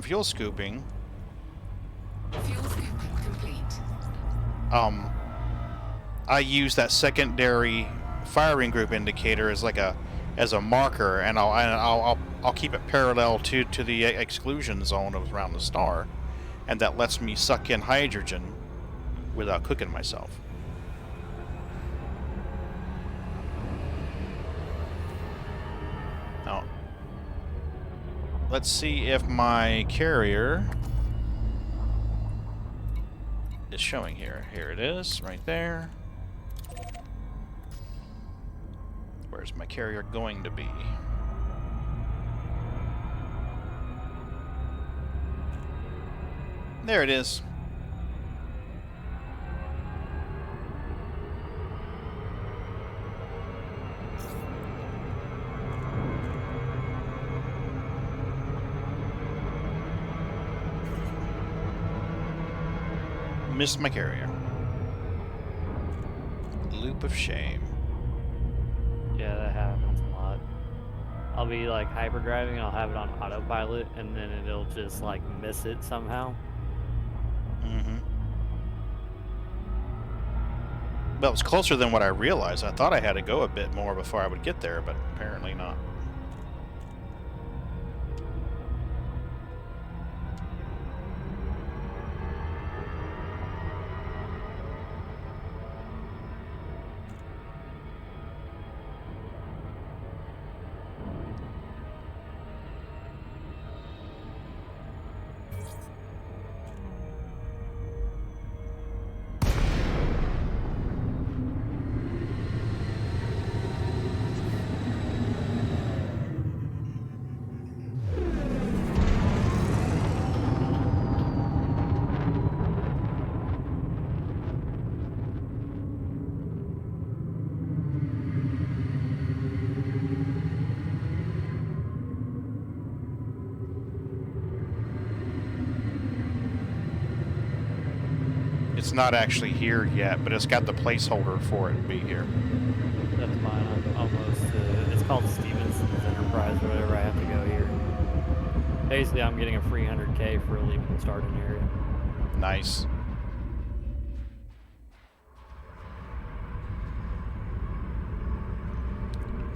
fuel scooping, Fuel scooping complete. I use that secondary firing group indicator as like a marker, and I'll keep it parallel to the exclusion zone around the star, and that lets me suck in hydrogen without cooking myself. Now, let's see if my carrier is showing here. Here it is, right there. Where's my carrier going to be? There it is. Missed my carrier. Loop of shame. Yeah, that happens a lot. I'll be like hyperdriving and I'll have it on autopilot and then it'll just like miss it somehow. Mm-hmm. Well, it was closer than what I realized. I thought I had to go a bit more before I would get there, but apparently not. It's not actually here yet, but it's got the placeholder for it to be here. That's mine. I'm almost it's called Stevenson's Enterprise or whatever. I have to go here. Basically, I'm getting a free 100K for leaving the starting area. Nice.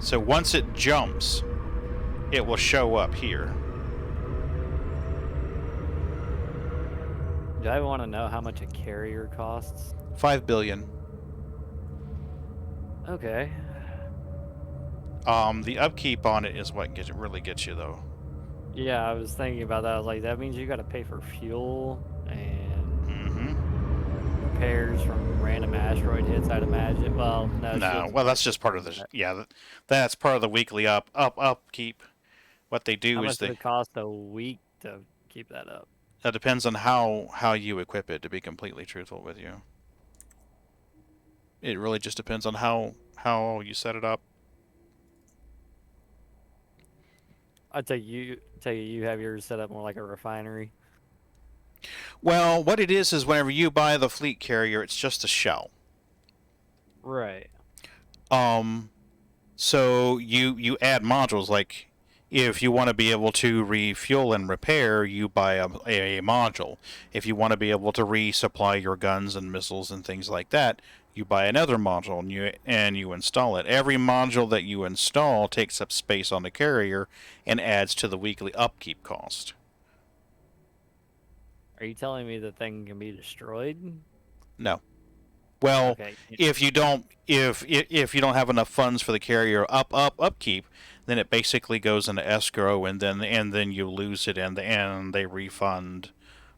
So once it jumps, it will show up here. Do I want to know how much a carrier costs? 5 billion. Okay. The upkeep on it is what really gets you, though. Yeah, I was thinking about that. I was like, that means you got to pay for fuel and repairs from random asteroid hits, I'd imagine. Well, no. Well, that's just part of the... Yeah, that's part of the weekly upkeep. What they do how is much does it cost a week to keep that up? That depends on how you equip it, to be completely truthful with you. It really just depends on how you set it up. I take you have yours set up more like a refinery. Well, what it is whenever you buy the fleet carrier, it's just a shell. Right. So you add modules, like if you want to be able to refuel and repair, you buy a module. If you want to be able to resupply your guns and missiles and things like that, you buy another module and you install it. Every module that you install takes up space on the carrier and adds to the weekly upkeep cost. Are you telling me the thing can be destroyed? No. Well, okay. if you don't have enough funds for the carrier upkeep, then it basically goes into escrow, and then you lose it, and they refund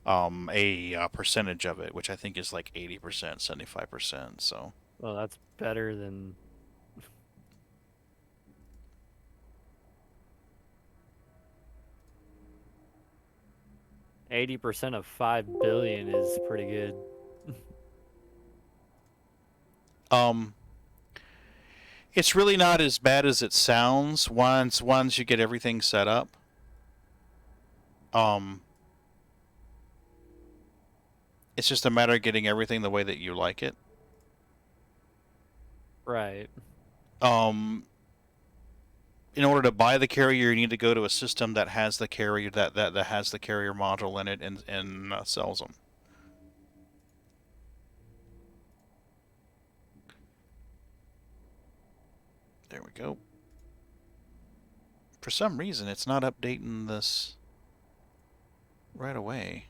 a percentage of it, which I think is like 80%, 75%. So. Well, that's better than. $80% of $5 billion is pretty good. It's really not as bad as it sounds once you get everything set up. It's just a matter of getting everything the way that you like it. Right. in order to buy the carrier, you need to go to a system that has the carrier that has the carrier module in it and sells them. There we go. For some reason, it's not updating this right away.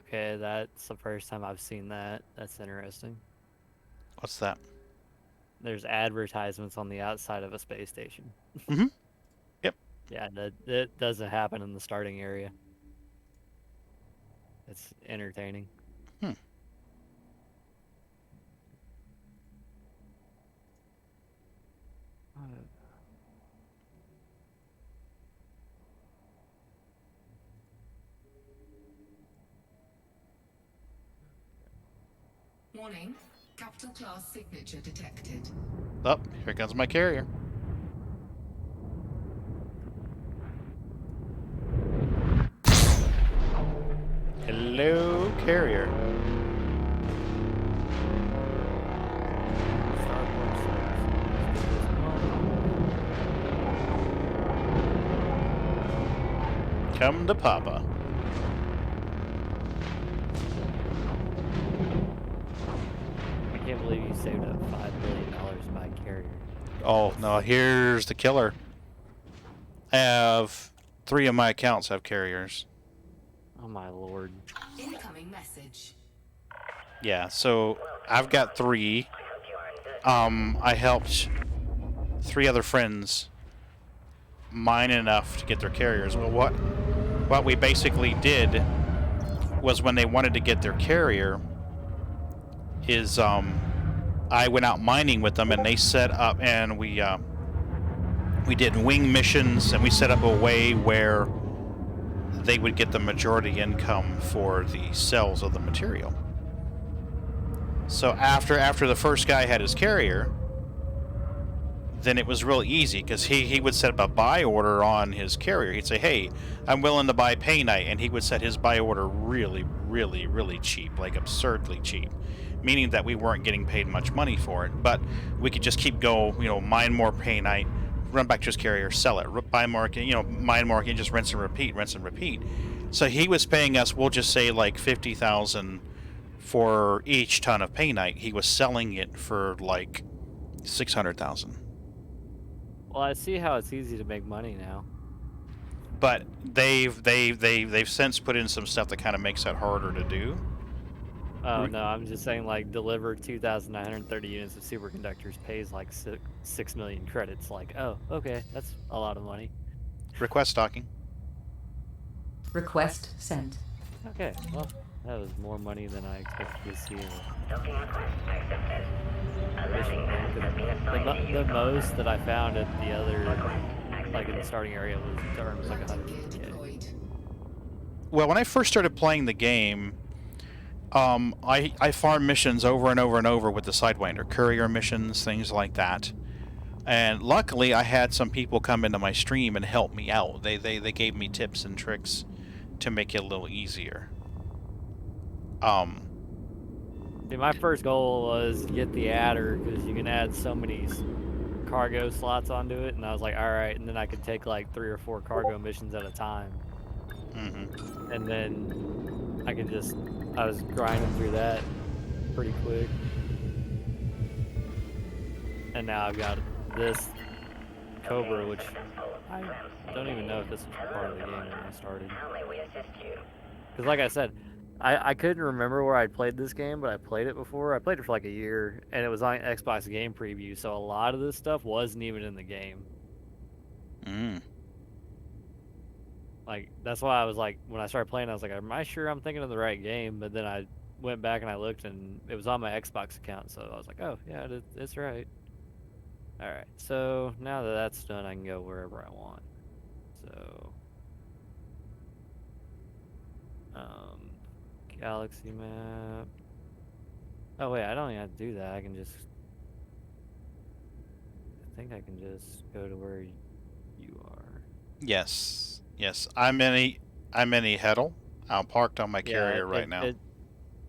Okay, that's the first time I've seen that. That's interesting. What's that? There's advertisements on the outside of a space station. Mm-hmm. Yep. Yeah, that doesn't happen in the starting area. It's entertaining. Hmm. Warning, capital class signature detected. Oh, here comes my carrier. Hello, carrier. Come to Papa. I can't believe you saved up $5 billion to buy a carrier. Oh, no, here's the killer. I have 3 of my accounts have carriers. Oh my lord. Incoming message. Yeah, so I've got 3. I helped 3 other friends mine enough to get their carriers. Well, what we basically did was when they wanted to get their carrier is I went out mining with them and they set up and we did wing missions and we set up a way where they would get the majority income for the sales of the material. So after the first guy had his carrier, then it was real easy because he would set up a buy order on his carrier. He'd say, hey, I'm willing to buy Paynite, and he would set his buy order really, really, really cheap, like absurdly cheap, meaning that we weren't getting paid much money for it, but we could just keep mine more Paynite, run back to his carrier, sell it, buy more, mine more, and just rinse and repeat. So he was paying us, we'll just say like 50,000 for each ton of Paynite. He was selling it for like 600,000. Well, I see how it's easy to make money now. But they've since put in some stuff that kind of makes that harder to do. Oh no, I'm just saying like deliver 2,930 units of superconductors pays like 6 million credits. Like, oh, okay, that's a lot of money. Request stocking. Request sent. Okay, well, that was more money than I expected to see. The most that I found at the other, like in the starting area, was terms like 100K. Deployed. Well, when I first started playing the game, I farmed missions over and over and over with the Sidewinder, courier missions, things like that. And luckily, I had some people come into my stream and help me out. They gave me tips and tricks to make it a little easier. See, my first goal was to get the adder because you can add so many cargo slots onto it, and I was like, all right, and then I could take like 3 or 4 cargo missions at a time. Mm-hmm. And then I was grinding through that pretty quick. And now I've got this Cobra, which I don't even know if this was part of the game when I started. Because like I said, I couldn't remember where I'd played this game, but I played it before. I played it for like a year, and it was on Xbox Game Preview, so a lot of this stuff wasn't even in the game. Mm. Like, that's why I was like, when I started playing, I was like, am I sure I'm thinking of the right game? But then I went back and I looked, and it was on my Xbox account, so I was like, oh, yeah, it's right. Alright, so now that that's done, I can go wherever I want. So, galaxy map. Oh wait, I don't even have to do that. I can just think I can just go to where you are. Yes. Yes. I'm in a Heddle. I'm parked on my Yeah, carrier right now.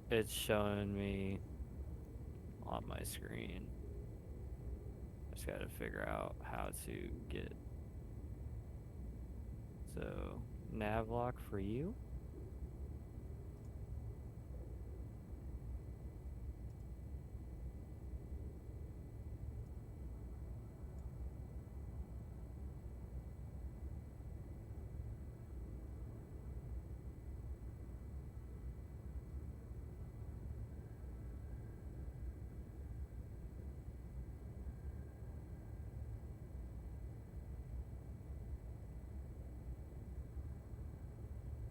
it's showing me on my screen. I just gotta figure out how to get. So, nav lock for you?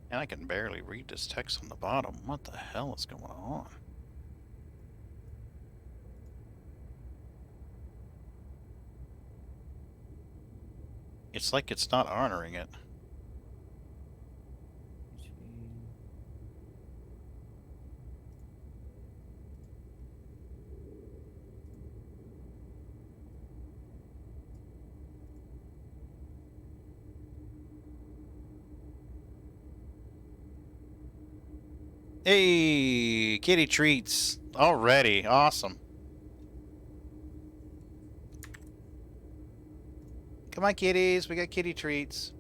And I can barely read this text on the bottom. What the hell is going on? It's like it's not honoring it. Hey, kitty treats already. Awesome. Come on, kitties. We got kitty treats.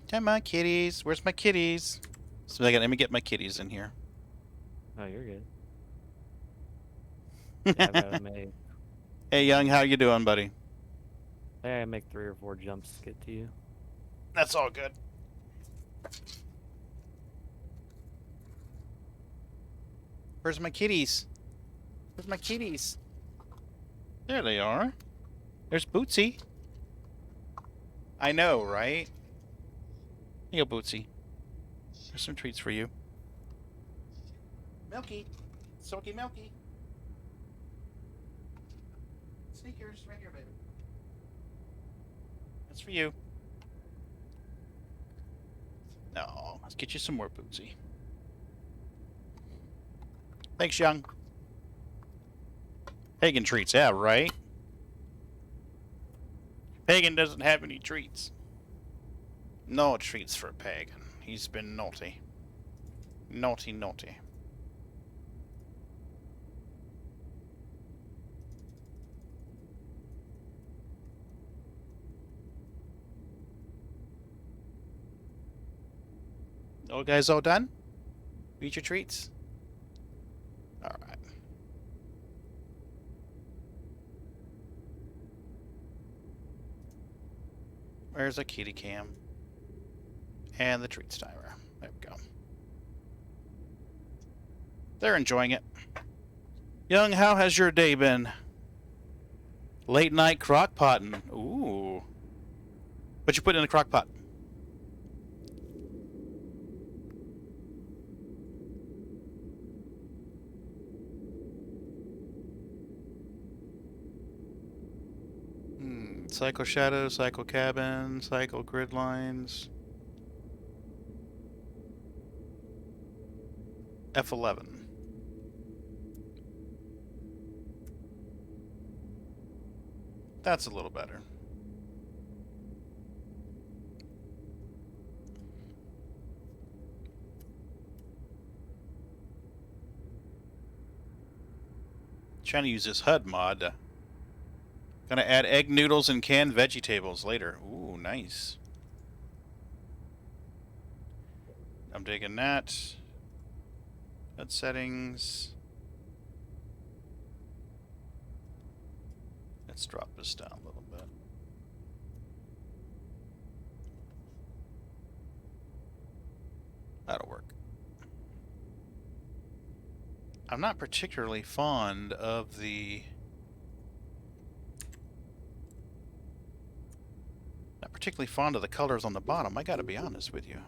Come on, kitties. Where's my kitties? So let me get my kitties in here. Oh, you're good. Yeah, I've gotta make. Hey, Young, how you doing, buddy? I gotta make 3 or 4 jumps to get to you. That's all good. Where's my kitties? Where's my kitties? There they are. There's Bootsy. I know, right? Here you go, Bootsy. There's some treats for you. Milky. Silky Milky. Sneakers, right here, baby. That's for you. No, let's get you some more, Bootsy. Thanks, Young. Pagan treats, yeah, right? Pagan doesn't have any treats. No treats for Pagan. He's been naughty. Naughty, naughty. Oh, guys, all done? Eat your treats? Alright. Where's a kitty cam? And the treats timer. There we go. They're enjoying it. Young, how has your day been? Late night crock potting. Ooh. What you put in a crock pot? Cycle shadow, cycle cabin, cycle grid lines. F11. That's a little better. Trying to use this HUD mod. Gonna add egg noodles and canned vegetables later. Ooh, nice. I'm digging that. HUD settings. Let's drop this down a little bit. That'll work. I'm not particularly fond of the... Not particularly fond of the colors on the bottom, I gotta be honest with you.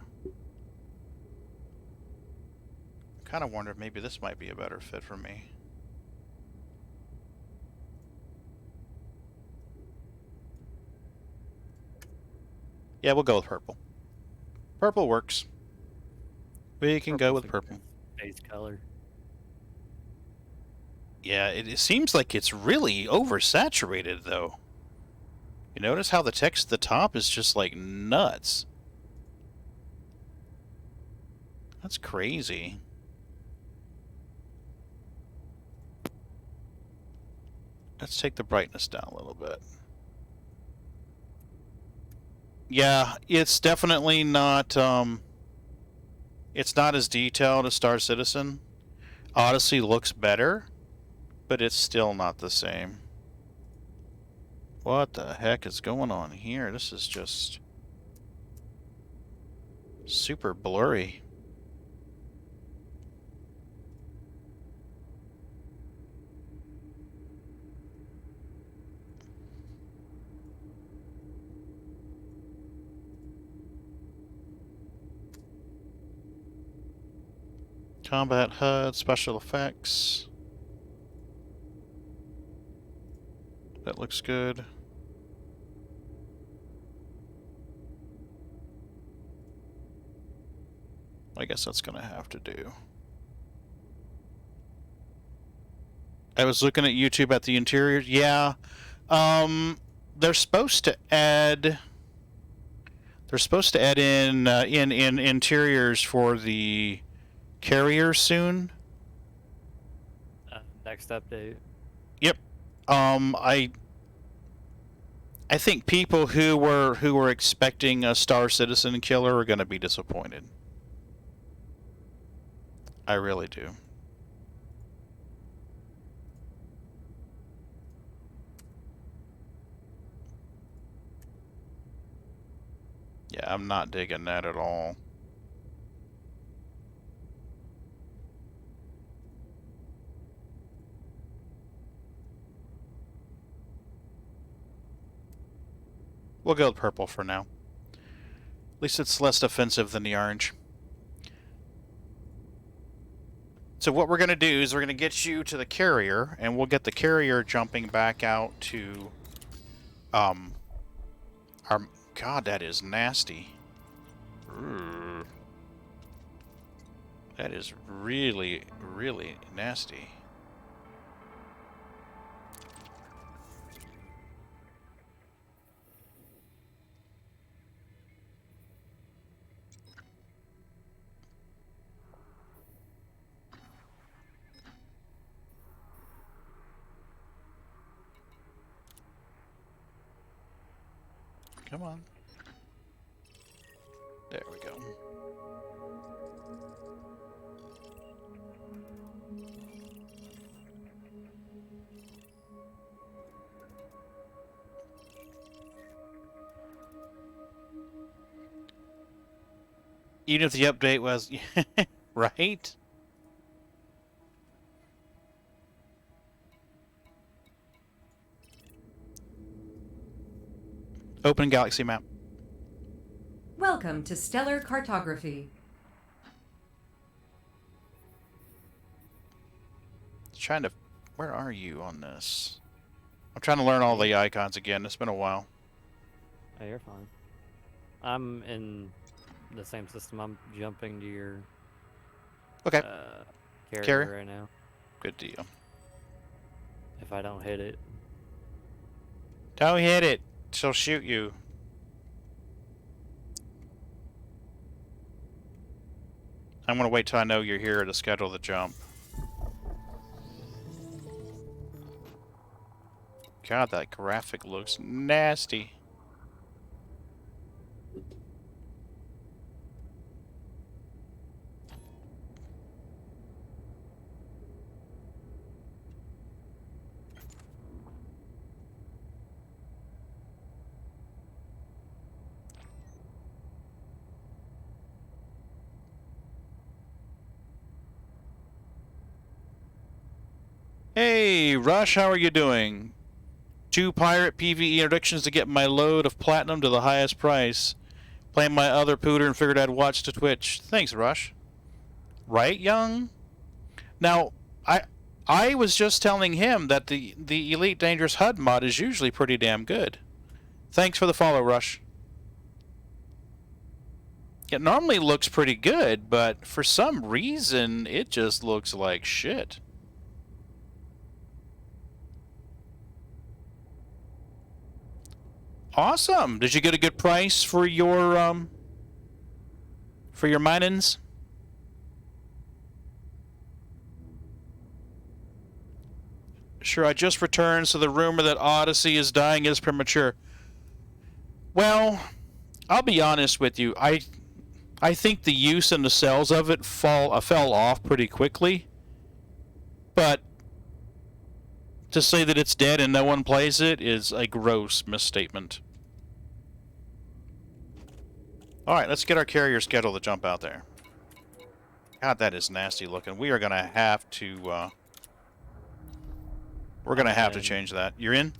I kind of wonder if maybe this might be a better fit for me. Yeah, we'll go with purple. Purple works. We can go Purple's with a purple. good base color. Yeah, it seems like it's really oversaturated, though. You notice how the text at the top is just, like, nuts. That's crazy. Let's take the brightness down a little bit. Yeah, it's definitely not, it's not as detailed as Star Citizen. Odyssey looks better, but it's still not the same. What the heck is going on here? This is just super blurry. Combat HUD, special effects. That looks good. I guess that's gonna have to do. I was looking at YouTube at the interiors. Yeah, they're supposed to add. They're supposed to add in interiors for the carrier soon. Next update. Yep. I think people who were expecting a Star Citizen killer are going to be disappointed. I really do. Yeah, I'm not digging that at all. We'll go with purple for now. At least it's less offensive than the orange. So what we're going to do is we're going to get you to the carrier, and we'll get the carrier jumping back out to... our... God, that is nasty. Urgh. That is really, really nasty. Come on. There we go. Even if the update was... right? Open galaxy map. Welcome to Stellar Cartography. Trying to... Where are you on this? I'm trying to learn all the icons again. It's been a while. Oh, you're fine. I'm in the same system. I'm jumping to your Okay. carrier right now. Good deal. If I don't hit it. Don't hit it. She'll shoot you. I'm going to wait till I know you're here to schedule the jump. God, that graphic looks nasty. Hey, Rush, how are you doing? 2 pirate PvE introductions to get my load of platinum to the highest price. Playing my other pooter and figured I'd watch to Twitch. Thanks, Rush. Right, Young? Now, I was just telling him that the Elite Dangerous HUD mod is usually pretty damn good. Thanks for the follow, Rush. It normally looks pretty good, but for some reason, it just looks like shit. Awesome! Did you get a good price for your minings? Sure, I just returned, so the rumor that Odyssey is dying is premature. Well, I'll be honest with you. I think the use and the sales of it fell off pretty quickly. But to say that it's dead and no one plays it is a gross misstatement. Alright, let's get our carrier schedule to jump out there. God, that is nasty looking. We are going to have to... we're going to have to change that. You're in?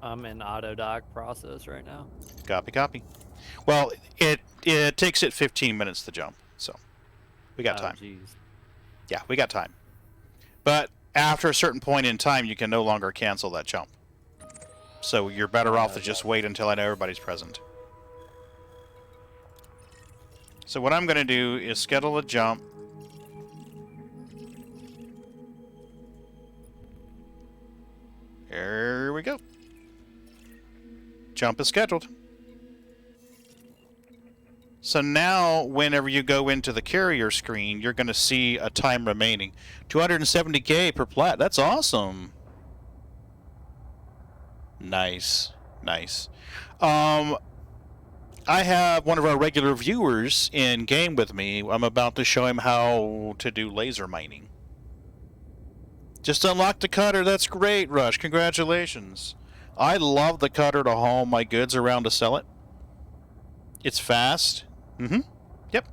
I'm in auto dock process right now. Copy, copy. Well, it takes it 15 minutes to jump, so we got time. Geez. Yeah, we got time. But after a certain point in time, you can no longer cancel that jump. So you're better off to just wait until I know everybody's present. So what I'm going to do is schedule a jump. Here we go. Jump is scheduled. So now, whenever you go into the carrier screen, you're going to see a time remaining. 270k per plat. That's awesome. Nice. Nice. I have one of our regular viewers in game with me. I'm about to show him how to do laser mining. Just unlocked the cutter. That's great, Rush. Congratulations. I love the cutter to haul my goods around to sell it. It's fast. Yep.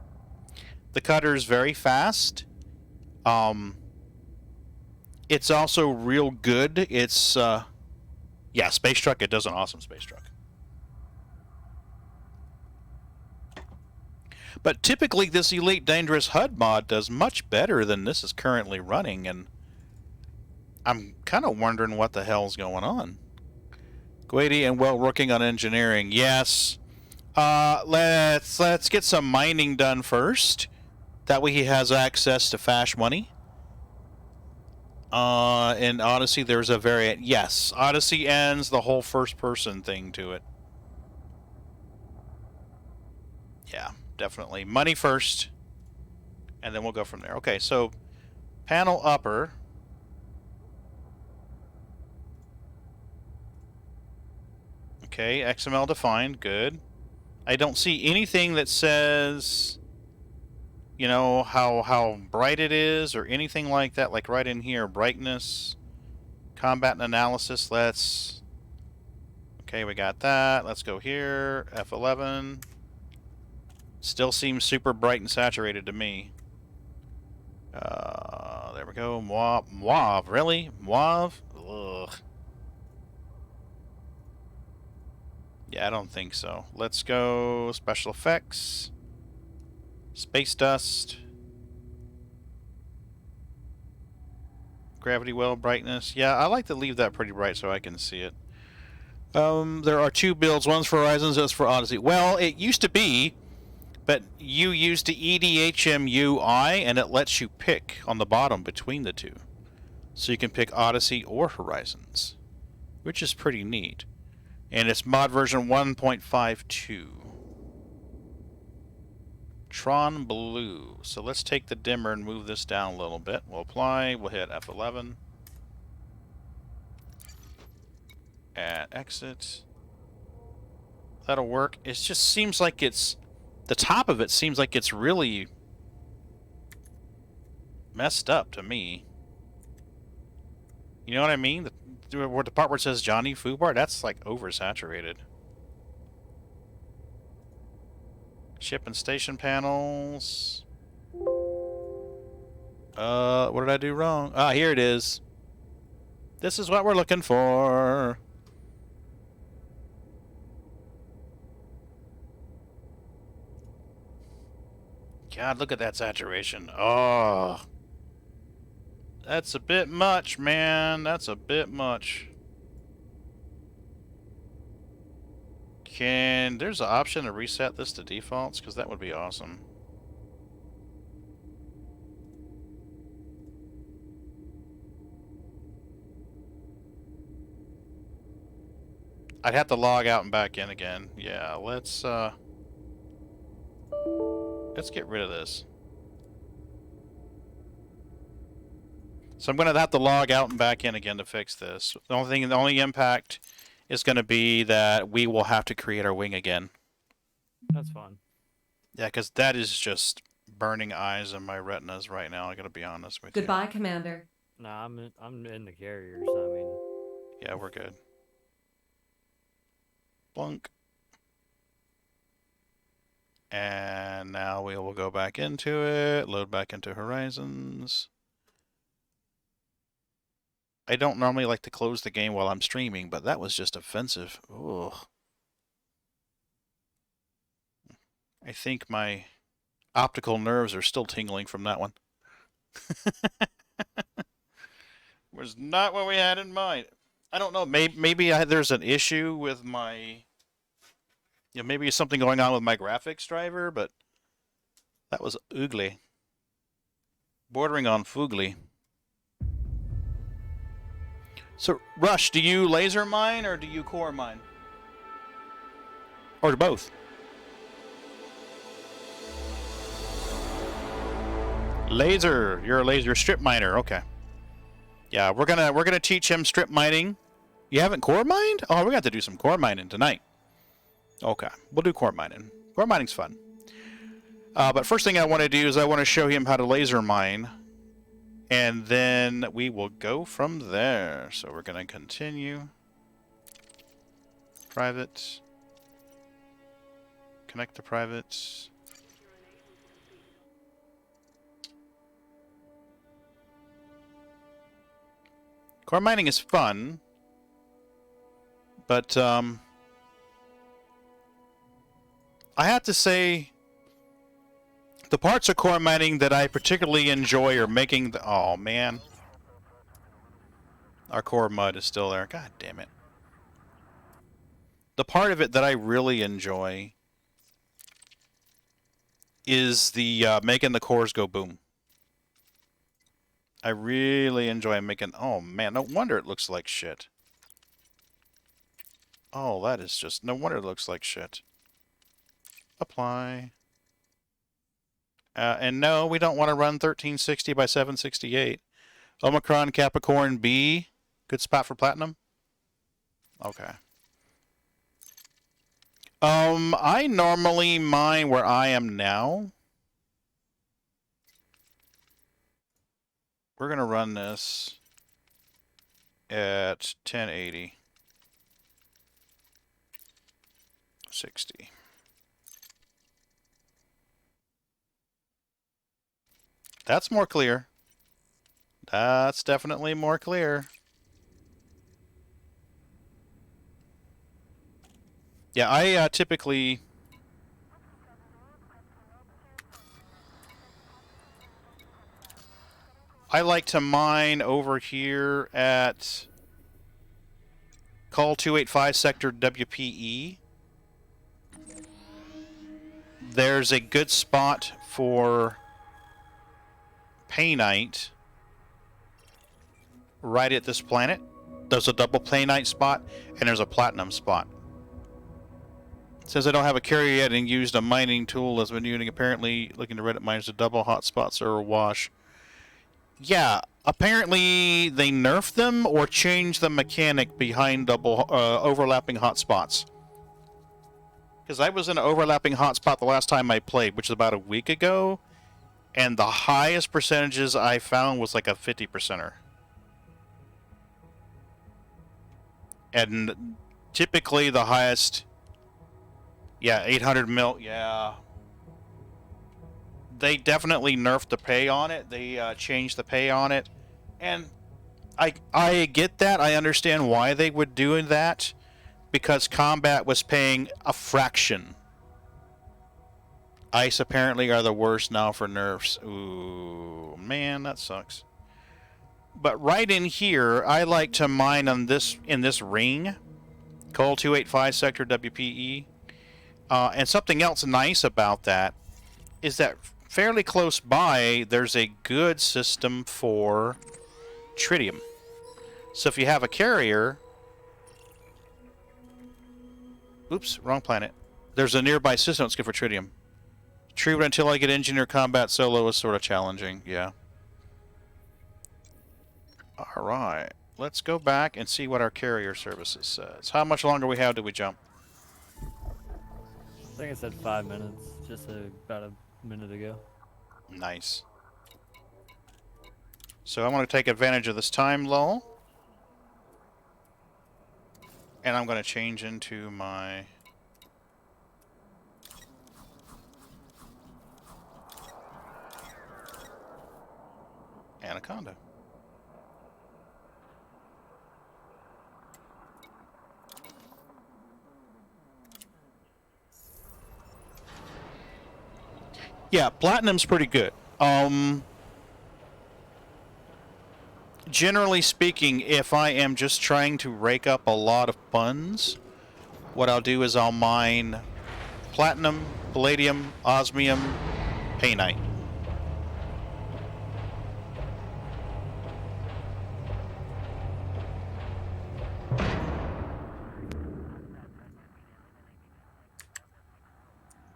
The cutter is very fast. It's also real good. It's, yeah, Space Truck. It does an awesome Space Truck. But typically, this Elite Dangerous HUD mod does much better than this is currently running, and I'm kind of wondering what the hell's going on. Guady and Well working on engineering. Yes. Let's get some mining done first. That way he has access to Fash money. In Odyssey, there's a variant. Yes, Odyssey ends the whole first-person thing to it. Yeah, definitely. Money first, and then we'll go from there. Okay, so panel upper. Okay, XML defined. Good. I don't see anything that says, you know, how bright it is or anything like that. Like right in here, brightness, combat and analysis. Let's... Okay, we got that. Let's go here. F11. Still seems super bright and saturated to me. There we go. Mauve. Really? Mauve? Ugh. Yeah, I don't think so. Let's go special effects. Space dust. Gravity well, brightness. Yeah, I like to leave that pretty bright so I can see it. There are two builds. One's for Horizons, one's for Odyssey. Well, it used to be, but you used the EDHMUI, and it lets you pick on the bottom between the two. So you can pick Odyssey or Horizons, which is pretty neat. And it's mod version 1.52. Tron Blue. So let's take the dimmer and move this down a little bit. We'll apply. We'll hit F11. And exit. That'll work. It just seems like it's... The top of it seems like it's really messed up to me. You know what I mean? The part where it says Johnny Fubar, that's like oversaturated. Ship and station panels. What did I do wrong? Ah, here it is. This is what we're looking for. God, look at that saturation. Oh. That's a bit much, man. That's a bit much. There's an option to reset this to defaults? Because that would be awesome. I'd have to log out and back in again. Yeah, let's get rid of this. So I'm gonna have to log out and back in again to fix this. The only impact is gonna be that we will have to create our wing again. That's fun. Yeah, because that is just burning eyes in my retinas right now. I gotta be honest with Goodbye, Commander. Nah, I'm in the carrier, so I mean. you. Yeah, we're good. Blunk. And now we will go back into it, load back into Horizons. I don't normally like to close the game while I'm streaming, but that was just offensive. Ugh. I think my optical nerves are still tingling from that one. Was not what we had in mind. I don't know. Maybe there's an issue with my... maybe something going on with my graphics driver, but that was ugly. Bordering on foogly. So, Rush, do you laser mine or do you core mine? Or both? Laser. You're a laser strip miner. Okay. Yeah, we're gonna teach him strip mining. You haven't core mined? Oh, we're gonna have to do some core mining tonight. Okay, we'll do core mining. Core mining's fun. But first thing I want to do is I want to show him how to laser mine. And then we will go from there. So we're going to continue. Private. Connect to private. Core mining is fun. But, I have to say, the parts of core mining that I particularly enjoy are making the... Oh, man. Our core mud is still there. God damn it. The part of it that I really enjoy is the making the cores go boom. I really enjoy making... Oh, man. No wonder it looks like shit. Oh, that is just... No wonder it looks like shit. Apply. And no, we don't want to run 1360 by 768. Omicron Capricorn B. Good spot for platinum? Okay. I normally mine where I am now. We're going to run this at 1080. 60. That's more clear. That's definitely more clear. Yeah, I typically... I like to mine over here at Call 285 Sector WPE. There's a good spot for Paynite right at this planet. There's a double Paynite spot, and there's a platinum spot. It says I don't have a carrier yet and used a mining tool as been using. Apparently, looking to Reddit miners, the double hotspots are a wash. Yeah, apparently they nerfed them or changed the mechanic behind double overlapping hotspots. Because I was in an overlapping hotspot the last time I played, which is about a week ago, and the highest percentages I found was like a 50%er. And typically the highest, yeah, 800 mil, yeah. They definitely nerfed the pay on it. They changed the pay on it. And I get that. I understand why they would do that. Because combat was paying a fraction. Ice apparently are the worst now for nerfs. Ooh, man, that sucks. But right in here, I like to mine on this in this ring. Coal 285 sector WPE. And something else nice about that is that fairly close by, there's a good system for tritium. So if you have a carrier... Oops, wrong planet. There's a nearby system that's good for tritium. True, but until I get engineer combat solo is sort of challenging, yeah. Alright, let's go back and see what our carrier services says. How much longer we have till we jump? I think it said 5 minutes, just about a minute ago. Nice. So I'm going to take advantage of this time lull. And I'm going to change into my... Anaconda. Yeah, Platinum's pretty good. Generally speaking, if I am just trying to rake up a lot of funds, what I'll do is I'll mine Platinum, Palladium, Osmium, Painite.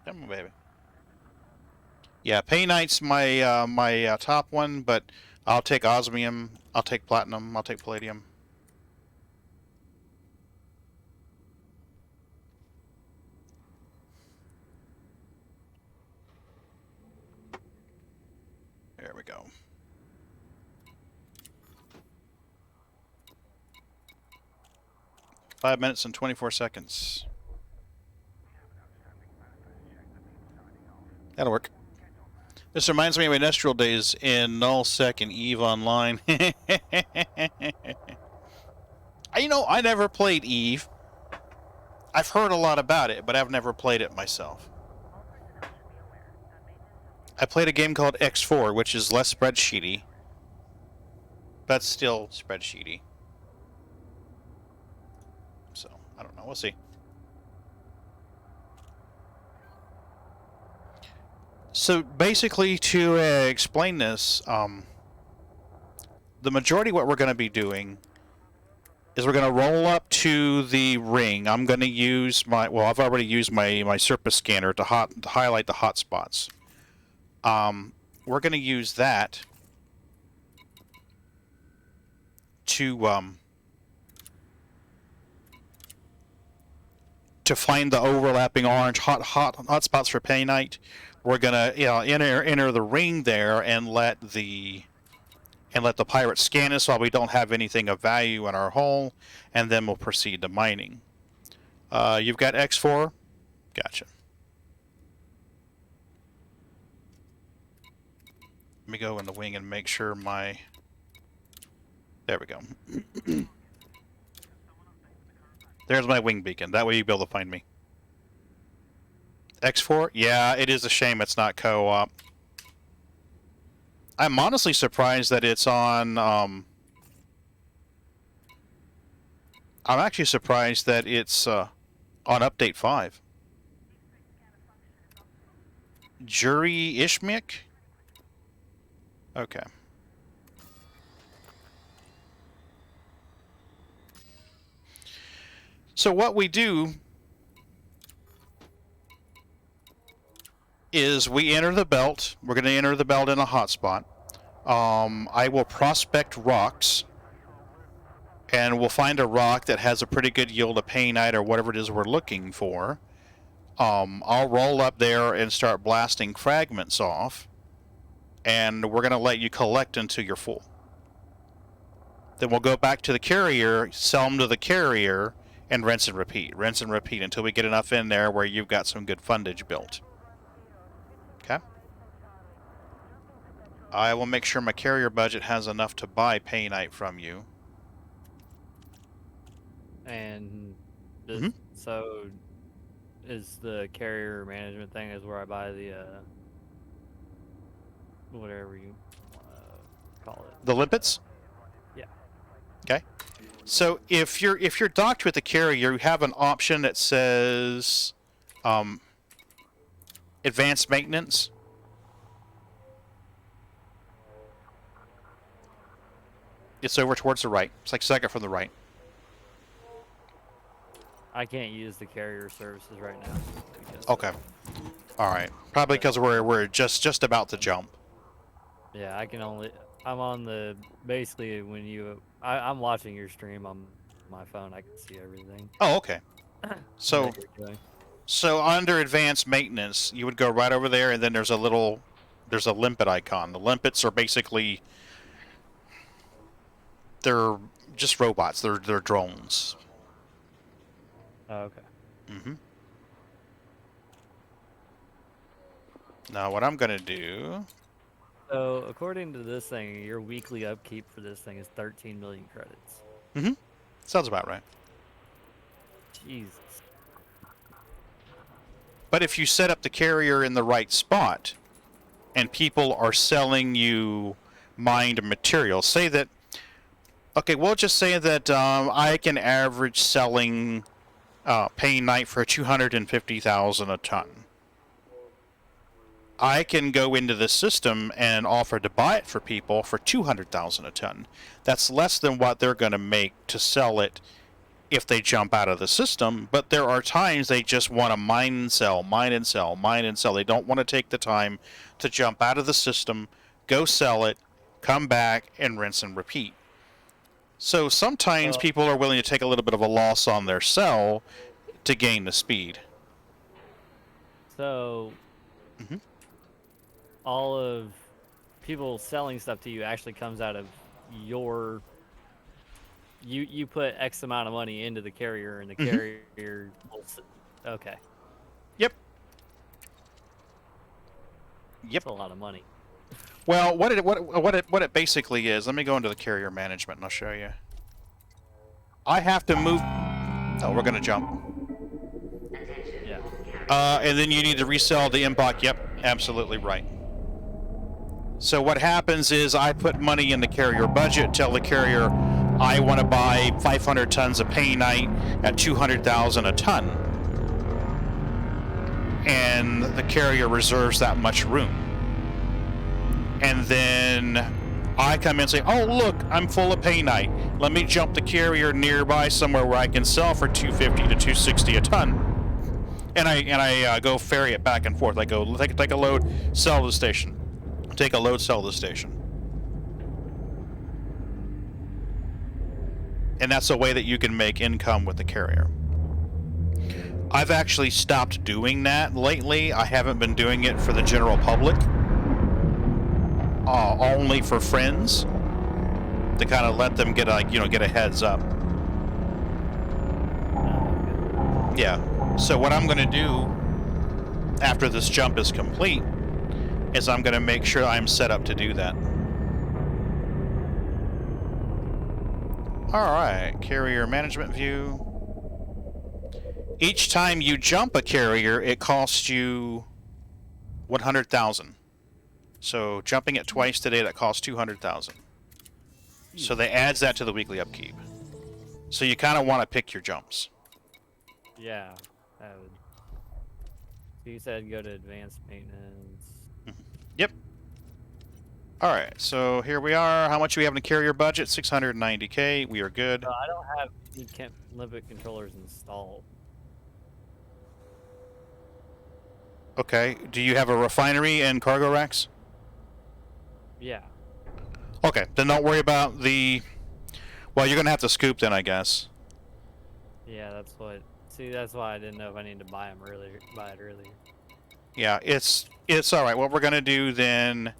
Come on, baby. Yeah, Painite's my top one, but I'll take Osmium, I'll take Platinum, I'll take Palladium. There we go. Five minutes and 24 seconds. That'll work. This reminds me of industrial days in Null Sec and EVE Online. You know, I never played EVE. I've heard a lot about it, but I've never played it myself. I played a game called X4, which is less spreadsheety. But still spreadsheety. So, I don't know. We'll see. So basically, to explain this, the majority of what we're going to be doing is we're going to roll up to the ring. I'm going to use my, well, I've already used my surface scanner to highlight the hot spots. We're going to use that to find the overlapping orange hot spots for Painite. We're gonna, you know, enter the ring there and let the pirate scan us while we don't have anything of value in our hull, and then we'll proceed to mining. You've got X4? Gotcha. Let me go in the wing and make sure my... There we go. There's my wing beacon. That way you'll be able to find me. X4? Yeah, it is a shame it's not co-op. I'm honestly surprised that it's on... I'm actually surprised that it's on Update 5. Jury Ishmik? Okay. So what we do is we enter the belt. We're going to enter the belt in a hotspot. I will prospect rocks, and we'll find a rock that has a pretty good yield of painite or whatever it is we're looking for. I'll roll up there and start blasting fragments off, and we're going to let you collect until you're full. Then we'll go back to the carrier, sell them to the carrier, and rinse and repeat. Rinse and repeat until we get enough in there where you've got some good fundage built. Okay? I will make sure my carrier budget has enough to buy painite from you. And this, so is the carrier management thing is where I buy the whatever you call it. The limpets? Yeah. Okay. So if you're docked with the carrier, you have an option that says advanced maintenance. It's over towards the right. It's like second from the right. I can't use the carrier services right now. because Okay. All right. Probably because we're just about to jump. Yeah, I can only. I'm on the basically when you. I'm watching your stream on my phone. I can see everything. Oh, okay. So that you're doing. so under advanced maintenance, you would go right over there, and then there's a limpet icon. The limpets are basically they're just robots. They're drones. Oh, okay. Mm-hmm. Now what I'm gonna do? So according to this thing, your weekly upkeep for this thing is 13 million credits. Mm-hmm. Sounds about right. Jesus. But if you set up the carrier in the right spot, and people are selling you mined material, say that. Okay, we'll just say that I can average selling painite for 250,000 a ton. I can go into the system and offer to buy it for people for 200,000 a ton. That's less than what they're going to make to sell it if they jump out of the system, but there are times they just want to mine and sell, mine and sell, mine and sell. They don't want to take the time to jump out of the system, go sell it, come back, and rinse and repeat. So sometimes people are willing to take a little bit of a loss on their sell to gain the speed. So Mhm. all of people selling stuff to you actually comes out of your. You put X amount of money into the carrier, and the carrier. Okay. Yep. That's a lot of money. Well, what it basically is, let me go into the carrier management and I'll show you. I have to move. Oh, we're gonna jump. Yeah. And then you need to resell the inbox. Yep, absolutely right. So what happens is I put money in the carrier budget, tell the carrier I want to buy 500 tons of painite at 200,000 a ton, and the carrier reserves that much room. And then I come in and say, oh, look, I'm full of painite. Let me jump the carrier nearby somewhere where I can sell for 250 to 260 a ton. And I go ferry it back and forth. I go take a load, sell to the station. Take a load, sell to the station. And that's a way that you can make income with the carrier. I've actually stopped doing that lately. I haven't been doing it for the general public. Only for friends to kind of let them get a heads up. Yeah. So what I'm going to do after this jump is complete is I'm going to make sure I'm set up to do that. All right, carrier management view. Each time you jump a carrier, it costs you 100,000. So jumping it twice today, that costs 200,000. So that adds that to the weekly upkeep. So you kind of want to pick your jumps. Yeah. That would. So you said go to advanced maintenance. Yep. All right, so here we are. How much do we have in the carrier budget? 690K. We are good. I don't have any limit controllers installed. Okay. Do you have a refinery and cargo racks? Yeah. Okay, then don't worry about the... Well, you're going to have to scoop then, I guess. Yeah, that's what. See, that's why I didn't know if I needed to buy them earlier. Buy it earlier. Yeah, it's all right. What we're going to do then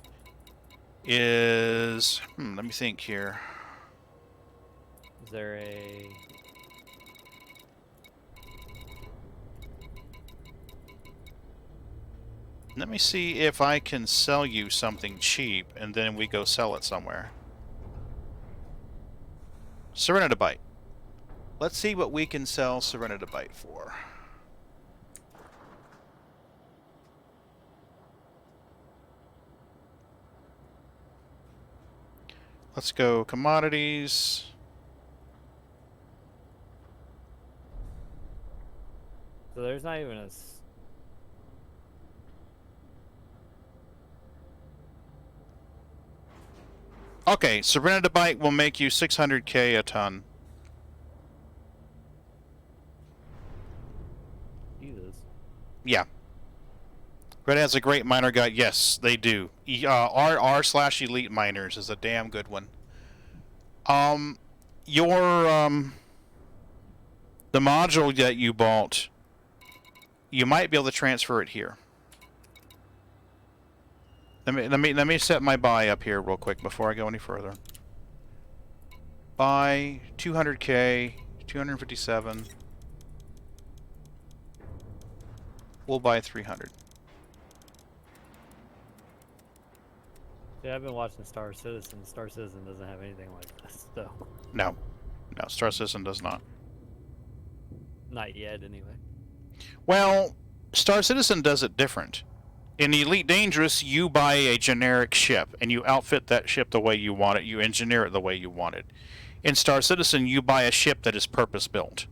is... let me think here. Is there a... Let me see if I can sell you something cheap, and then we go sell it somewhere. Serenitabyte. Let's see what we can sell Serenitabyte for. Let's go commodities. there's not even a. Okay, Serenadibite will make you 600k a ton. Jesus. Yeah. Red has a great miner guide. Yes, they do. R/Elite miners is a damn good one. The module that you bought, you might be able to transfer it here. Let me set my buy up here real quick before I go any further. Buy 200k, 257. We'll buy 300. Yeah, I've been watching Star Citizen. Star Citizen doesn't have anything like this, so. No, Star Citizen does not. Not yet, anyway. Well, Star Citizen does it different. In Elite Dangerous, you buy a generic ship, and you outfit that ship the way you want it. You engineer it the way you want it. In Star Citizen, you buy a ship that is purpose-built.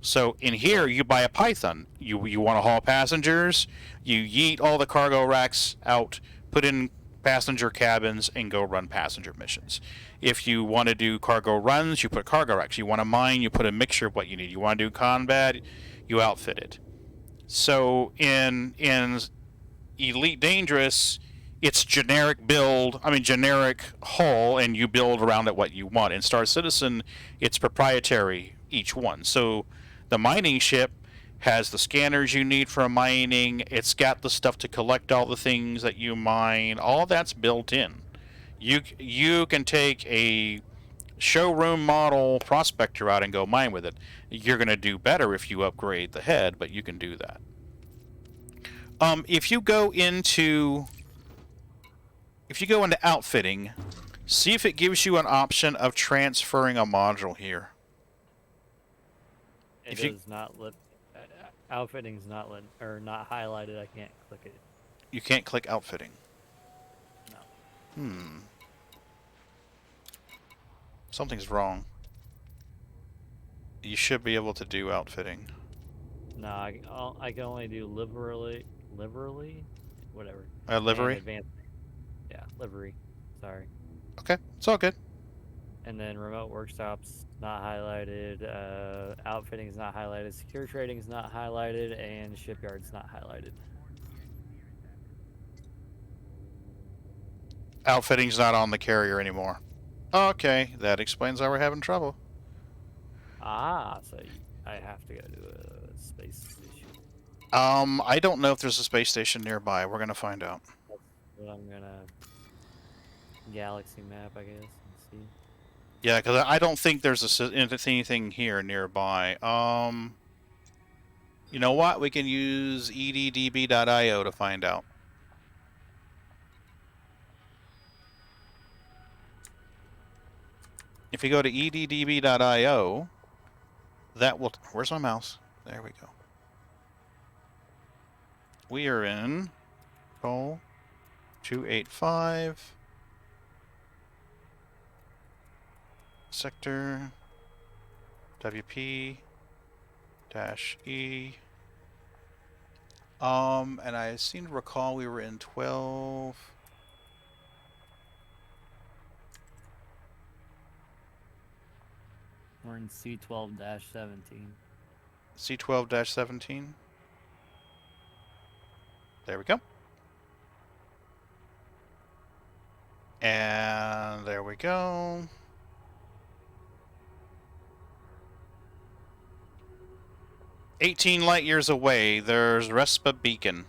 So in here, you buy a Python. You want to haul passengers, you yeet all the cargo racks out, put in passenger cabins, and go run passenger missions. If you want to do cargo runs, you put cargo racks. You want to mine, you put a mixture of what you need. You want to do combat, you outfit it. So in Elite Dangerous, it's generic build, generic hull, and you build around it what you want. In Star Citizen, it's proprietary, each one. So the mining ship has the scanners you need for mining. It's got the stuff to collect all the things that you mine. All that's built in. You can take a showroom model prospector out and go mine with it. You're going to do better if you upgrade the head, but you can do that. If you go into outfitting, see if it gives you an option of transferring a module here. It does not let. Outfitting's not highlighted. I can't click it. You can't click outfitting. No. Something's wrong. You should be able to do outfitting. No, I can only do livery, whatever. Livery? And advanced. Yeah, livery. Sorry. Okay, it's all good. And then remote workshops not highlighted, outfitting is not highlighted, secure trading is not highlighted, and shipyard's not highlighted. Outfitting's not on the carrier anymore. Okay, that explains why we're having trouble. Ah, so I have to go to a space station. I don't know if there's a space station nearby. We're gonna find out. That's what I'm gonna galaxy map, I guess, and see. Yeah, because I don't think there's anything here nearby. You know what? We can use eddb.io to find out. If you go to eddb.io, that will... Where's my mouse? There we go. We are in... Call 285... Sector WP-E. And I seem to recall we were in 12. We're in C12-17. C12-17. There we go. And there we go. "18 light years away, there's Nav Beacon."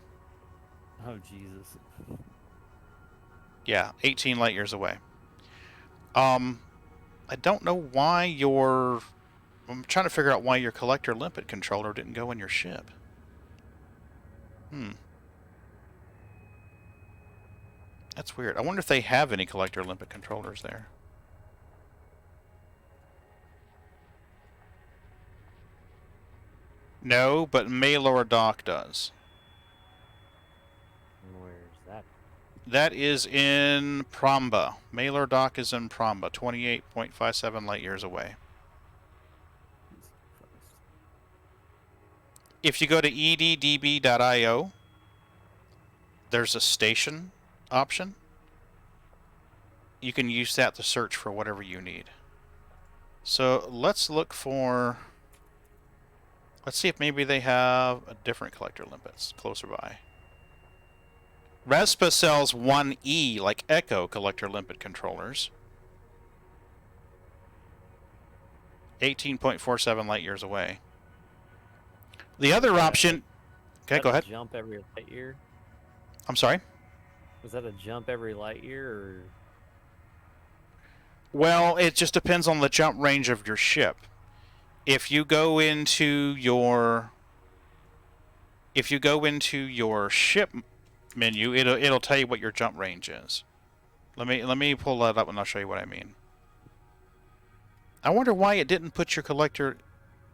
Oh, Jesus. Yeah, 18 light years away. I don't know why I'm trying to figure out why your collector limpet controller didn't go in your ship. That's weird. I wonder if they have any collector limpet controllers there. No, but Maylor Dock does. Where's that? That is in Pramba. Maylor Dock is in Pramba, 28.57 light years away. If you go to eddb.io, there's a station option. You can use that to search for whatever you need. So let's look for... Let's see if maybe they have a different collector limpets closer by. Respa sells 1E, like Echo, collector limpet controllers. 18.47 light years away. The other option... Okay, go ahead. Jump every light year? I'm sorry? Was that a jump every light year, or...? Well, it just depends on the jump range of your ship. If you go into your ship menu, it'll tell you what your jump range is. Let me pull that up and I'll show you what I mean. I wonder why it didn't put your collector.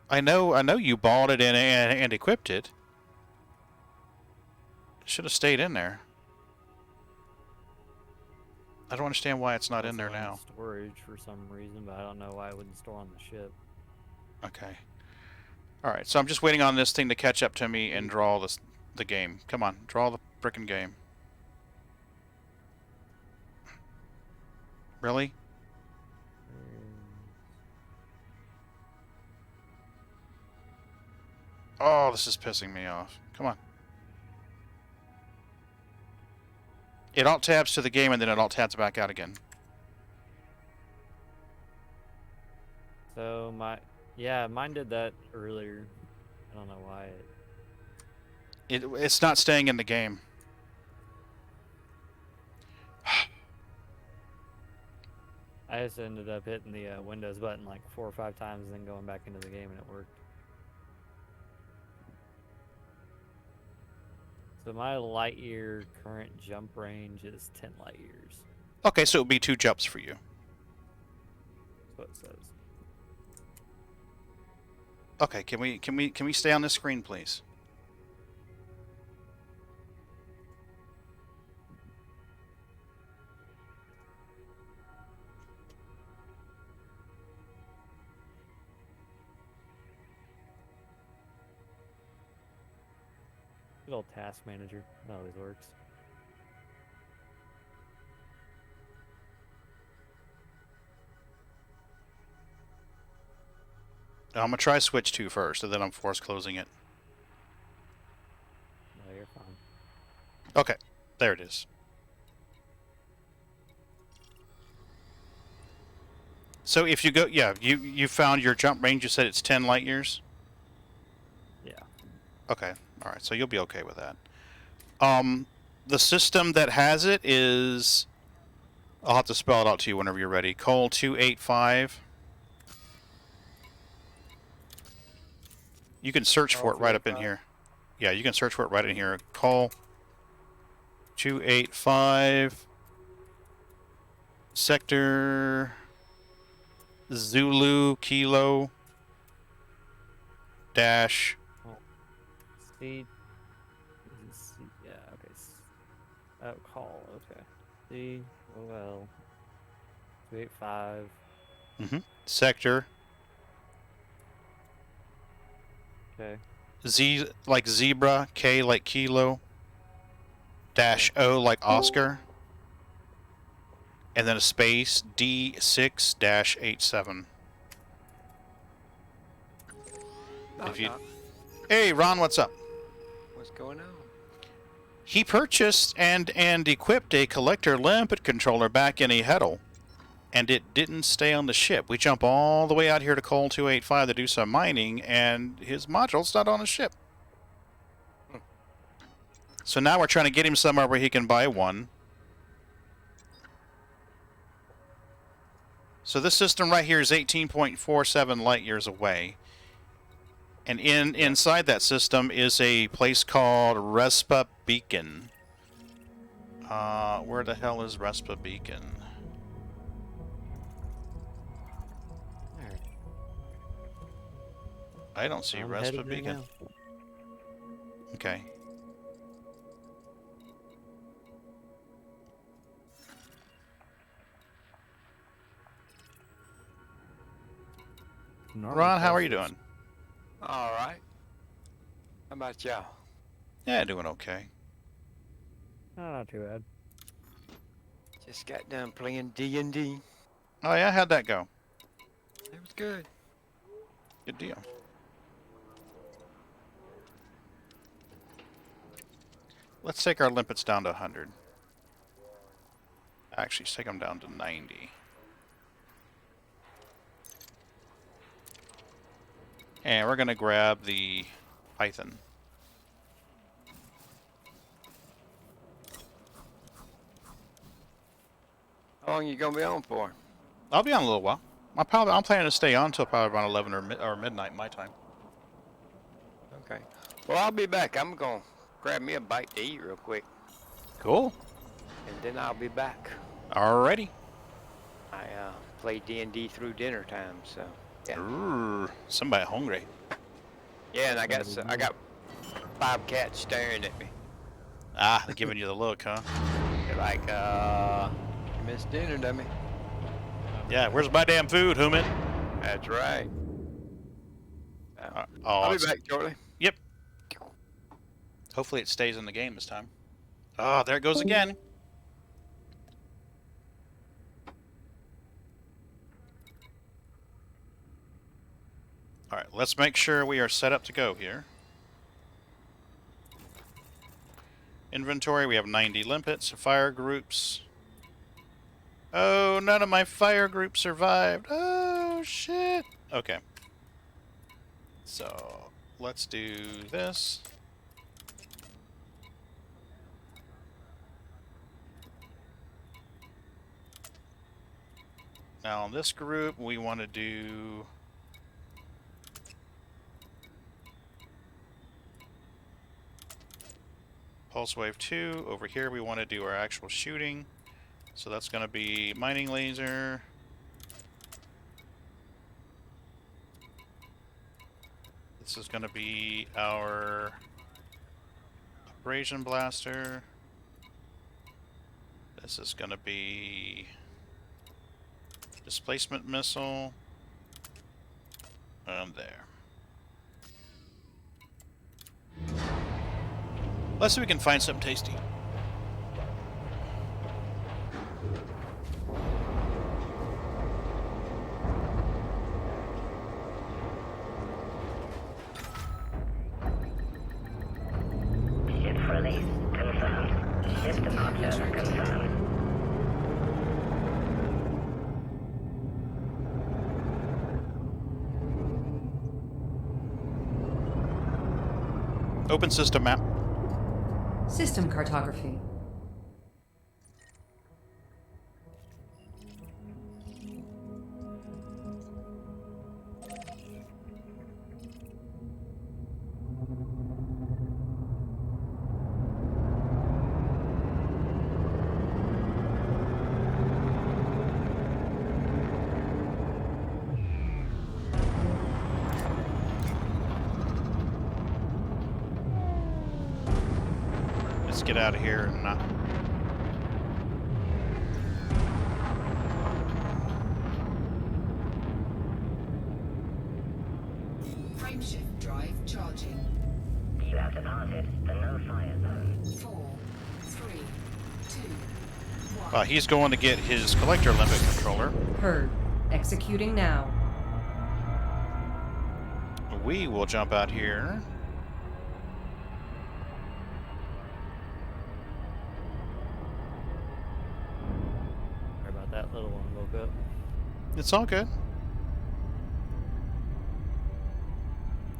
I know you bought it and equipped it. Should have stayed in there. I don't understand why it's not in there now. Storage for some reason, but I don't know why it wouldn't store on the ship. Okay. All right, so I'm just waiting on this thing to catch up to me and draw the game. Come on, draw the frickin' game. Really? Oh, this is pissing me off. Come on. It alt-tabs to the game and then it alt-tabs back out again. So yeah, mine did that earlier. I don't know why. It's not staying in the game. I just ended up hitting the Windows button like 4 or 5 times and then going back into the game and it worked. So my light year current jump range is 10 light years. Okay, so it would be 2 jumps for you. That's what it says. Okay, can we stay on this screen, please? Good old task manager. That always works. I'm gonna try switch 2 first, and then I'm force closing it. No, you're fine. Okay, there it is. So if you go, yeah, you found your jump range. You said it's 10 light years. Yeah. Okay, all right. So you'll be okay with that. The system that has it is, I'll have to spell it out to you whenever you're ready. Col 285. You can search for it right up in here. Yeah, you can search for it right in here. Col 285. Sector Zulu Kilo dash. C. Yeah. Okay. Oh, call. Okay. C. O. L. 285. Sector Okay. Z like zebra, K like kilo, dash O like Oscar, and then a space, D6-87. If you... Hey, Ron, what's up? What's going on? He purchased and equipped a collector limpet controller back in a Heddle, and it didn't stay on the ship. We jump all the way out here to Col 285 to do some mining, and his module's not on the ship. So now we're trying to get him somewhere where he can buy one. So this system right here is 18.47 light years away. And inside that system is a place called Respa Beacon. Where the hell is Respa Beacon? I don't see Respa Beacon. Okay. Ron, how are you doing? All right. about y'all? Yeah, doing okay. Oh, not too bad. Just got done playing D&D. Oh yeah, how'd that go? It was good. Good deal. Let's take our limpets down to 100. Actually, take them down to 90. And we're gonna grab the python. How long you gonna be on for? I'll be on a little while. I'm planning to stay on until probably around 11 or midnight my time. Okay. Well, I'll be back. I'm gonna grab me a bite to eat real quick, Cool. and then I'll be back. Alrighty. I play D&D through dinner time, so yeah. Ooh, somebody hungry. Yeah, and I got 5 cats staring at me. Ah, they're giving you the look, huh? They're like, you missed dinner, dummy. Yeah, where's my damn food, Human? That's right. Oh, I'll be it's- back shortly. Yep. Hopefully it stays in the game this time. Oh, there it goes again. Alright, let's make sure we are set up to go here. Inventory, we have 90 limpets. Fire groups. Oh, none of my fire groups survived. Oh, shit. Okay. So, let's do this. Now, in this group, we want to do... Pulse Wave 2. Over here, we want to do our actual shooting. So that's going to be Mining Laser. This is going to be our Abrasion Blaster. This is going to be Displacement Missile. And there. Let's see if we can find something tasty. Ship release confirmed. Ship departure confirmed. Open system map. System cartography. Let's get out of here and Frameshift drive charging. You have departed the no-fire zone. 4, 3, 2, 1. he's going to get his collector limpet controller. Heard. Executing now. We will jump out here. Sorry about that. Little one woke up. It's all good.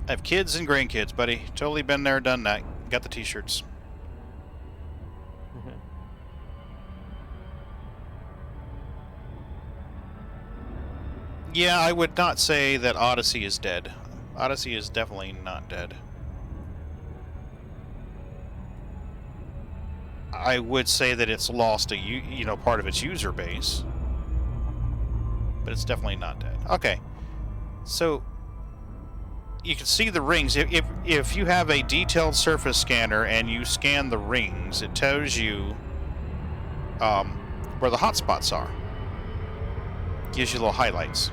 I have kids and grandkids, buddy. Totally been there, done that. Got the t-shirts. Yeah, I would not say that Odyssey is dead. Odyssey is definitely not dead. I would say that it's lost a part of its user base, but it's definitely not dead. Okay, so you can see the rings. If you have a detailed surface scanner and you scan the rings, it tells you where the hotspots are. Gives you little highlights.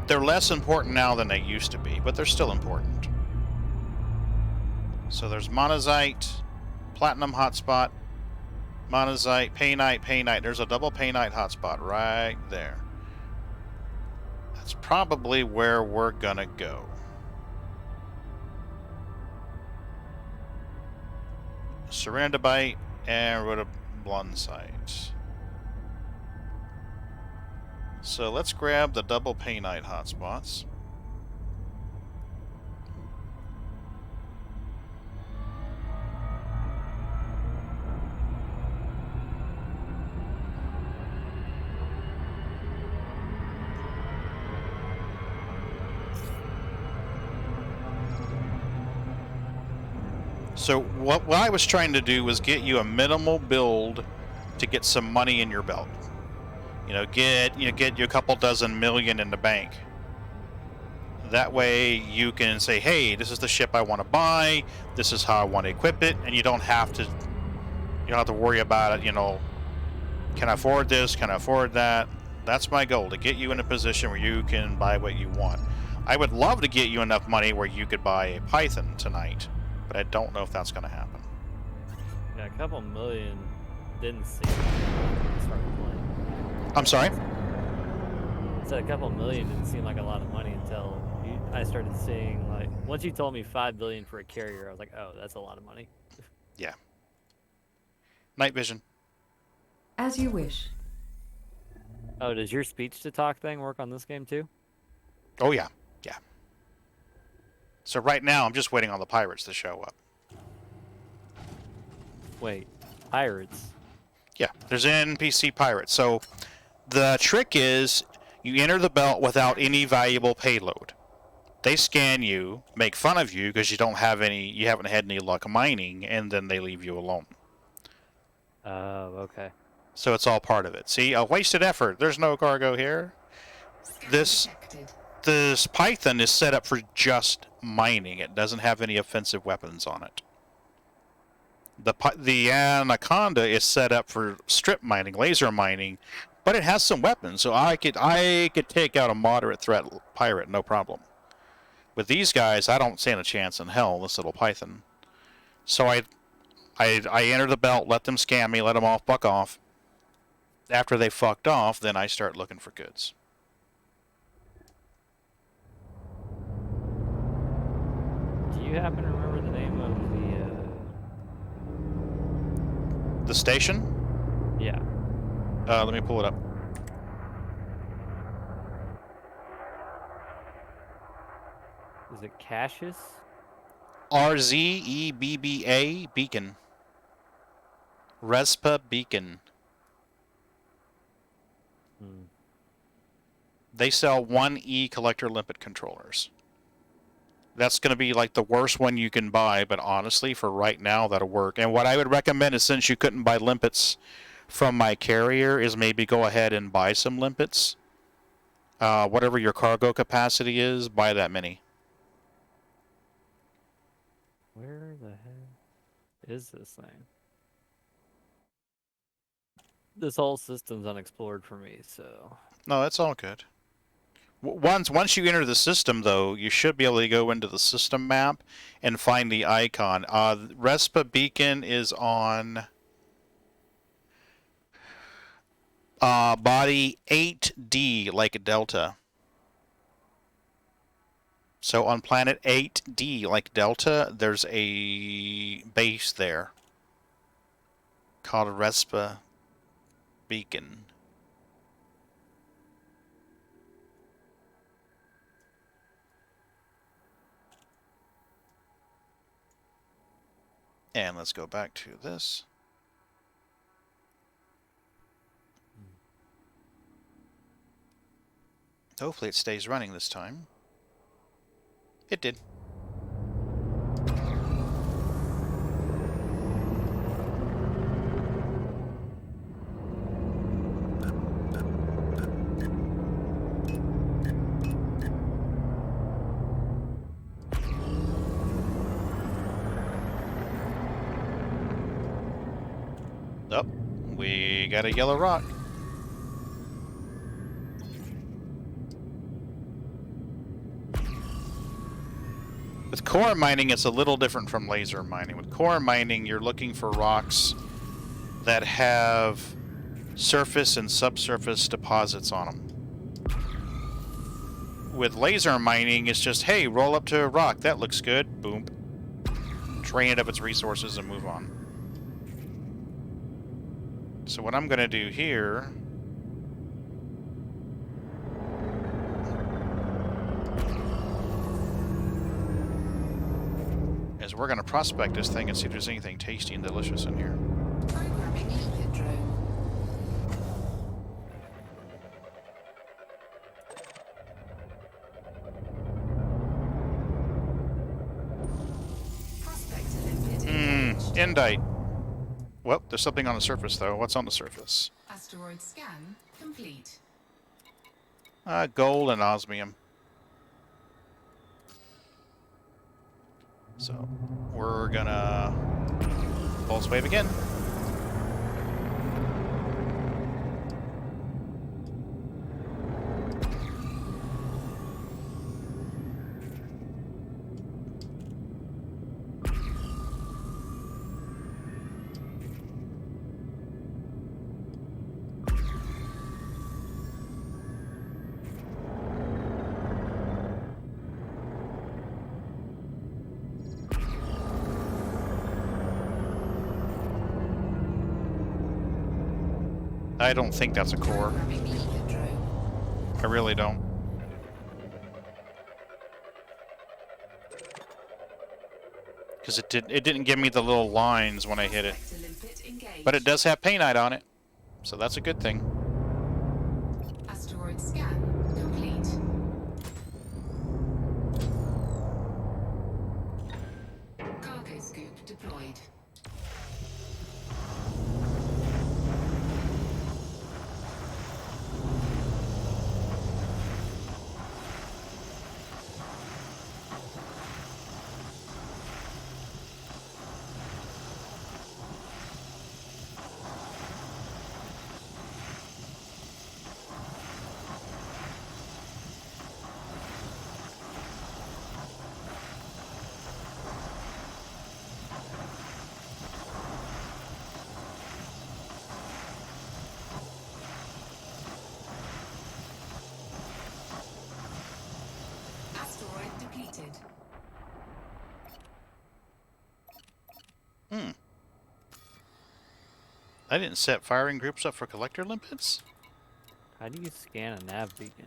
They're less important now than they used to be, but they're still important. So there's monazite, platinum hotspot, monazite, painite, painite. There's a double painite hotspot right there. That's probably where we're gonna go. Serendibite and rhodoblunsite. So let's grab the double painite hotspots. So what I was trying to do was get you a minimal build to get some money in your belt. Get you a couple dozen million in the bank. That way you can say, hey, this is the ship I want to buy, this is how I want to equip it, and you don't have to worry about it, can I afford this, can I afford that? That's my goal, to get you in a position where you can buy what you want. I would love to get you enough money where you could buy a Python tonight, but I don't know if that's going to happen. Yeah, a couple million didn't seem like when I started playing. I'm sorry? I said a couple million didn't seem like a lot of money until I started seeing, like, once you told me 5 billion for a carrier, I was like, oh, that's a lot of money. Yeah. Night vision. As you wish. Oh, does your speech-to-talk thing work on this game too? Oh, yeah. Yeah. So right now, I'm just waiting on the pirates to show up. Wait, pirates? Yeah, there's NPC pirates. So the trick is you enter the belt without any valuable payload. They scan you, make fun of you because you haven't had any luck mining, and then they leave you alone. Oh, okay. So it's all part of it. See, a wasted effort. There's no cargo here. Scan This detected. this Python is set up for just mining. It doesn't have any offensive weapons on it. The Anaconda is set up for strip mining, laser mining, but it has some weapons, so I could take out a moderate threat pirate, no problem. With these guys, I don't stand a chance in hell, this little Python. So I enter the belt, let them scam me, let them all fuck off. After they fucked off, then I start looking for goods. Do you happen to remember the name of The station? yeah. Let me pull it up. Is it Cassius? RZEBBA Beacon. Respa Beacon. Hmm. They sell 1E collector limpet controllers. That's going to be like the worst one you can buy, but honestly, for right now, that'll work. And what I would recommend is, since you couldn't buy limpets from my carrier, is maybe go ahead and buy some limpets. Whatever your cargo capacity is, buy that many. Where the heck is this thing? This whole system's unexplored for me, so... No, it's all good. Once you enter the system, though, you should be able to go into the system map and find the icon. Respa Beacon is on body 8D, like a delta. So on planet 8D, like Delta, there's a base there called Respa Beacon. And let's go back to this. Hopefully it stays running this time. It did. Oh, we got a yellow rock. With core mining, it's a little different from laser mining. With core mining, you're looking for rocks that have surface and subsurface deposits on them. With laser mining, it's just, hey, roll up to a rock. That looks good. Boom. Drain it of its resources and move on. So what I'm going to do here... is we're going to prospect this thing and see if there's anything tasty and delicious in here. Programming limpet drone. Prospector limpet engaged. Indite. Well, there's something on the surface, though. What's on the surface? Asteroid scan complete. Gold and osmium. So, we're gonna pulse wave again. I don't think that's a core. Programming limpet drone. I really don't. Because it didn't give me the little lines when I hit it. Prospector limpet engaged. But it does have paintite on it. So that's a good thing. Asteroid scan complete. Cargo scoop deployed. Asteroid depleted. I didn't set firing groups up for collector limpets. How do you scan a nav beacon?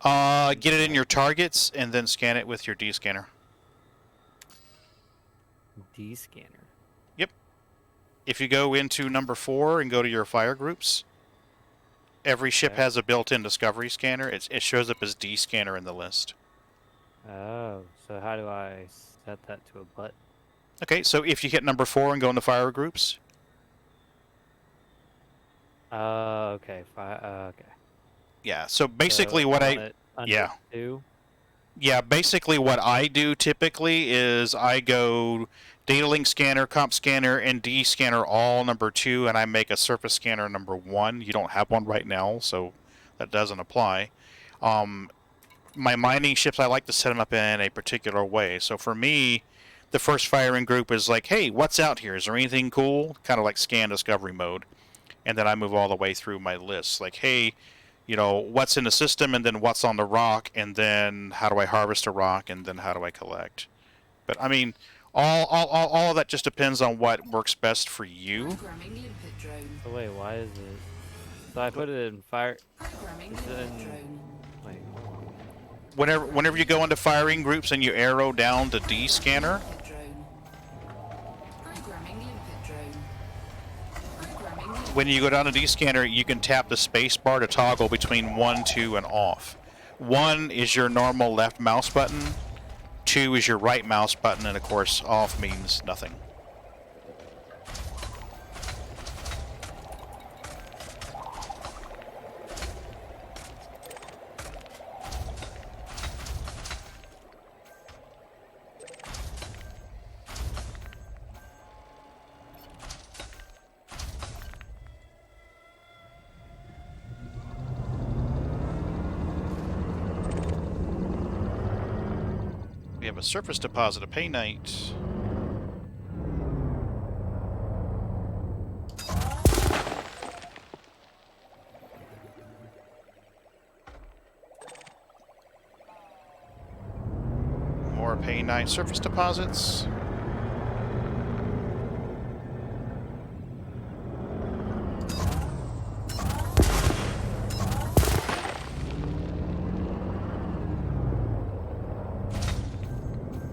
Get it in your targets and then scan it with your D scanner. D scanner. If you go into number 4 and go to your fire groups, every ship Okay. has a built-in discovery scanner. It shows up as D scanner in the list. Oh, so how do I set that to a button? Okay, so if you hit number 4 and go into fire groups, Okay. Okay. yeah. So basically, So what want I it under yeah. 2? Yeah, basically what I do typically is I go data link scanner, comp scanner, and D scanner all number 2, and I make a surface scanner number 1. You don't have one right now, so that doesn't apply. My mining ships, I like to set them up in a particular way. So for me, the first firing group is like, hey, what's out here? Is there anything cool? Kind of like scan discovery mode. And then I move all the way through my list. Like, hey, you know, what's in the system, and then what's on the rock, and then how do I harvest a rock, and then how do I collect? But I mean, all of that just depends on what works best for you. Programming limpet drone. So wait, why is it? So I put it in fire. Programming Is it limpet in- drone. Wait. Whenever you go into firing groups and you arrow down to D scanner, Limpet drone. Programming limpet drone. Programming limpet when you go down to D scanner, you can tap the space bar to toggle between 1, 2, and off. 1 is your normal left mouse button. 2 is your right mouse button, and of course, off means nothing. have a surface deposit, a paynite. More paynite surface deposits.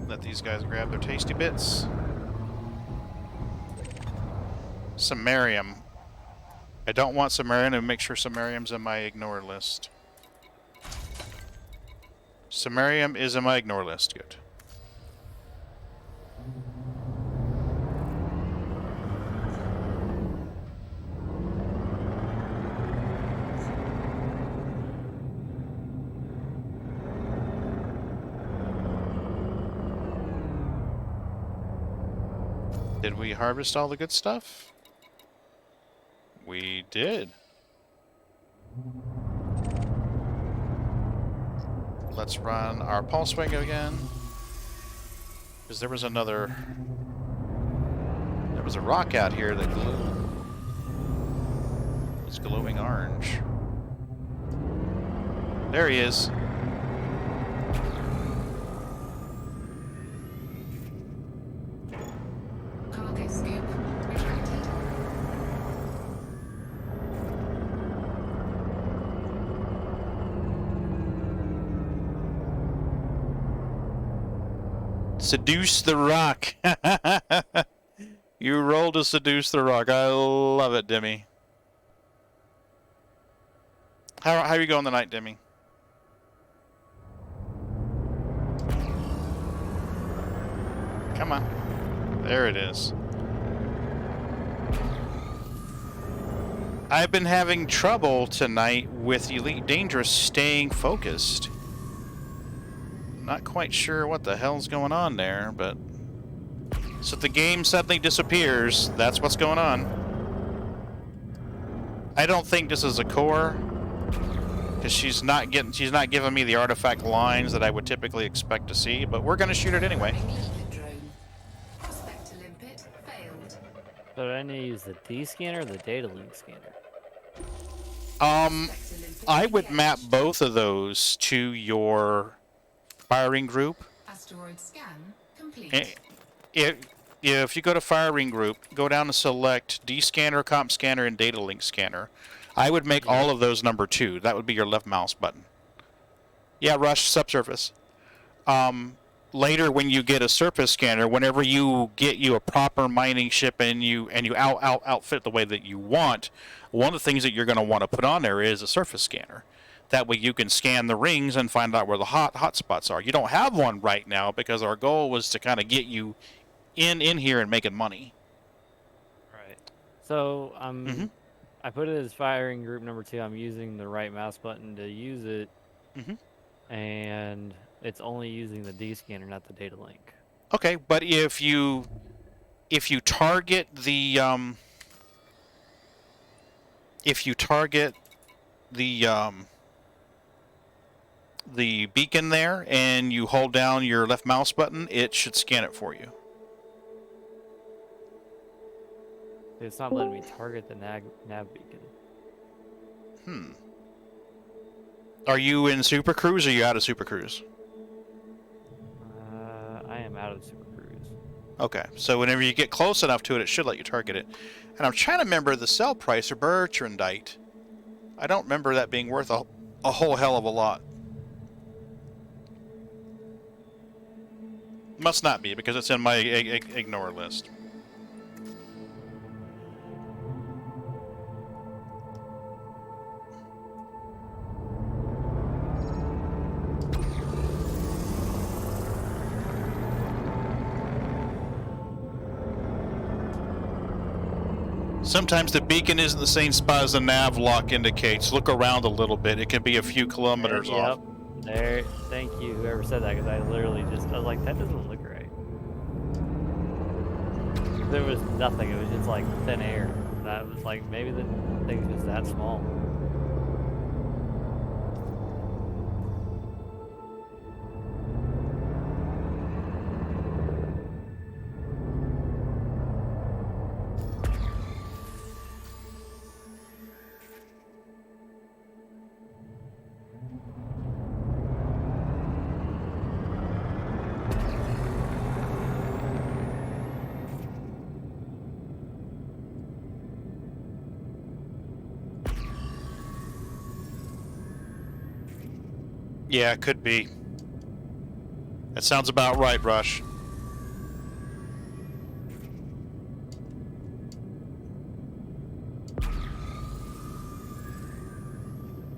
Let these guys grab their tasty bits. Samarium. I don't want Samarium, and make sure Samarium's in my ignore list. Samarium is in my ignore list. Good. Did we harvest all the good stuff? We did. Let's run our pulse wing again. Because there was another... There was a rock out here that glowed. It was glowing orange. There he is. Cargo scoop retracted. Seduce the rock. You rolled to seduce the rock. I love it, Demi. How are you going tonight, Demi? Come on. There it is. I've been having trouble tonight with Elite Dangerous staying focused. Not quite sure what the hell's going on there, but... So if the game suddenly disappears, that's what's going on. I don't think this is a core, because she's not giving me the artifact lines that I would typically expect to see, but we're gonna shoot it anyway. Limpet drone. Prospect to limpet failed. So do I need to use the D scanner or the data link scanner? Prospect to limpet I would map engaged. both of those to your firing group. Asteroid scan complete. If you go to firing group, go down and select D scanner, comp scanner, and data link scanner. I would make all of those number 2. That would be your left mouse button. Yeah, Rush, subsurface. Later, when you get a surface scanner, whenever you get you a proper mining ship and you outfit the way that you want, one of the things that you're going to want to put on there is a surface scanner. That way you can scan the rings and find out where the hot spots are. You don't have one right now because our goal was to kind of get you in here and making money. Right. So Mhm. I put it as firing group number 2. I'm using the right mouse button to use it, and it's only using the D scanner, not the data link. Okay, but if you target the the beacon there and you hold down your left mouse button, it should scan it for you. It's not letting me target the nav beacon. Are you in Super Cruise or are you out of Super Cruise? I am out of Super Cruise. Okay, so whenever you get close enough to it, it should let you target it. And I'm trying to remember the sell price of Bertrandite. I don't remember that being worth a whole hell of a lot. Must not be, because it's in my ignore list. Sometimes the beacon isn't the same spot as the nav lock indicates. Look around a little bit. It can be a few kilometers off. Yep. There. Thank you, whoever said that, because I literally I was like, that doesn't look right. There was nothing. It was just like thin air. And I was like, maybe the thing's just that small. Yeah, it could be. That sounds about right, Rush.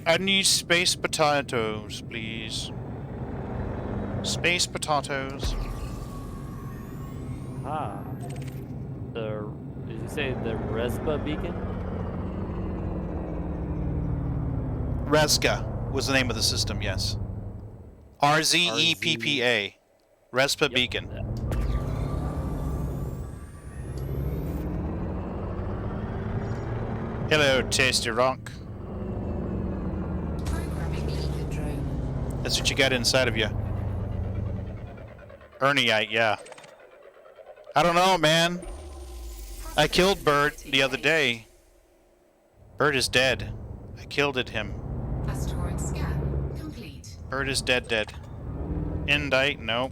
I need space potatoes, please. Space potatoes. Ah. Did you say the Respa Beacon? Rezka was the name of the system, yes. RZEPPA. Respa Yep. Beacon. Hello, Tasty Rock. Programming ether drone. That's what you got inside of you. Ernieite, yeah. I don't know, man. I killed Bird the other day. Bird is dead. I killed him. Asteroid scan complete. Bird is dead. Indite, no.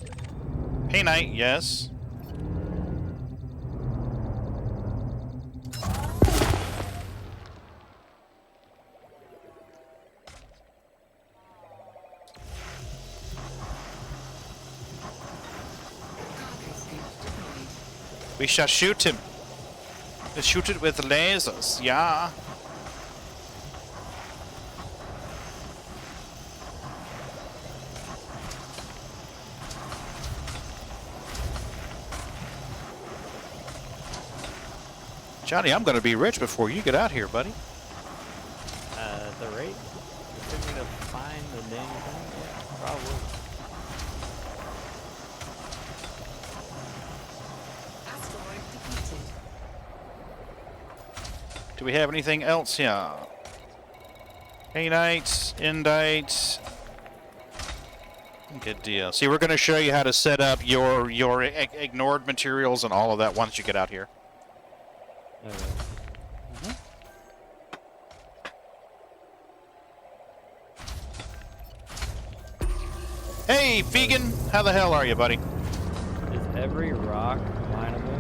Painite, yes. Cargo scoop deployed. We shall shoot him. We'll shoot it with lasers, yeah. Johnny, I'm gonna be rich before you get out here, buddy. At the rate it took me to find the dang thing, yeah, probably. Asteroid defeated. Do we have anything else here? Painites, Indites. Good deal. See, we're going to show you how to set up your ignored materials and all of that once you get out here. Alright. Hey, vegan! How the hell are you, buddy? Is every rock mineable?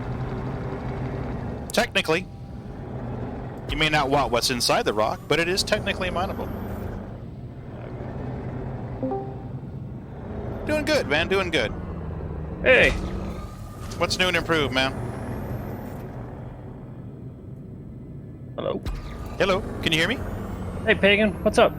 Technically. You may not want what's inside the rock, but it is technically mineable. Doing good, man. Doing good. Hey, What's new and improved, man? hello. Hello. Can you hear me? Hey, Pagan, what's up?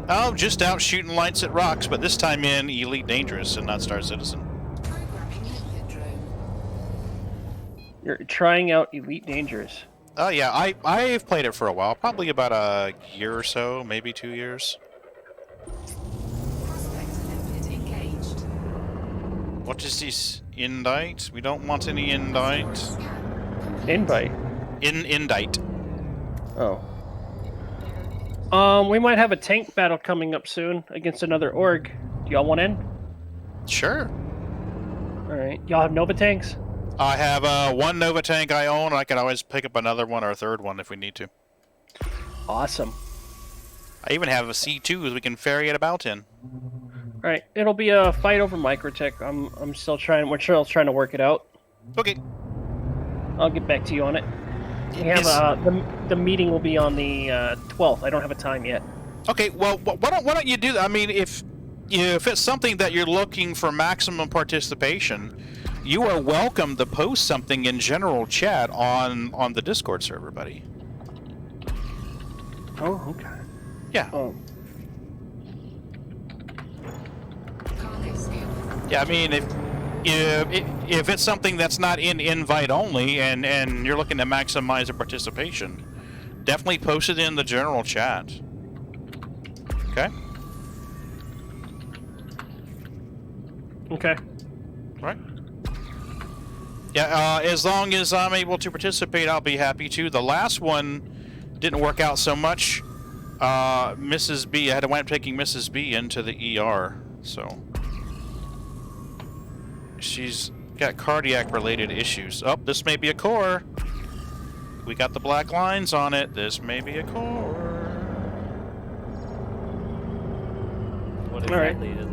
Oh, just out shooting lights at rocks, but this time in Elite Dangerous and not Star Citizen. Programming ether drone. You're trying out Elite Dangerous. Oh yeah, I've played it for a while, probably about a year or so, maybe 2 years. Prospect limpet engaged. What is this? Indite? We don't want any indite. Scan complete. Invite. Indite. Oh. We might have a tank battle coming up soon against another org. Do y'all want in? Sure. Alright. Y'all have Nova tanks? I have one Nova tank I own. I can always pick up another one or a third one if we need to. Awesome. I even have a C2 we can ferry it about in. Alright, it'll be a fight over Microtech. I'm still trying, we're still trying to work it out. Okay. I'll get back to you on it. We have the meeting will be on the 12th. I don't have a time yet. Okay, well, why don't you do that? I mean, if it's something that you're looking for maximum participation, you are welcome to post something in general chat on the Discord server, buddy. Oh, okay. Yeah. Oh. Cargo scoop. Yeah, I mean, if it's something that's not in invite only and you're looking to maximize the participation, definitely post it in the general chat. Okay? Okay. Right? Yeah, as long as I'm able to participate, I'll be happy to. The last one didn't work out so much. Mrs. B, I had to wind up taking Mrs. B into the ER, so she's got cardiac-related issues. Oh, this may be a core. We got the black lines on it. This may be a core. What All right. exactly is a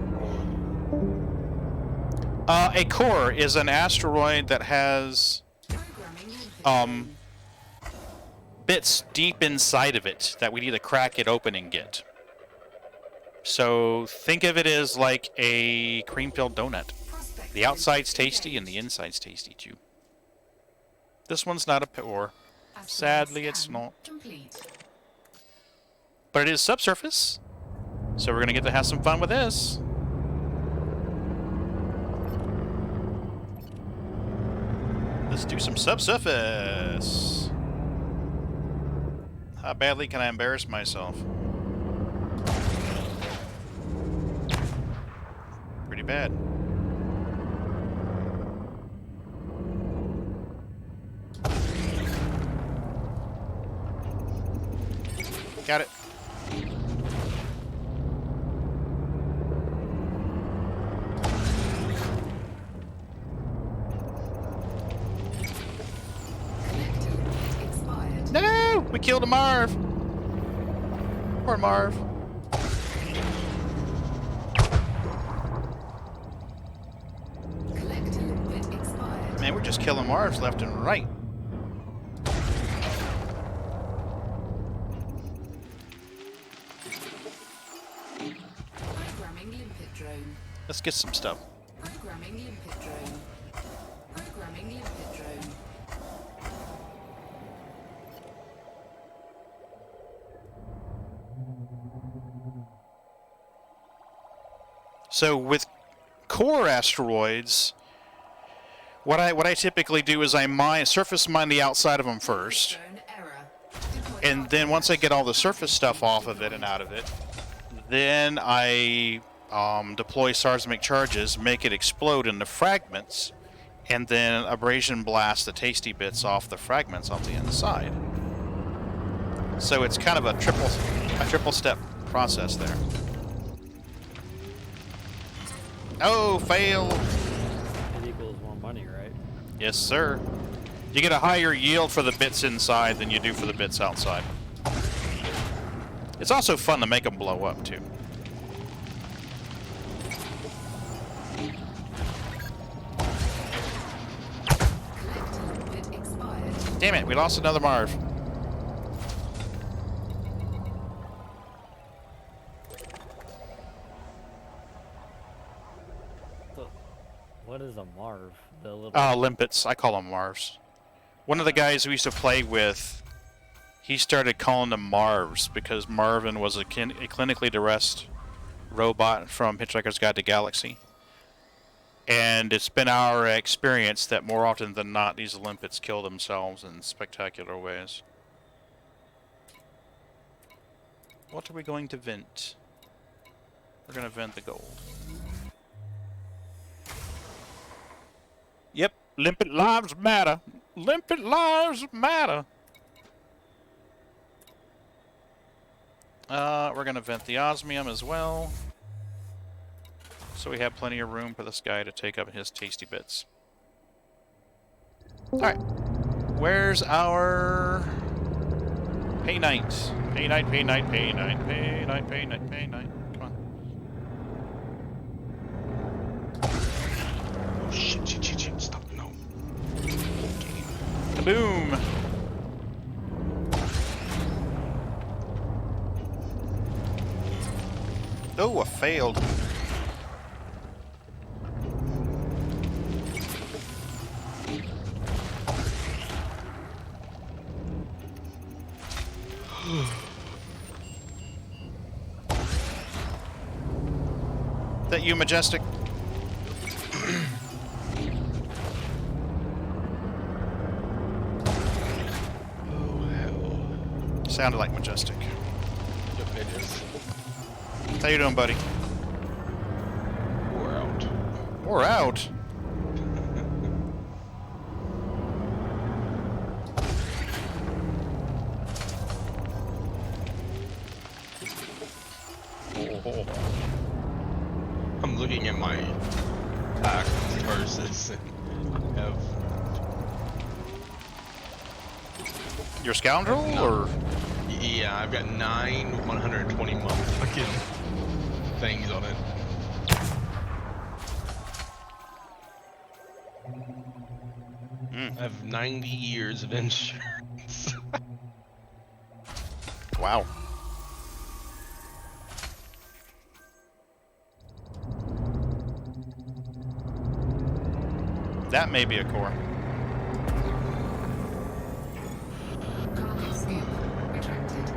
core? A core is an asteroid that has Programming input um bits deep inside of it that we need to crack it open and get. So think of it as like a cream-filled donut. prospect The outside's list tasty and the engaged. inside's tasty too. This one's not a core, Asteroid sadly it's scan not. Complete. But it is subsurface. So we're gonna get to have some fun with this. Let's do some subsurface. How badly can I embarrass myself? Pretty bad. Got it. Connector limit expired. No! We killed a Marv! Poor Marv. Collector limit expired. Man, we're just killing Marvs left and right. Programming limpet drone. Let's get some stuff. Programming limpet drone. Programming limpet drone. So with core asteroids, what I typically do is I surface mine the outside of them first, Drone error. Deploy and then once I get all the surface stuff off of it and out of it, then I deploy seismic charges, make it explode into fragments, and then abrasion blast the tasty bits off the fragments on the inside. So it's kind of a triple step process there. Oh, fail! It equals more money, right? Yes, sir. You get a higher yield for the bits inside than you do for the bits outside. It's also fun to make them blow up, too. collector limit expired. Damn it, we lost another Marv. So, what is a Marv? The little. Limpets. I call them Marvs. One of the guys we used to play with, he started calling them Marvs because Marvin was a clinically depressed robot from Hitchhiker's Guide to Galaxy. And it's been our experience that more often than not, these limpets kill themselves in spectacular ways. What are we going to vent? We're going to vent the gold. Yep, limpet lives matter. Limpet lives matter. We're going to vent the osmium as well. So we have plenty of room for this guy to take up his tasty bits. Alright. Where's our... Pay night. Pay night, pay night, pay night, pay night, pay night, pay night. Come on. Oh, shit, stop, no. Boom! Oh, I failed. That you, Majestic? Oh, hell. Sounded like Majestic. Yep, it is. How you doing, buddy? We're out. We're out. Oh. I'm looking at my tax versus and have You're a scoundrel, or? yeah, I've got 9 120 month fucking things on it. I have 90 years of insurance. Wow. That may be a core. Cargo scoop retracted.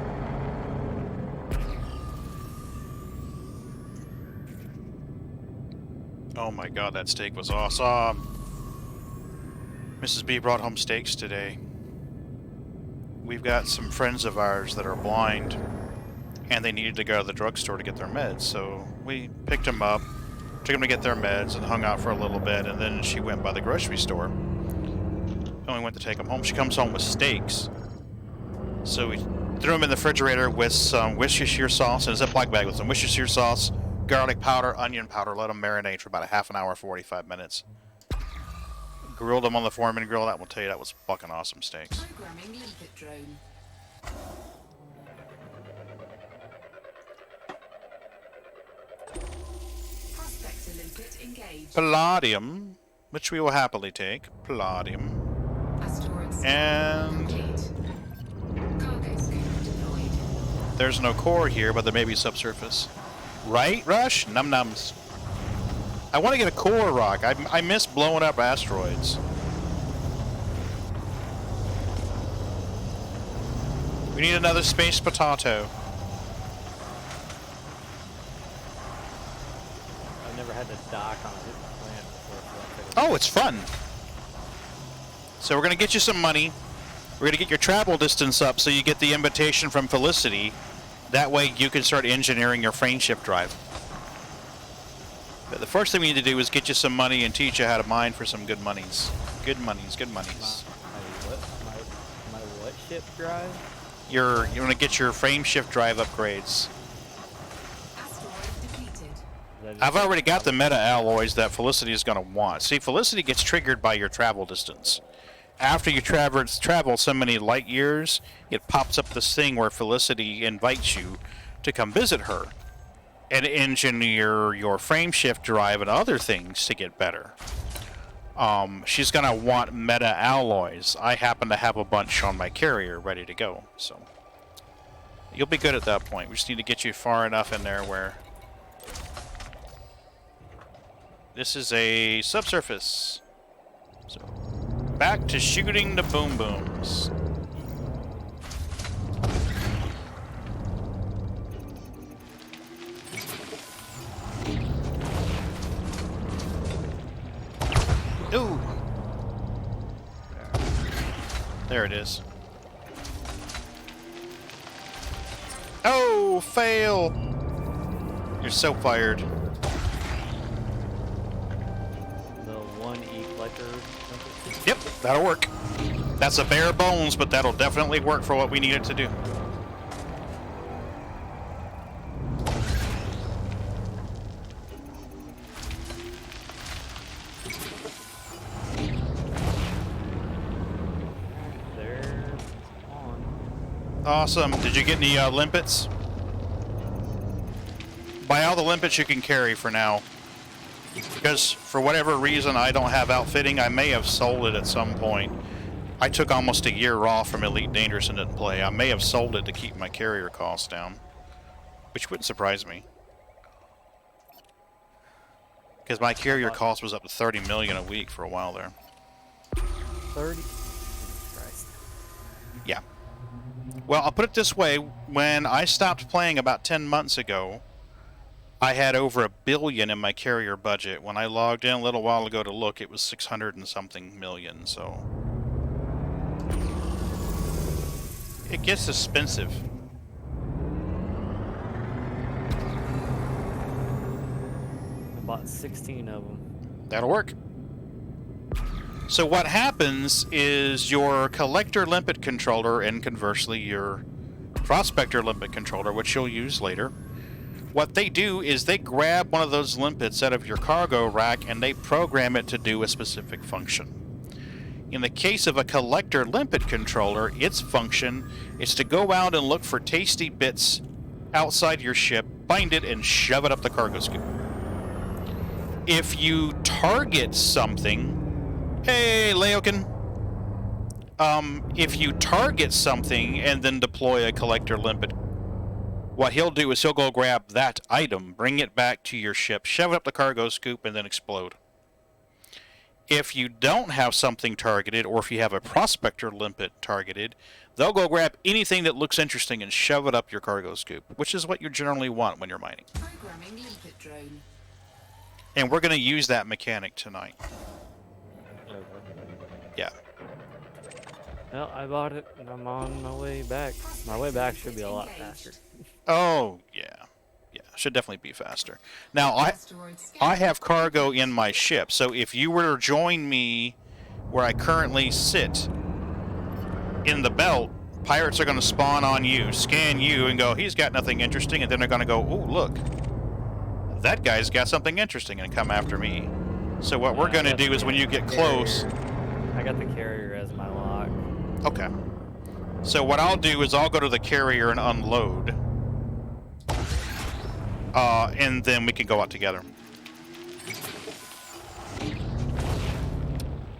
Oh my god, that steak was awesome. Mrs. B brought home steaks today. We've got some friends of ours that are blind, and they needed to go to the drugstore to get their meds, so we picked them up, took them to get their meds, and hung out for a little bit, and then she went by the grocery store, and we went to take them home. She comes home with steaks, so we threw them in the refrigerator with some Worcestershire sauce, and a Ziploc bag with some Worcestershire sauce, garlic powder, onion powder, let them marinate for about a half an hour, 45 minutes. Grilled them on the Foreman grill. That will tell you that was fucking awesome steaks. Programming limpet drone. Prospector limpet engaged. Palladium, which we will happily take. Palladium. Asteroid scan And complete. Cargo scoop deployed. there's no core here, but there may be subsurface. Right, Rush? Num-nums. I want to get a core rock. I miss blowing up asteroids. We need another space potato. I've never had to dock on a different planet before. So Oh, it's fun. So we're going to get you some money. We're going to get your travel distance up so you get the invitation from Felicity. That way you can start engineering your frameshift drive. But the first thing we need to do is get you some money and teach you how to mine for some good monies. Good monies, good monies. my what ship drive? You want to get your frameshift drive upgrades. Asteroid depleted. I've already got the meta alloys that Felicity is going to want. See, Felicity gets triggered by your travel distance. After you travel so many light years, it pops up this thing where Felicity invites you to come visit her and engineer your frameshift drive and other things to get better. She's going to want meta alloys. I happen to have a bunch on my carrier ready to go, so you'll be good at that point. We just need to get you far enough in there where this is a subsurface. So back to shooting the boom booms. Ooh. There it is. Oh, fail! You're so fired. The 1E collector. Yep, that'll work. That's a bare bones, but that'll definitely work for what we need it to do. They're on. Awesome. Did you get any limpets? Buy all the limpets you can carry for now. Because for whatever reason I don't have outfitting, I may have sold it at some point. I took almost a year off from Elite Dangerous and didn't play. I may have sold it to keep my carrier costs down. Which wouldn't surprise me. Because my carrier cost was up to 30 million a week for a while there. 30. Jesus Christ. Yeah. Well, I'll put it this way. When I stopped playing about 10 months ago, I had over $1 billion in my carrier budget. When I logged in a little while ago to look, it was 600 and something million, so it gets expensive. I bought 16 of them. That'll work. So what happens is your collector limpet controller, and conversely your prospector limpet controller, which you'll use later, what they do is they grab one of those limpets out of your cargo rack and they program it to do a specific function. In the case of a collector limpet controller, its function is to go out and look for tasty bits outside your ship, bind it, and shove it up the cargo scoop. If you target something... Hey, Laokin! If you target something and then deploy a collector limpet, what he'll do is he'll go grab that item, bring it back to your ship, shove it up the cargo scoop, and then explode. If you don't have something targeted, or if you have a prospector limpet targeted, they'll go grab anything that looks interesting and shove it up your cargo scoop, which is what you generally want when you're mining. Programming limpet drone. And we're going to use that mechanic tonight. Okay. Yeah. Well, I bought it, and I'm on my way back. My way back should be a lot faster. Oh, yeah. Yeah, should definitely be faster. Now, I have cargo in my ship, so if you were to join me where I currently sit in the belt, pirates are going to spawn on you, scan you, and go, he's got nothing interesting, and then they're going to go, oh, look, that guy's got something interesting, and come after me. So what we're going to do is when you get close... I got the carrier as my lock. Okay. So what I'll do is I'll go to the carrier and unload. And then we can go out together.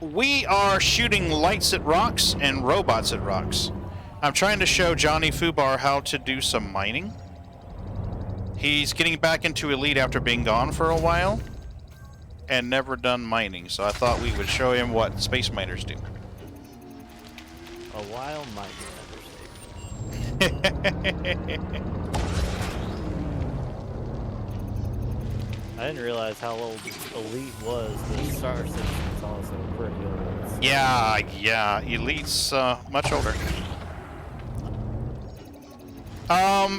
We are shooting lights at rocks and robots at rocks. I'm trying to show Johnny Fubar how to do some mining. He's getting back into Elite after being gone for a while and never done mining, so I thought we would show him what space miners do. A while might be an understatement. I didn't realize how old Elite was. The Star Citizen's also pretty old. Yeah, Elite's much older.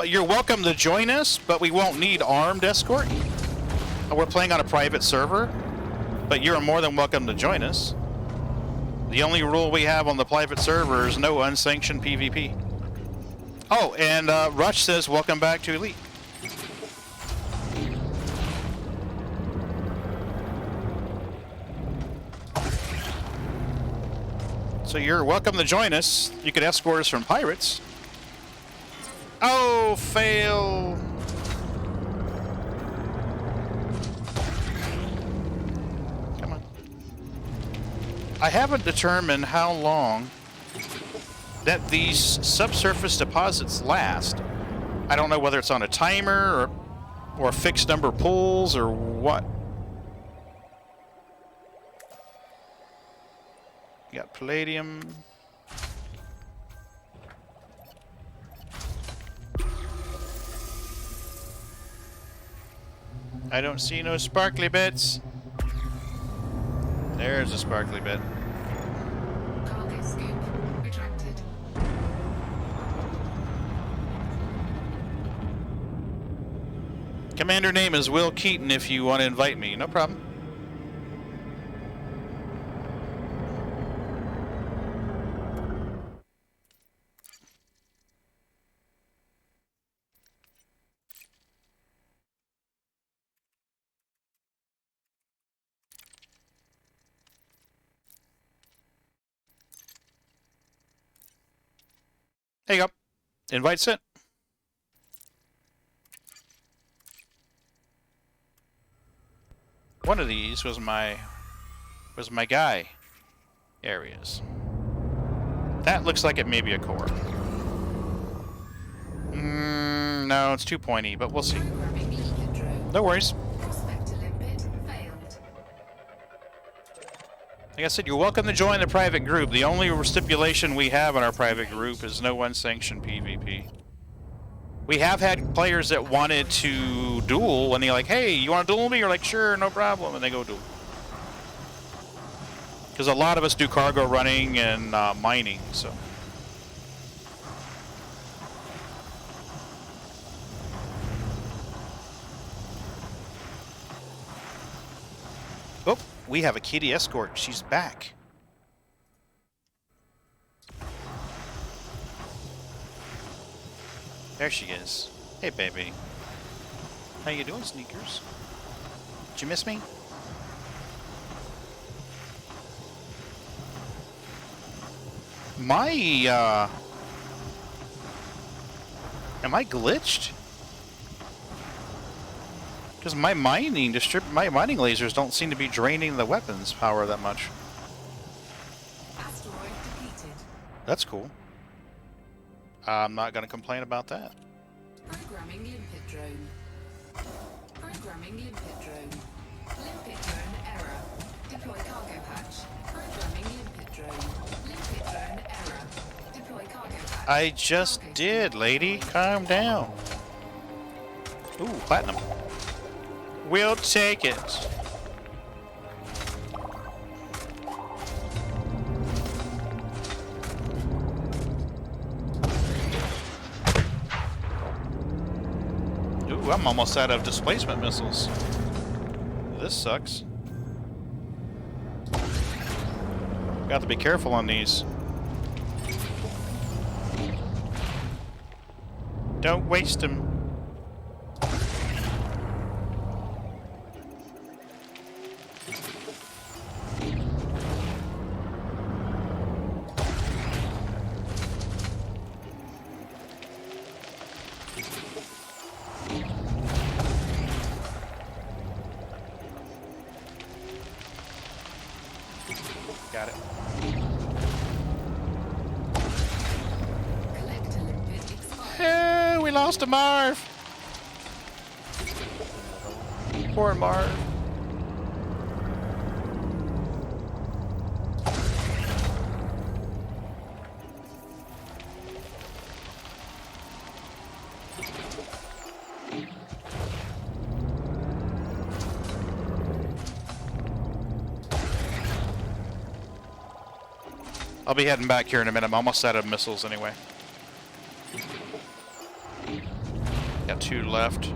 You're welcome to join us, but we won't need armed escort. We're playing on a private server, but you're more than welcome to join us. The only rule we have on the private server is no unsanctioned PvP. Oh, and Rush says, welcome back to Elite. So you're welcome to join us. You could escort us from pirates. Oh, fail. Come on. I haven't determined how long that these subsurface deposits last. I don't know whether it's on a timer or a fixed number pulls or what. You got palladium. I don't see no sparkly bits. There's a sparkly bit. Cargo scoop retracted. Commander name is Will Keaton if you want to invite me. No problem. There you go. Invite sent. One of these was my guy areas. That looks like it may be a core. No, it's too pointy, but we'll see. Programming limpet drone. No worries. Prospector limpet failed. Like I said, you're welcome to join the private group. The only stipulation we have in our private group is no unsanctioned PvP. We have had players that wanted to duel, and they're like, hey, you want to duel me? You're like, sure, no problem, and they go duel. Because a lot of us do cargo running and mining, so. Oh, we have a kitty escort. She's back. There she is. Hey, baby. How you doing, Sneakers? Did you miss me? My, am I glitched? Because my mining lasers don't seem to be draining the weapons power that much. Asteroid depleted. That's cool. I'm not going to complain about that. Programming limpet drone. Programming limpet drone. Limpet drone error. Deploy cargo hatch. Programming limpet drone. Limpet drone error. Deploy cargo hatch. I just Cargo did, lady. Calm down. Ooh, platinum. We'll take it. Ooh, I'm almost out of displacement missiles. This sucks. Got to be careful on these. Don't waste them. Got it. Collector limpet expired. We lost a Marv. Poor Marv. I'll be heading back here in a minute. I'm almost out of missiles anyway. Got 2 left.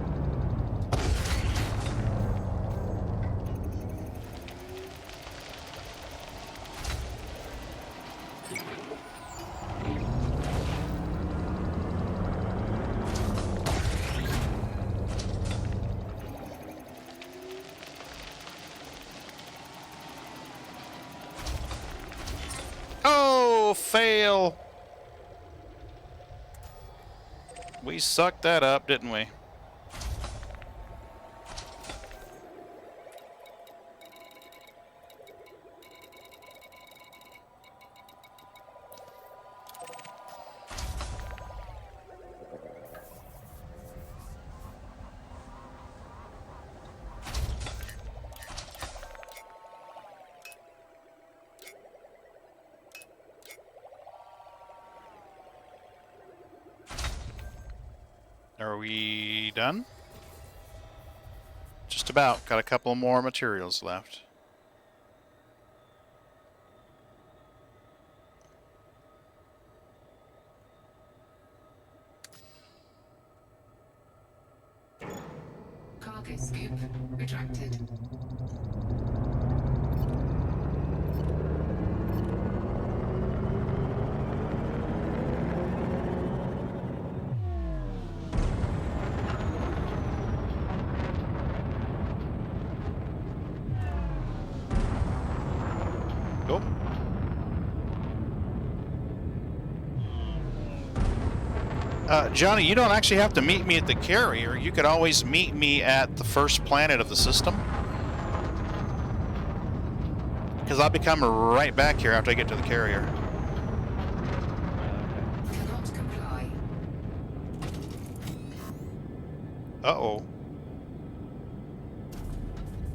Oh, fail. We sucked that up, didn't we? Are we done? Just about. Got a couple more materials left. Cargo scoop retracted. Cool. Johnny, you don't actually have to meet me at the carrier. You could always meet me at the first planet of the system. Because I'll be coming right back here after I get to the carrier. Cannot comply. Uh-oh.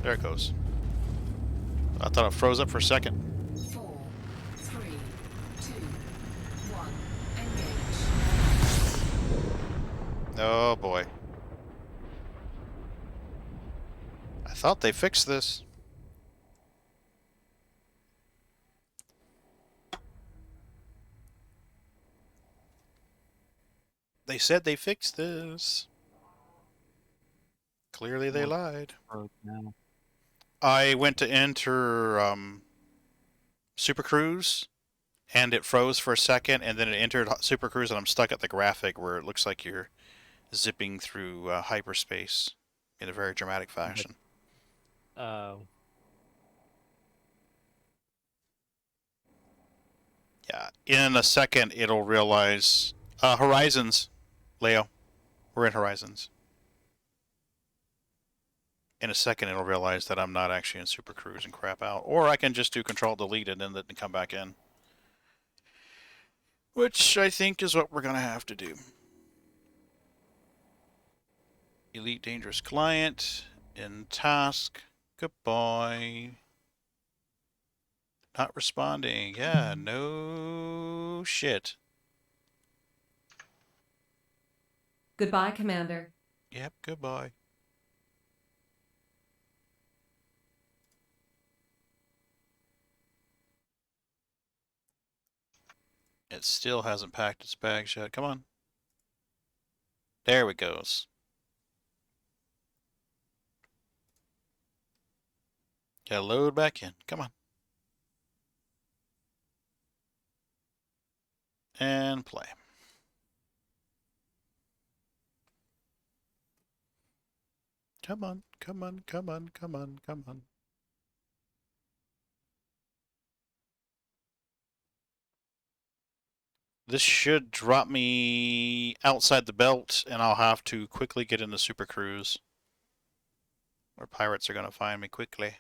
There it goes. I thought it froze up for a second. 4, 3, 2, 1. Engage. Oh boy. I thought they fixed this. They said they fixed this. Clearly they lied. Broke now. I went to enter Super Cruise, and it froze for a second, and then it entered Super Cruise, and I'm stuck at the graphic where it looks like you're zipping through hyperspace in a very dramatic fashion. Oh. Yeah, in a second it'll realize Horizons, Leo. We're in Horizons. in a second it'll realize that I'm not actually in Super Cruise and crap out. Or I can just do Control Delete and then come back in. Which I think is what we're going to have to do. Elite Dangerous Client. In task. Goodbye. Not responding. Yeah, no shit. Goodbye, Commander. Yep, goodbye. It still hasn't packed its bags yet. Come on. There it goes. Gotta load back in. Come on. And play. Come on, come on, come on, come on, come on. This should drop me outside the belt, and I'll have to quickly get into Super Cruise. Or pirates are going to find me quickly.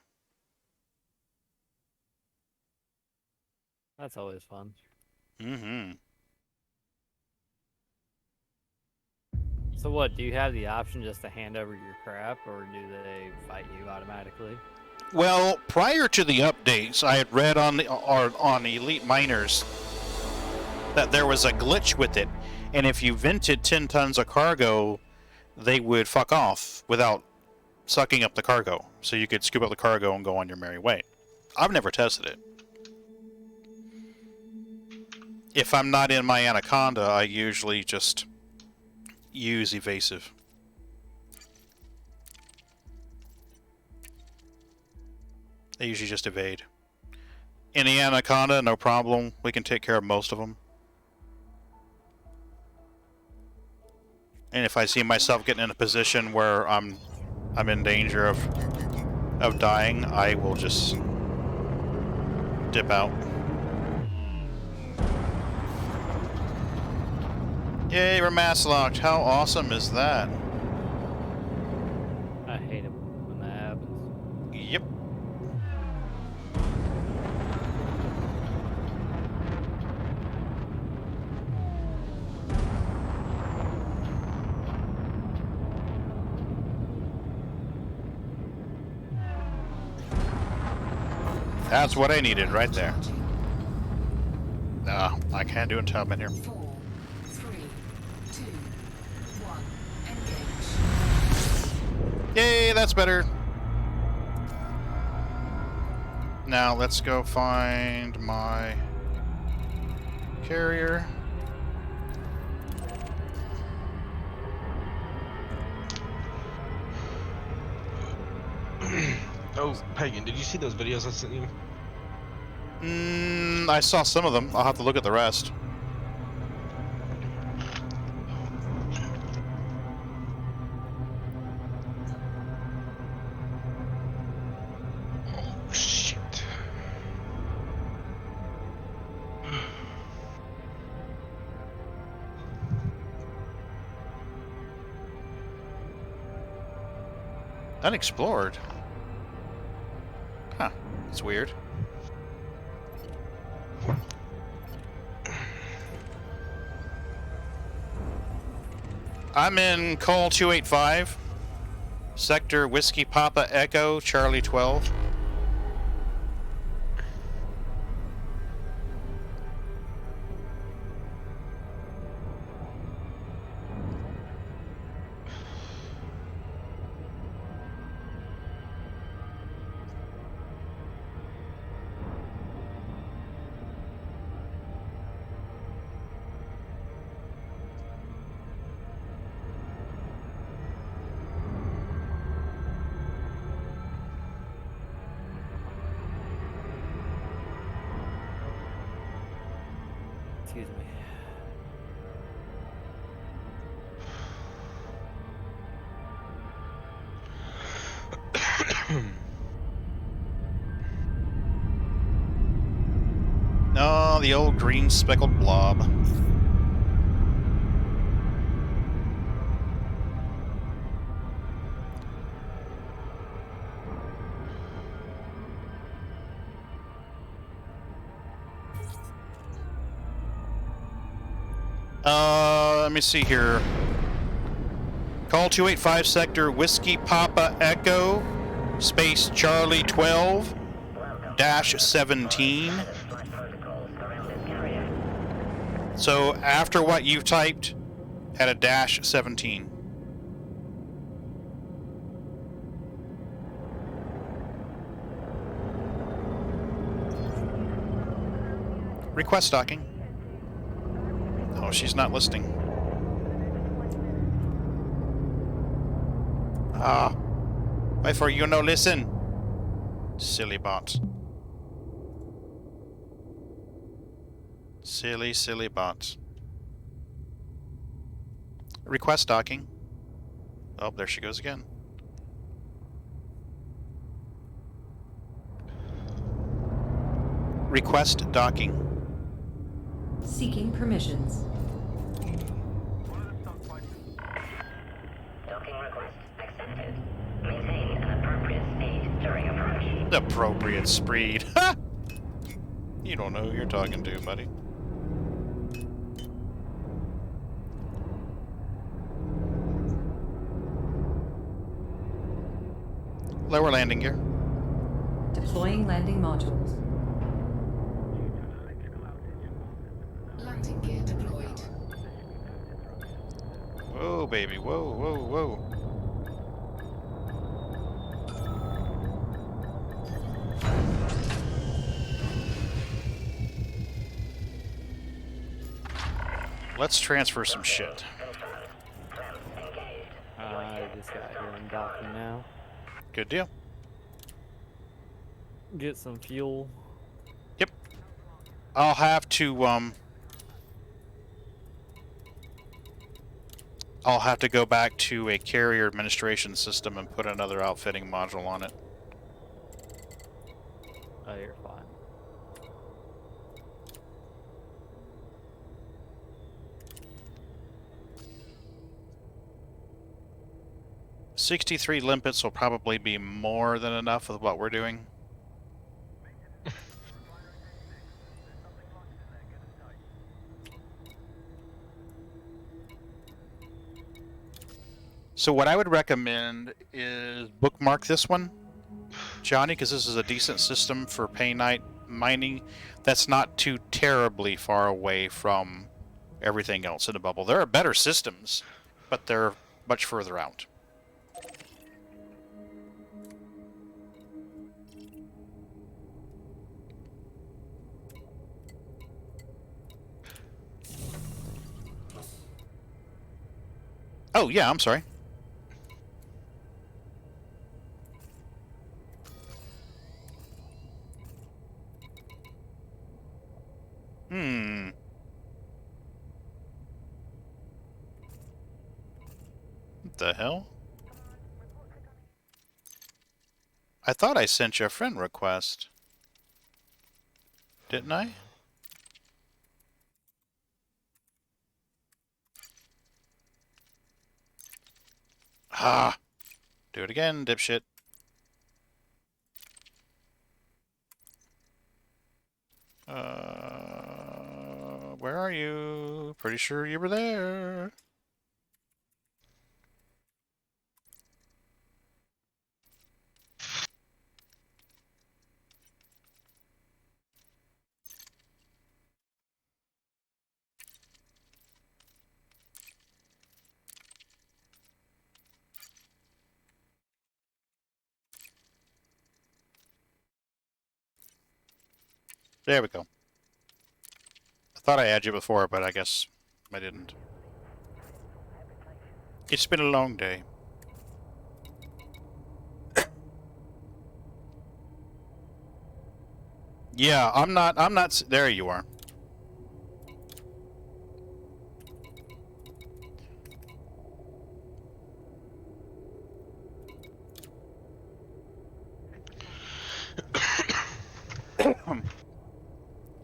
That's always fun. Mm-hmm. So what, do you have the option just to hand over your crap, or do they fight you automatically? Well, prior to the updates, I had read on Elite Miners that there was a glitch with it, and if you vented 10 tons of cargo, they would fuck off without sucking up the cargo. So you could scoop up the cargo and go on your merry way. I've never tested it. If I'm not in my Anaconda, I usually just use evasive. I usually just evade. In the Anaconda, no problem. We can take care of most of them. And if I see myself getting in a position where I'm in danger of dying, I will just dip out. Yay, we're mass locked. How awesome is that? I hate it when that happens. Yep. That's what I needed right there. No, I can't do it until I'm in here. 4, 3, 2, 1. Engage. Yay, that's better. Now let's go find my carrier. Oh, Pagan, did you see those videos I sent you? I saw some of them. I'll have to look at the rest. Oh, shit. Unexplored. Huh. That's weird. I'm in Call 285. Sector Whiskey Papa Echo Charlie 12. Excuse me. Oh, the old green speckled blob. Let me see here. Call 285 sector Whiskey Papa Echo space Charlie 12 dash 17. Flight protocols around this carrier. So after what you've typed, add a dash 17. Request docking. Oh, she's not listening. Ah. Wait for you no listen. Silly bot. Silly, silly bot. Request docking. Oh, there she goes again. Request docking. Seeking permissions. Docking request accepted. Maintain an appropriate speed during approach. Appropriate speed. Ha! You don't know who you're talking to, buddy. Lower landing gear. Deploying landing modules. Landing gear deployed. Whoa, baby. Whoa, whoa, whoa. Let's transfer some shit. I just got here. I'm docking now. Good deal. Get some fuel. Yep. I'll have to, I'll have to go back to a carrier administration system and put another outfitting module on it. Oh, you're fine. 63 limpets will probably be more than enough with what we're doing. So what I would recommend is bookmark this one, Johnny, because this is a decent system for paynite mining that's not too terribly far away from everything else in the bubble. There are better systems, but they're much further out. Oh, yeah, I'm sorry. What the hell? I thought I sent you a friend request. Didn't I? Ah! Do it again, dipshit. Where are you? Pretty sure you were there. There we go. I thought I had you before, but I guess I didn't. It's been a long day. Yeah, I'm not, there you are.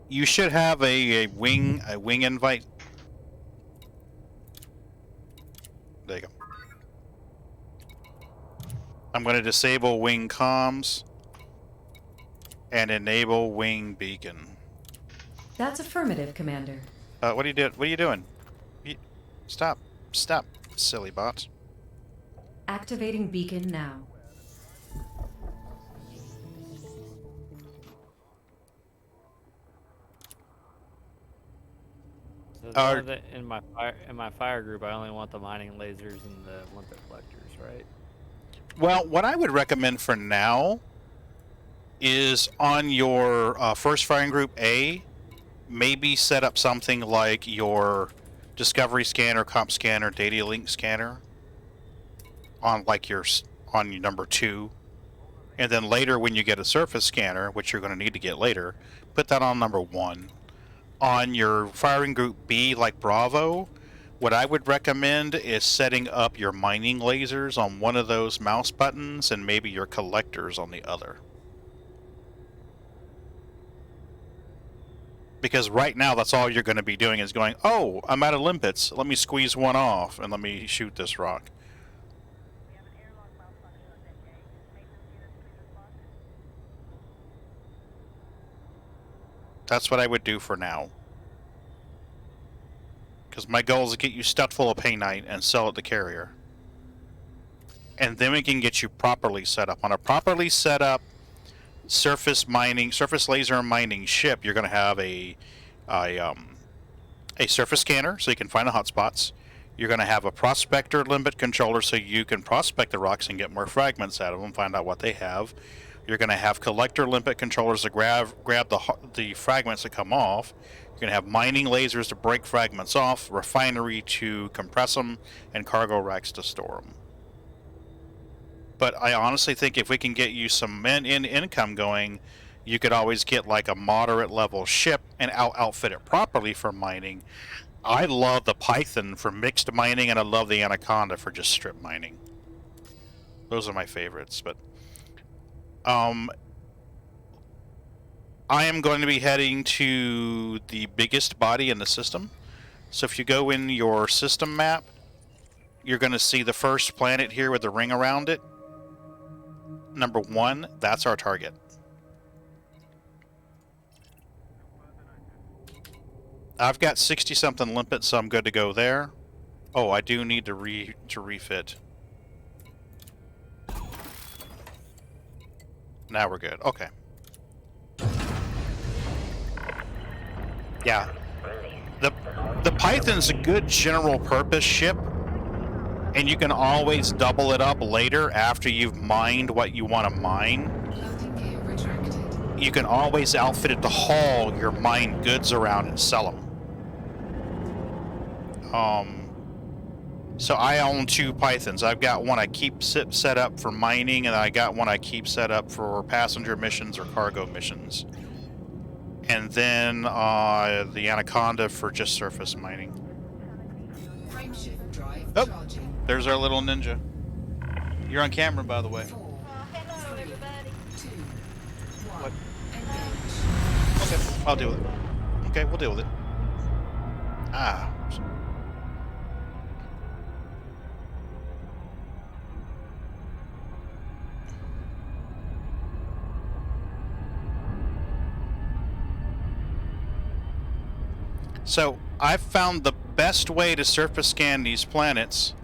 You should have a wing invite. There you go. I'm going to disable wing comms and enable wing beacon. That's affirmative, Commander. What are you doing? Stop. Stop, silly bots. Activating beacon now. So the only in my fire group, I only want the mining lasers and the limpet collectors, right? Well, what I would recommend for now is on your first firing group A, maybe set up something like your discovery scanner, comp scanner, data link scanner on like your number 2, and then later when you get a surface scanner, which you're going to need to get later, put that on number 1. On your firing group B, like Bravo, what I would recommend is setting up your mining lasers on one of those mouse buttons and maybe your collectors on the other. Because right now that's all you're going to be doing is going, oh, I'm out of limpets, let me squeeze one off and let me shoot this rock. That's what I would do for now. Because my goal is to get you stuffed full of painite and sell it to carrier. And then we can get you properly set up. On a properly set up surface laser mining ship, you're going to have a surface scanner so you can find the hotspots. You're going to have a prospector limpet controller so you can prospect the rocks and get more fragments out of them, find out what they have. You're going to have collector limpet controllers to grab the fragments that come off. You're going to have mining lasers to break fragments off, refinery to compress them, and cargo racks to store them. But I honestly think if we can get you some income going, you could always get like a moderate level ship and outfit it properly for mining. I love the Python for mixed mining, and I love the Anaconda for just strip mining. Those are my favorites, but I am going to be heading to the biggest body in the system. So if you go in your system map, you're going to see the first planet here with the ring around it. Number 1, that's our target. I've got 60-something limpets, so I'm good to go there. Oh, I do need to refit. Now we're good. Okay. Yeah. The Python's a good general purpose ship, and you can always double it up later after you've mined what you want to mine. Loading gear retracted. You can always outfit it to haul your mined goods around and sell them. So I own 2 Pythons. I've got one I keep set up for mining, and I got one I keep set up for passenger missions or cargo missions. And then the Anaconda for just surface mining. Frameshift drive Oh, charging. there's our little ninja. You're on camera, by the way. 4, 3, 2, 1. What? Engage. Okay, I'll deal with it. Okay, we'll deal with it. Ah. So, I've found the best way to surface scan these planets.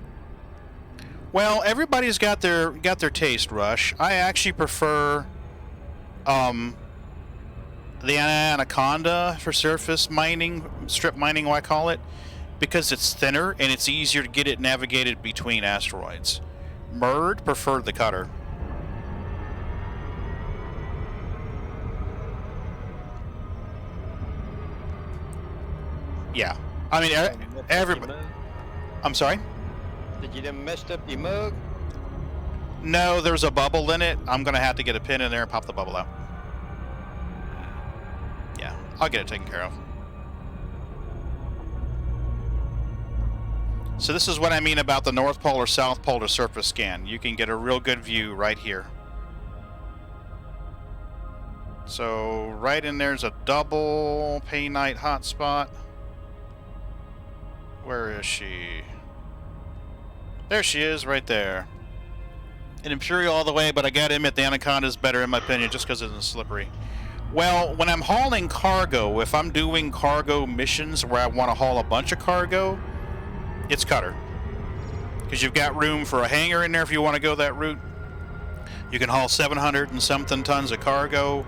Well, everybody's got their taste, Rush. I actually prefer the Anaconda for surface mining, strip mining, I call it, because it's thinner and it's easier to get it navigated between asteroids. Murd preferred the Cutter. Yeah, I mean, everybody. I'm sorry? Did you done messed up your mug? No, there's a bubble in it. I'm going to have to get a pin in there and pop the bubble out. Yeah, I'll get it taken care of. So this is what I mean about the North Pole or South Pole to surface scan. You can get a real good view right here. So right in there's a double painite hotspot. Where is she? There she is, right there. An Imperial all the way, but I gotta admit the Anaconda is better in my opinion just because it's slippery. Well, when I'm hauling cargo, if I'm doing cargo missions where I want to haul a bunch of cargo, It's Cutter. Because you've got room for a hangar in there if you want to go that route. You can haul 700 and something tons of cargo.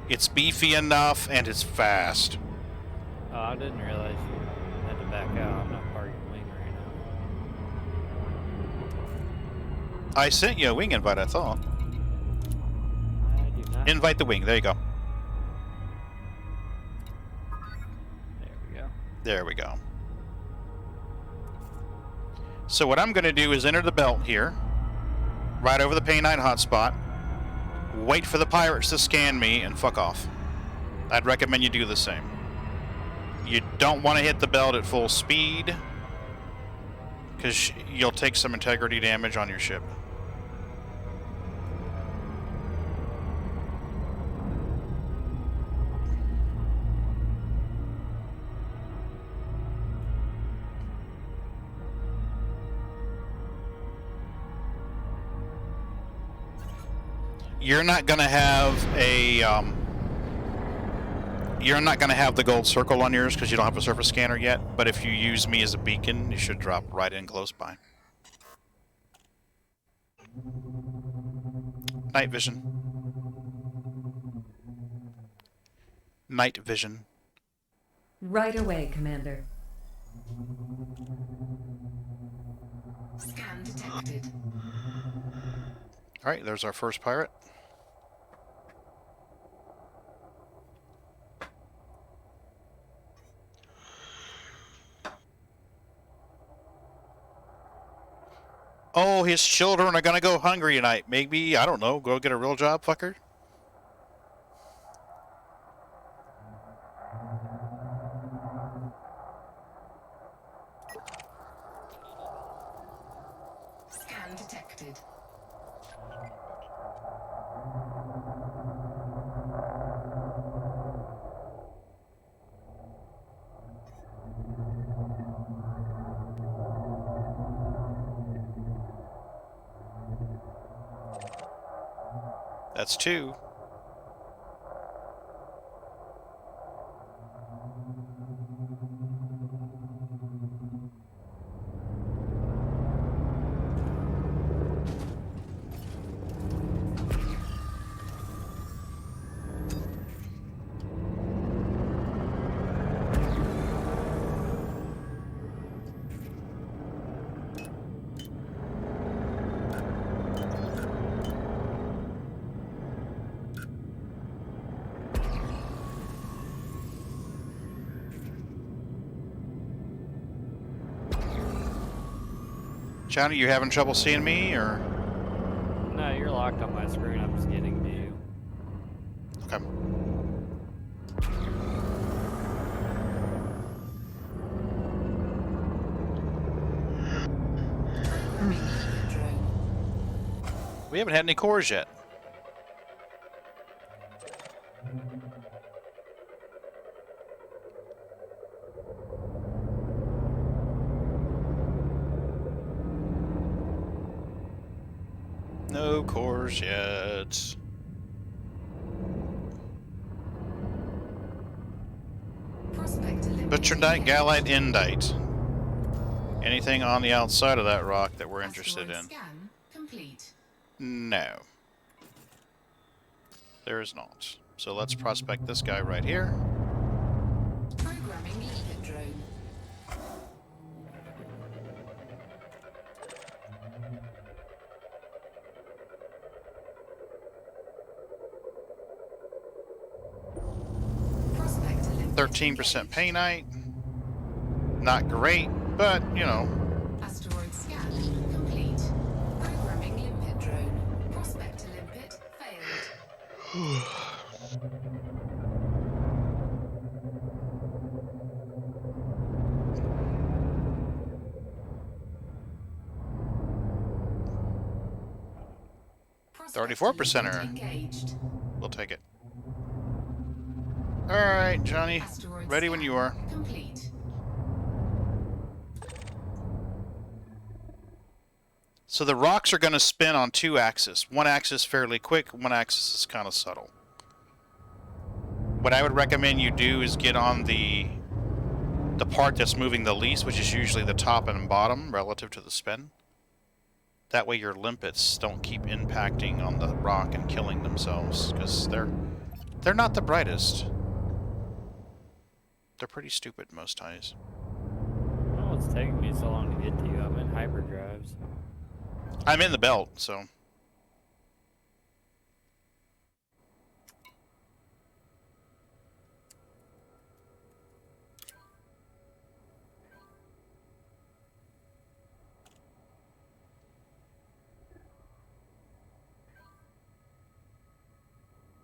It's beefy enough, and it's fast. Oh, I didn't realize you had to back out. I'm not part of your wing right now. I sent you a wing invite, I thought. I do not. Invite the wing. There you go. There we go. There we go. So what I'm going to do is enter the belt here, right over the Pay 9 hotspot, wait for the pirates to scan me, and fuck off. I'd recommend you do the same. You don't want to hit the belt at full speed, because you'll take some integrity damage on your ship. You're not going to have a you're not going to have the gold circle on yours because you don't have a surface scanner yet, but if you use me as a beacon, you should drop right in close by. Night vision. Night vision. Right away, Commander. Scan detected. Alright, there's our first pirate. Oh, his children are gonna go hungry tonight. Maybe, I don't know, go get a real job, fucker? Scan detected. That's two. Johnny, you having trouble seeing me, or? No, you're locked on my screen. I'm just getting to you. Okay. We haven't had any cores yet. No cores yet. Butcherdite, Gallite, Indite. Anything on the outside of that rock that we're interested in? Scan complete. No. There is not. So let's prospect this guy right here. Programming limpet drone. Prospector limpet 13% pay night. Not great, but, you know. Asteroid scan complete. Programming limpet drone. Prospector limpet failed. Prospector 34% limpet error. engaged. We'll take it. Alright, Johnny. Asteroid Ready when scan you are. complete. So the rocks are going to spin on two axes. One axis fairly quick, one axis is kind of subtle. What I would recommend you do is get on the the part that's moving the least, which is usually the top and bottom relative to the spin. That way your limpets don't keep impacting on the rock and killing themselves, because they're not the brightest. They're pretty stupid most times. I don't know what's taking me so long to get to you. I'm in hyperdrives. I'm in the belt, so...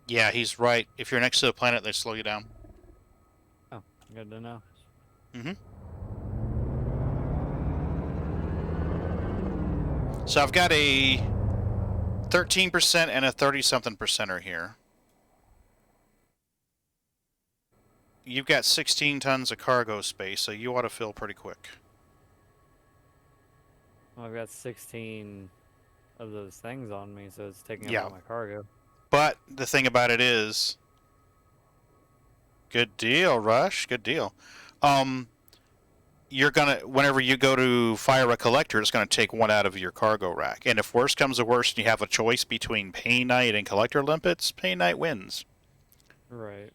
Yeah, he's right. If you're next to the planet, they slow you down. Oh, good to know. Mm-hmm. So I've got a 13% and a 30-something percenter here. You've got 16 tons of cargo space, so you ought to fill pretty quick. Well, I've got 16 of those things on me, so it's taking up Yeah. all my cargo. But the thing about it is... Good deal, Rush. Good deal. You're gonna, whenever you go to fire a collector, it's gonna take one out of your cargo rack. And if worse comes to worse, and you have a choice between Pain Knight and Collector Limpets, Pain Knight wins. Right.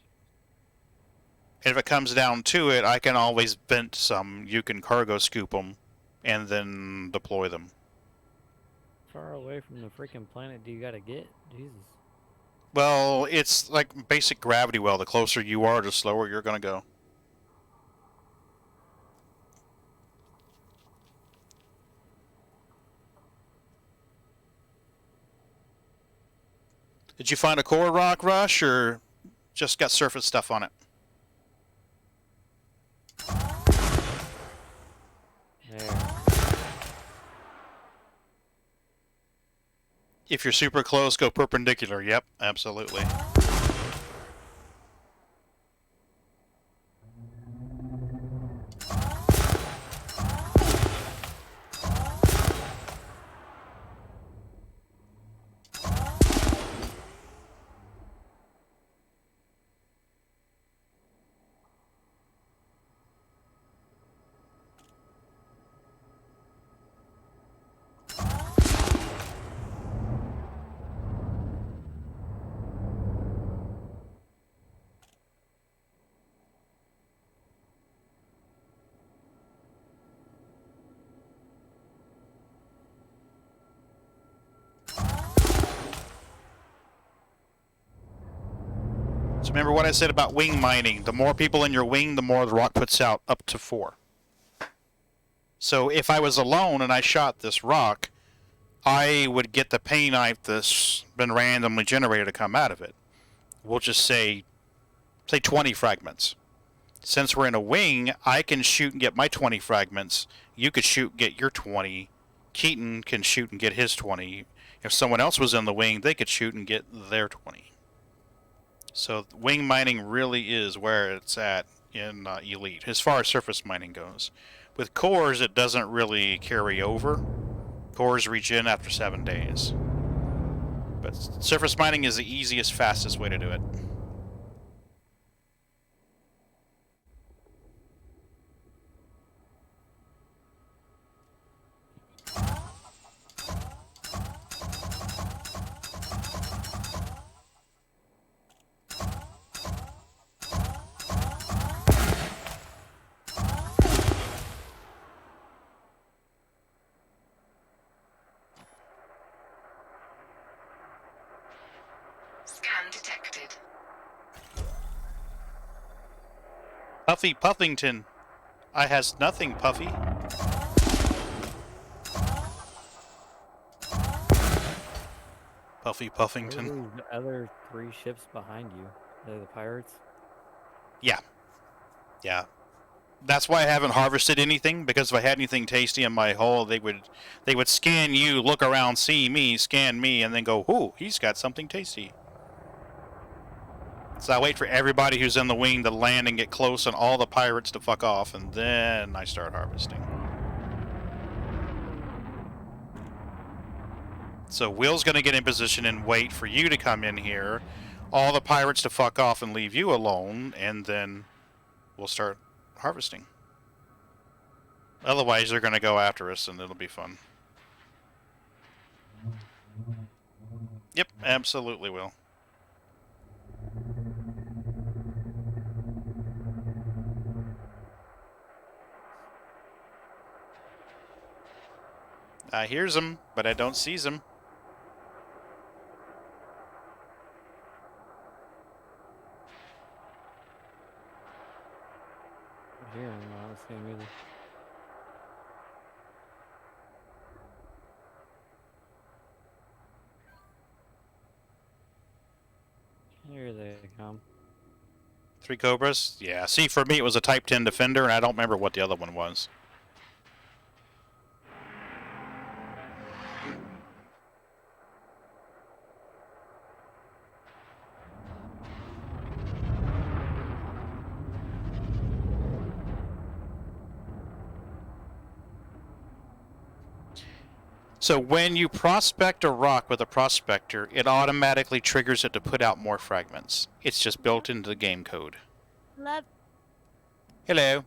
And if it comes down to it, I can always vent some. You can cargo scoop them, and then deploy them. How far away from the freaking planet do you gotta get? Jesus. Well, it's like basic gravity well. The closer you are, the slower you're gonna go. Did you find a core rock, Rush, or just got surface stuff on it? There. If you're super close, go perpendicular. Yep, absolutely. So remember what I said about wing mining. The more people in your wing, the more the rock puts out, up to 4. So if I was alone and I shot this rock, I would get the pain knife that's been randomly generated to come out of it. We'll just say 20 fragments. Since we're in a wing, I can shoot and get my 20 fragments. You could shoot and get your 20. Keaton can shoot and get his 20. If someone else was in the wing, they could shoot and get their 20. So wing mining really is where it's at in Elite, as far as surface mining goes. With cores, it doesn't really carry over. Cores regen after 7 days. But surface mining is the easiest, fastest way to do it. Scan detected. Puffy Puffington. I has nothing, Puffy. Puffy What are Puffington. these other 3 ships behind you? They're the pirates? Yeah. Yeah. That's why I haven't harvested anything, because if I had anything tasty in my hull, they would scan you, look around, see me, scan me, and then go, ooh, he's got something tasty. So I wait for everybody who's in the wing to land and get close and all the pirates to fuck off, and then I start harvesting. So Will's going to get in position and wait for you to come in here, all the pirates to fuck off and leave you alone, and then we'll start harvesting. Otherwise, they're going to go after us, and it'll be fun. Yep, absolutely will. I hears them, but I don't sees them. I hear him, I don't see him either. Here they come. 3 Cobras? Yeah, see, for me it was a Type 10 Defender, and I don't remember what the other one was. So when you prospect a rock with a prospector, it automatically triggers it to put out more fragments. It's just built into the game code. Love. Hello.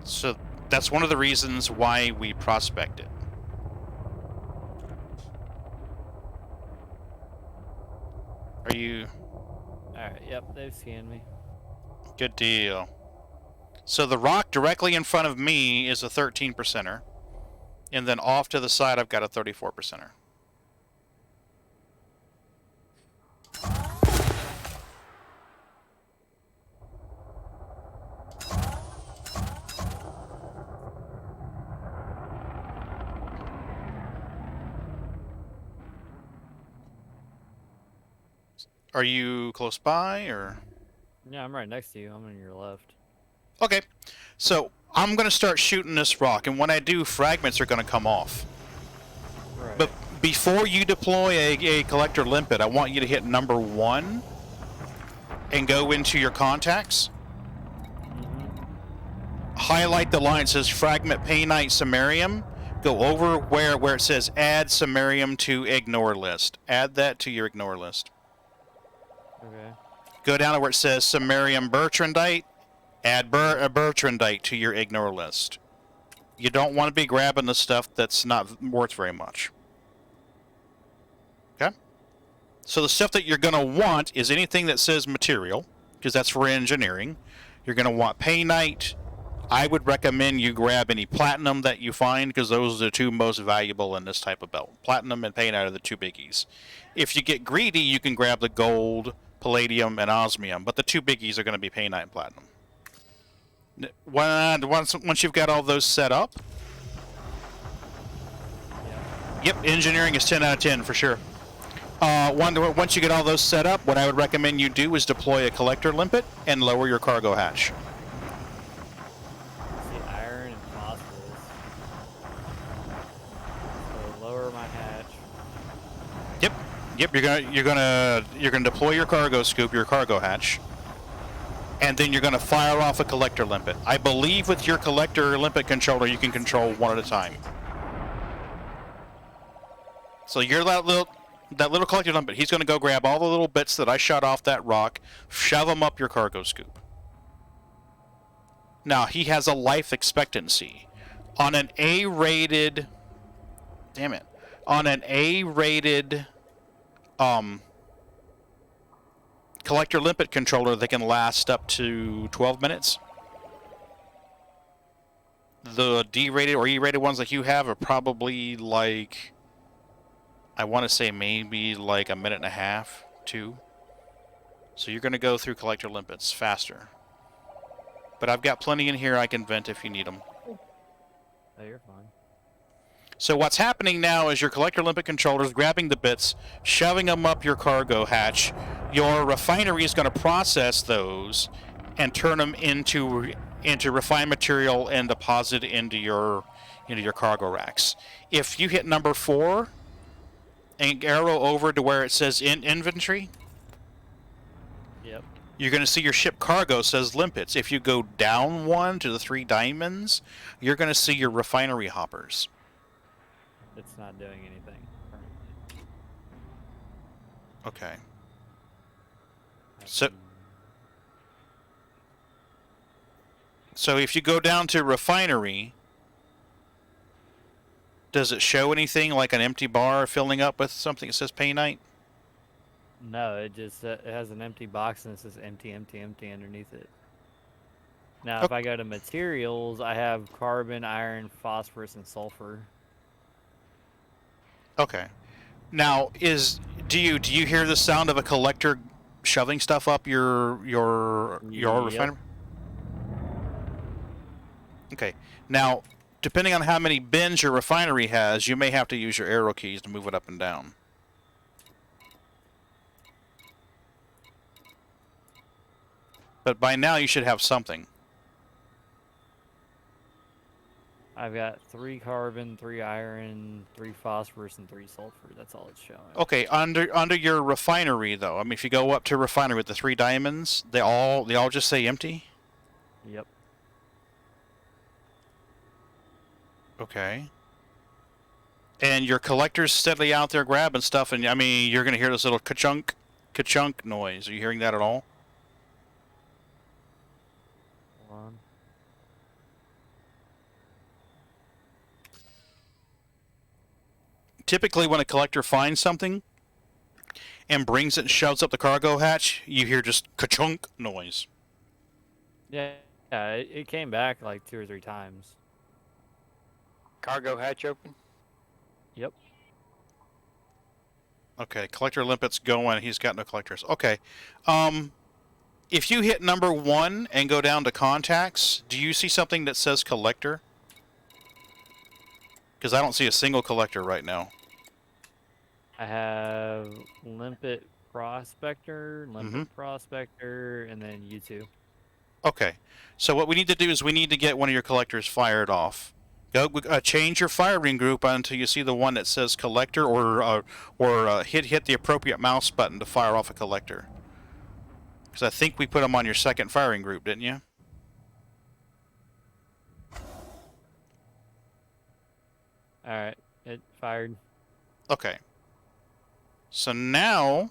So that's one of the reasons why we prospect it. Are you... Alright, yep, they've scanned me. Good deal. So the rock directly in front of me is a 13%er. And then off to the side I've got a 34%er. Are you close by, or...? Yeah, I'm right next to you. I'm on your left. Okay, so I'm going to start shooting this rock, and when I do, fragments are going to come off. Right. But before you deploy a collector limpet, I want you to hit number 1 and go into your contacts. Highlight the line that says Fragment Painite Samarium. Go over where it says Add Samarium to Ignore List. Add that to your Ignore List. Okay. Go down to where it says Samarium Bertrandite. Add Bertrandite to your Ignore List. You don't want to be grabbing the stuff that's not worth very much. Okay? So the stuff that you're going to want is anything that says material, because that's for engineering. You're going to want Painite. I would recommend you grab any platinum that you find, because those are the 2 most valuable in this type of belt. Platinum and Painite are the 2 biggies. If you get greedy, you can grab the gold, palladium, and osmium, but the 2 biggies are going to be Painite and platinum. Once you've got all those set up, yep, engineering is 10 out of 10 for sure. Once you get all those set up, what I would recommend you do is deploy a collector limpet and lower your cargo hatch. I see iron and phosphorus. So lower my hatch. Yep, you're gonna deploy your cargo scoop, your cargo hatch, and then you're gonna fire off a collector limpet. I believe with your collector limpet controller, you can control 1 at a time. So you're that little collector limpet. He's gonna go grab all the little bits that I shot off that rock, shove them up your cargo scoop. Now he has a life expectancy on an A-rated. Damn it! On an A-rated collector limpet controller, they can last up to 12 minutes. The D-rated or E-rated ones that you have are probably like, I want to say maybe like a minute and a half, 2. So you're going to go through collector limpets faster. But I've got plenty in here I can vent if you need them. Oh, you're fine. So what's happening now is your collector limpet controller is grabbing the bits, shoving them up your cargo hatch. Your refinery is going to process those and turn them into refined material and deposit into your cargo racks. If you hit number 4 and arrow over to where it says in inventory, Yep. you're going to see your ship cargo says limpets. If you go down 1 to the 3 diamonds, you're going to see your refinery hoppers. It's not doing anything currently. Okay. So So if you go down to refinery, does it show anything like an empty bar filling up with something that says painite? No, it just it has an empty box and it says empty, empty, empty underneath it. Now, if I go to materials, I have carbon, iron, phosphorus, and sulfur. Okay. Now, do you hear the sound of a collector shoving stuff up your Yep. refinery? Okay. Now, depending on how many bins your refinery has, you may have to use your arrow keys to move it up and down. But by now you should have something. I've got 3 carbon, 3 iron, 3 phosphorus, and 3 sulfur. That's all it's showing. Okay, under your refinery though, I mean, if you go up to refinery with the 3 diamonds, they all just say empty. Yep. Okay. And your collector's steadily out there grabbing stuff, and I mean, you're gonna hear this little ka-chunk, ka-chunk noise. Are you hearing that at all? Hold on. Typically, when a collector finds something and brings it and shoves up the cargo hatch, you hear just ka-chunk noise. Yeah, it came back like 2 or 3 times. Cargo hatch open? Yep. Okay, collector limpet's going. He's got no collectors. Okay. If you hit number 1 and go down to contacts, do you see something that says collector? Because I don't see a single collector right now. I have limpet prospector, prospector, and then you 2. Okay. So what we need to do is we need to get one of your collectors fired off. Go change your firing group until you see the one that says collector, or hit the appropriate mouse button to fire off a collector. Because I think we put them on your second firing group, didn't you? Alright, it fired. Okay. So now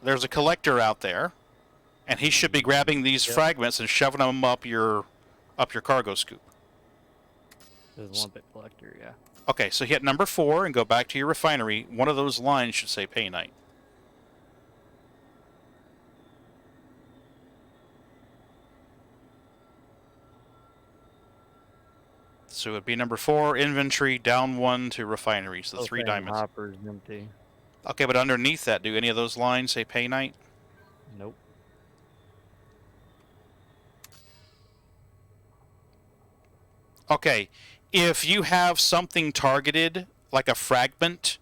there's a collector out there, and he should be grabbing these fragments and shoving them up your cargo scoop. There's limpet collector, yeah. Okay, so hit number 4 and go back to your refinery. One of those lines should say painite. So it would be number 4, inventory, down 1 to refinery, so 3 diamonds. Hopper's empty. Okay, but underneath that, do any of those lines say painite? Nope. Okay, if you have something targeted, like a fragment,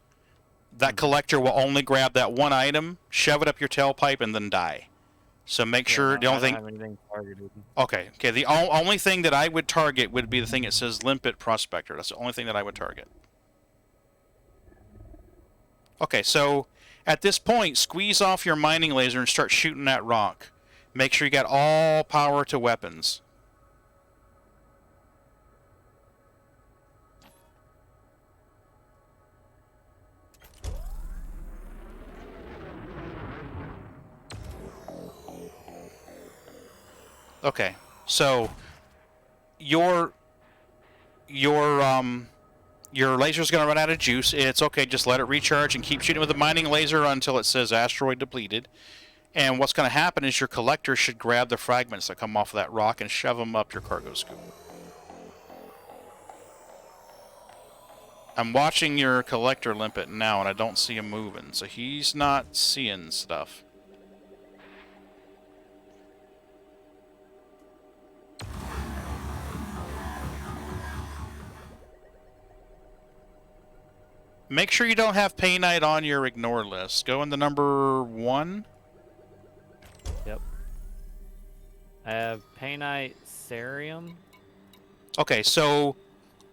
that collector will only grab that one item, shove it up your tailpipe, and then die. So make sure the only thing. I don't have anything targeted. Okay, the only thing that I would target would be the thing that says limpet prospector. That's the only thing that I would target. Okay, so at this point, squeeze off your mining laser and start shooting that rock. Make sure you got all power to weapons. Okay, so your laser's gonna run out of juice. It's okay, just let it recharge and keep shooting with the mining laser until it says asteroid depleted. And what's gonna happen is your collector should grab the fragments that come off of that rock and shove them up your cargo scoop. I'm watching your collector limpet now, and I don't see him moving, so he's not seeing stuff. Make sure you don't have painite on your ignore list. Go into number 1. Yep. I have painite, cerium. Okay, so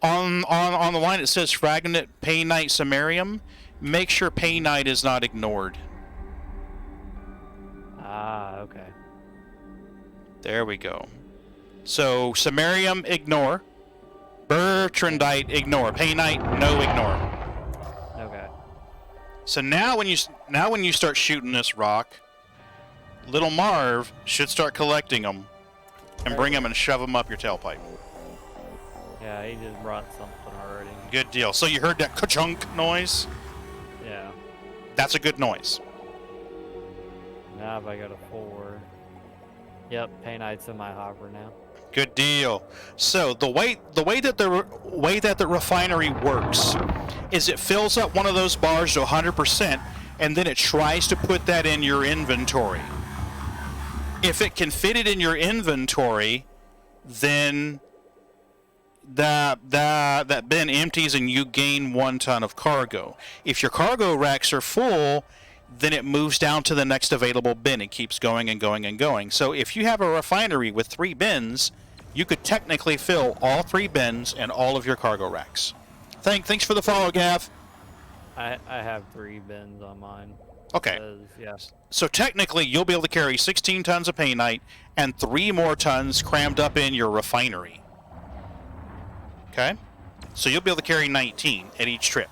on the line it says fragment, painite, samarium. Make sure painite is not ignored. Ah, okay. There we go. So samarium, ignore. Bertrandite, ignore. Painite, no ignore. Okay. So now when you start shooting this rock, little Marv should start collecting them and bring them and shove them up your tailpipe. Yeah, he just brought something already. Good deal. So you heard that ka-chunk noise? Yeah. That's a good noise. Now if I go to 4. Yep, Painite's in my hopper now. Good deal. So the way that the refinery works is it fills up one of those bars to 100%, and then it tries to put that in your inventory. If it can fit it in your inventory, then that bin empties and you gain 1 ton of cargo. If your cargo racks are full, then it moves down to the next available bin. It keeps going and going and going. So if you have a refinery with 3 bins, you could technically fill all 3 bins and all of your cargo racks. Thanks for the follow, Gav. I have 3 bins on mine. Okay. Yes. So technically, you'll be able to carry 16 tons of painite and 3 more tons crammed up in your refinery. Okay? So you'll be able to carry 19 at each trip.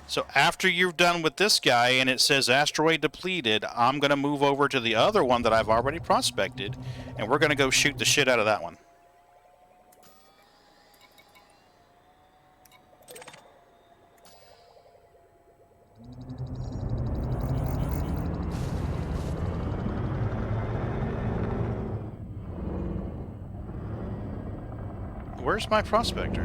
So after you're done with this guy and it says asteroid depleted, I'm going to move over to the other one that I've already prospected, and we're going to go shoot the shit out of that one. Where's my prospector?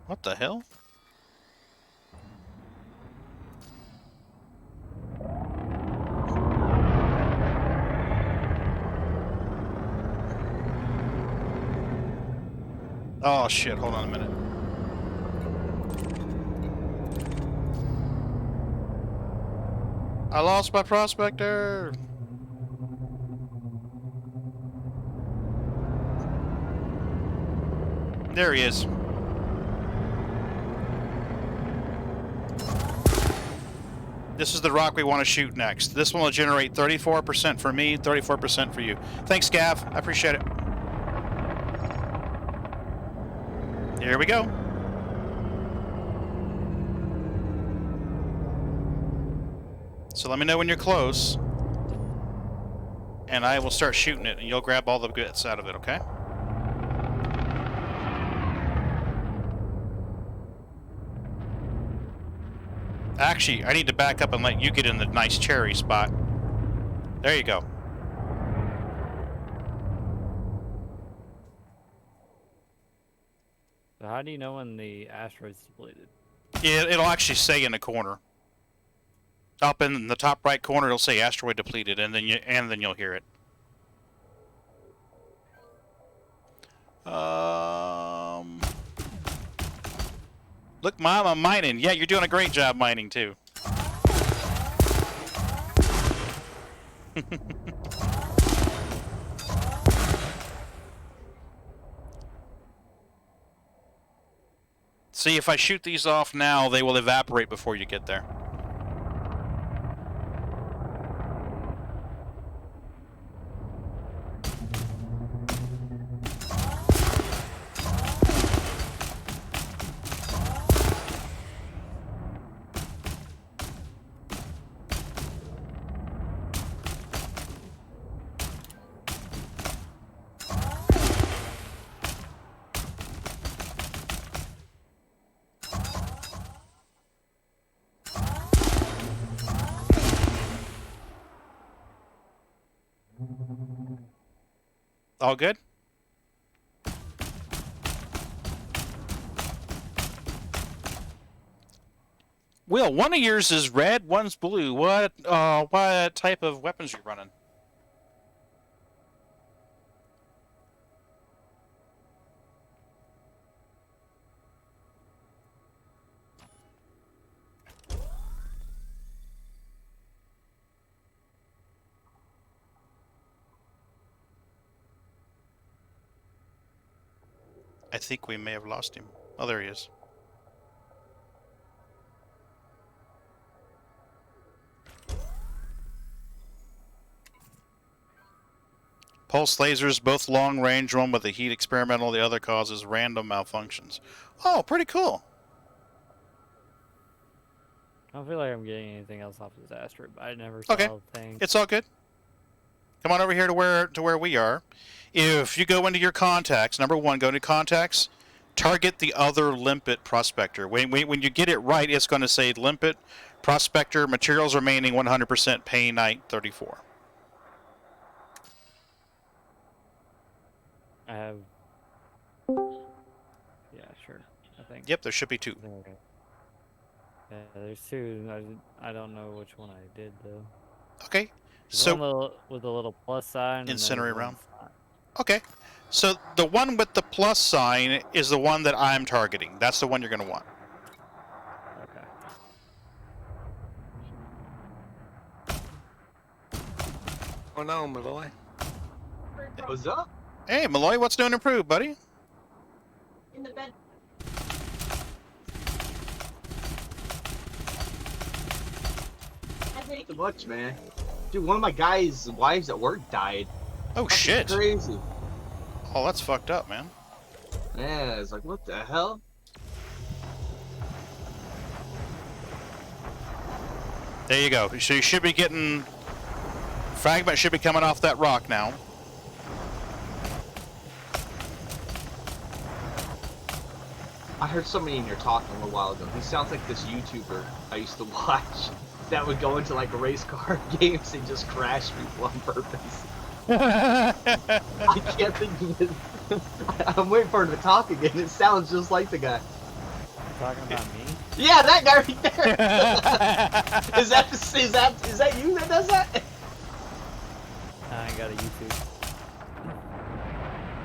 What the hell? Oh shit, hold on a minute. I lost my prospector! There he is. This is the rock we want to shoot next. This one will generate 34% for me, 34% for you. Thanks, Gav. I appreciate it. Here we go. So let me know when you're close, and I will start shooting it, and you'll grab all the bits out of it, okay? Actually, I need to back up and let you get in the nice cherry spot. There you go. So how do you know when the asteroid's depleted? It'll actually say in the corner. Up in the top right corner, it'll say asteroid depleted, and then you'll hear it. Look, Mom, I'm mining. Yeah, you're doing a great job mining, too. See, if I shoot these off now, they will evaporate before you get there. All good? Will, one of yours is red, one's blue. What type of weapons are you running? I think we may have lost him. Oh, there he is. Pulse lasers, both long range, one with a heat experimental, the other causes random malfunctions. Oh, pretty cool. I don't feel like I'm getting anything else off this asteroid, but I never Okay. saw a thing. It's all good. Come on over here to where we are. If you go into your contacts, number one, go into contacts, target the other limpet prospector. When you get it right, it's going to say limpet prospector, materials remaining 100%, painite 34. I have. Yeah, sure. I think. Yep, there should be 2. Okay. Yeah, there's 2. I don't know which one I did though. Okay, There's so one with a little plus sign. And then incinerate there's one round. sign. Okay, so the one with the plus sign is the one that I'm targeting. That's the one you're going to want. Okay. What's going on, Malloy? What's up? Hey, Malloy, what's doing improved, buddy? In the bed. Not too much, man. Dude, one of my guys' wives at work died. Oh, Fucking shit. Crazy. Oh, that's fucked up, man. Yeah, it's like, what the hell? There you go. So you should be getting... Fragment should be coming off that rock now. I heard somebody in here talking a little while ago. He sounds like this YouTuber I used to watch that would go into like race car games and just crash people on purpose. I can't think of it. I'm waiting for him to talk again. It sounds just like the guy. Talking about me? Yeah, that guy right there. Is that you that does that? I ain't got a YouTube.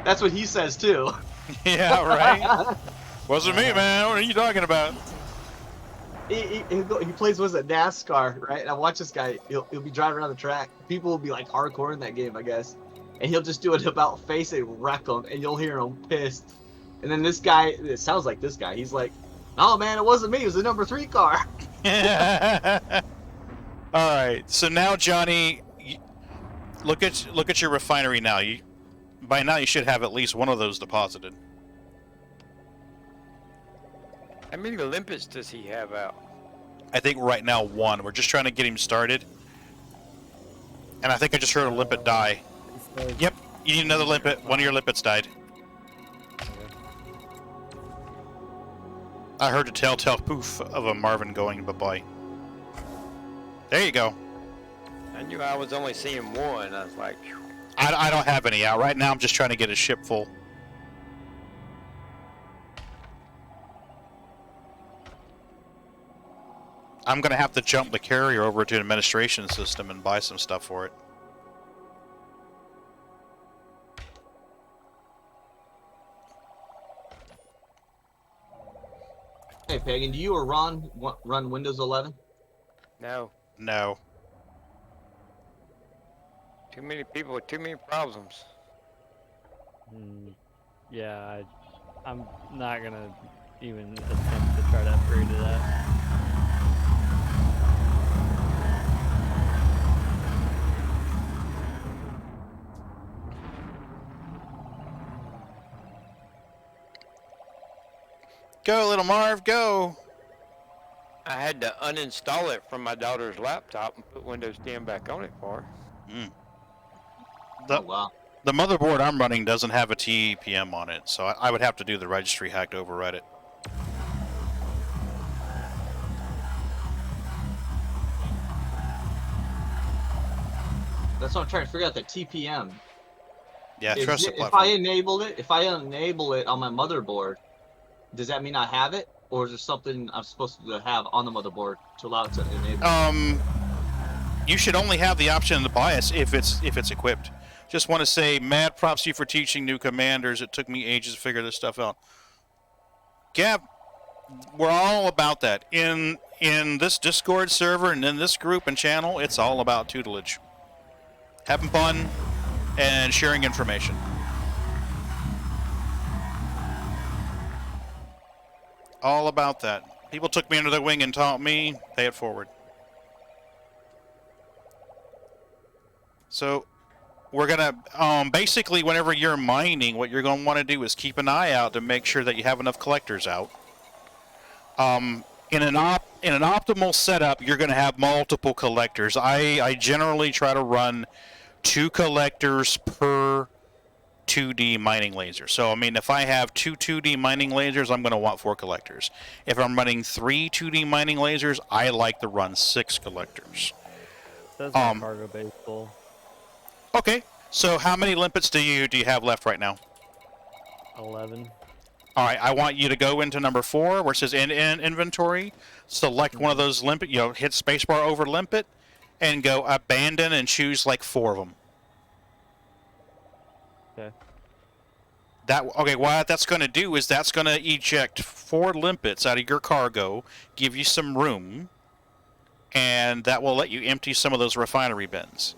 That's what he says too. Yeah, right? Wasn't me, man. What are you talking about? He plays, was it NASCAR, right? And I watch this guy, he'll be driving around the track. People will be like hardcore in that game, I guess. And he'll just do it about face and wreck them, and you'll hear him pissed. And then this guy, it sounds like this guy, he's like, "Oh man, it wasn't me, it was the number 3 car." Alright, so now, Johnny, look at your refinery now. By now you should have at least one of those deposited. How many limpets does he have out? I think right now 1. We're just trying to get him started. And I think I just heard a limpet die. Yep, you need another limpet. One of your limpets died. I heard a telltale poof of a Marvin going bye-bye. There you go. I knew I was only seeing one. I was like, I don't have any out. Right now I'm just trying to get a ship full. I'm going to have to jump the carrier over to an administration system and buy some stuff for it. Hey Pagan, do you or Ron run Windows 11? no. No. Too many people with too many problems. Yeah, I'm not gonna even attempt to try to upgrade to that. Go, little Marv, go! I had to uninstall it from my daughter's laptop and put Windows 10 back on it for her. The, Oh wow. the motherboard I'm running doesn't have a TPM on it, so I would have to do the registry hack to override it. That's what I'm trying to figure out, the TPM. Yeah, trust the If platform. I enable it on my motherboard, does that mean I have it? Or is there something I'm supposed to have on the motherboard to allow it to enable? You should only have the option in the BIOS if it's equipped. Just want to say, mad props to you for teaching new commanders. It took me ages to figure this stuff out. Gab, we're all about that. In this Discord server and in this group and channel, it's all about tutelage. Having fun and sharing information. All about that. People took me under their wing and taught me, pay it forward. So, we're gonna, basically whenever you're mining, what you're gonna want to do is keep an eye out to make sure that you have enough collectors out. in an optimal setup, you're going to have multiple collectors. I generally try to run 2 collectors per 2D mining laser. So I mean, if I have 2 2D mining lasers, I'm going to want 4 collectors. If I'm running 3 2D mining lasers, I like to run 6 collectors. Says my cargo base full. Okay. So how many limpets do you have left right now? 11. All right, I want you to go into number 4, where it says in inventory. Select one of those limpet. Hit spacebar over limpet, and go abandon and choose like 4 of them. Okay. What that's going to do is that's going to eject 4 limpets out of your cargo, give you some room, and that will let you empty some of those refinery bins.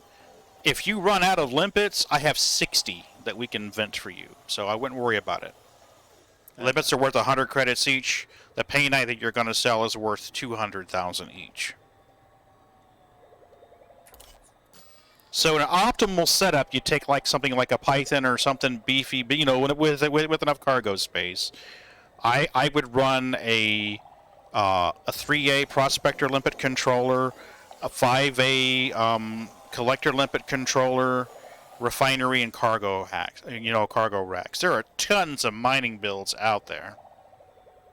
If you run out of limpets, I have 60 that we can vent for you, so I wouldn't worry about it. Limpets are worth 100 credits each. The painite that you're going to sell is worth 200,000 each. So in an optimal setup, you take like something like a Python or something beefy, but with enough cargo space. I would run a 3A prospector limpet controller, a 5A collector limpet controller, refinery and cargo cargo racks. There are tons of mining builds out there.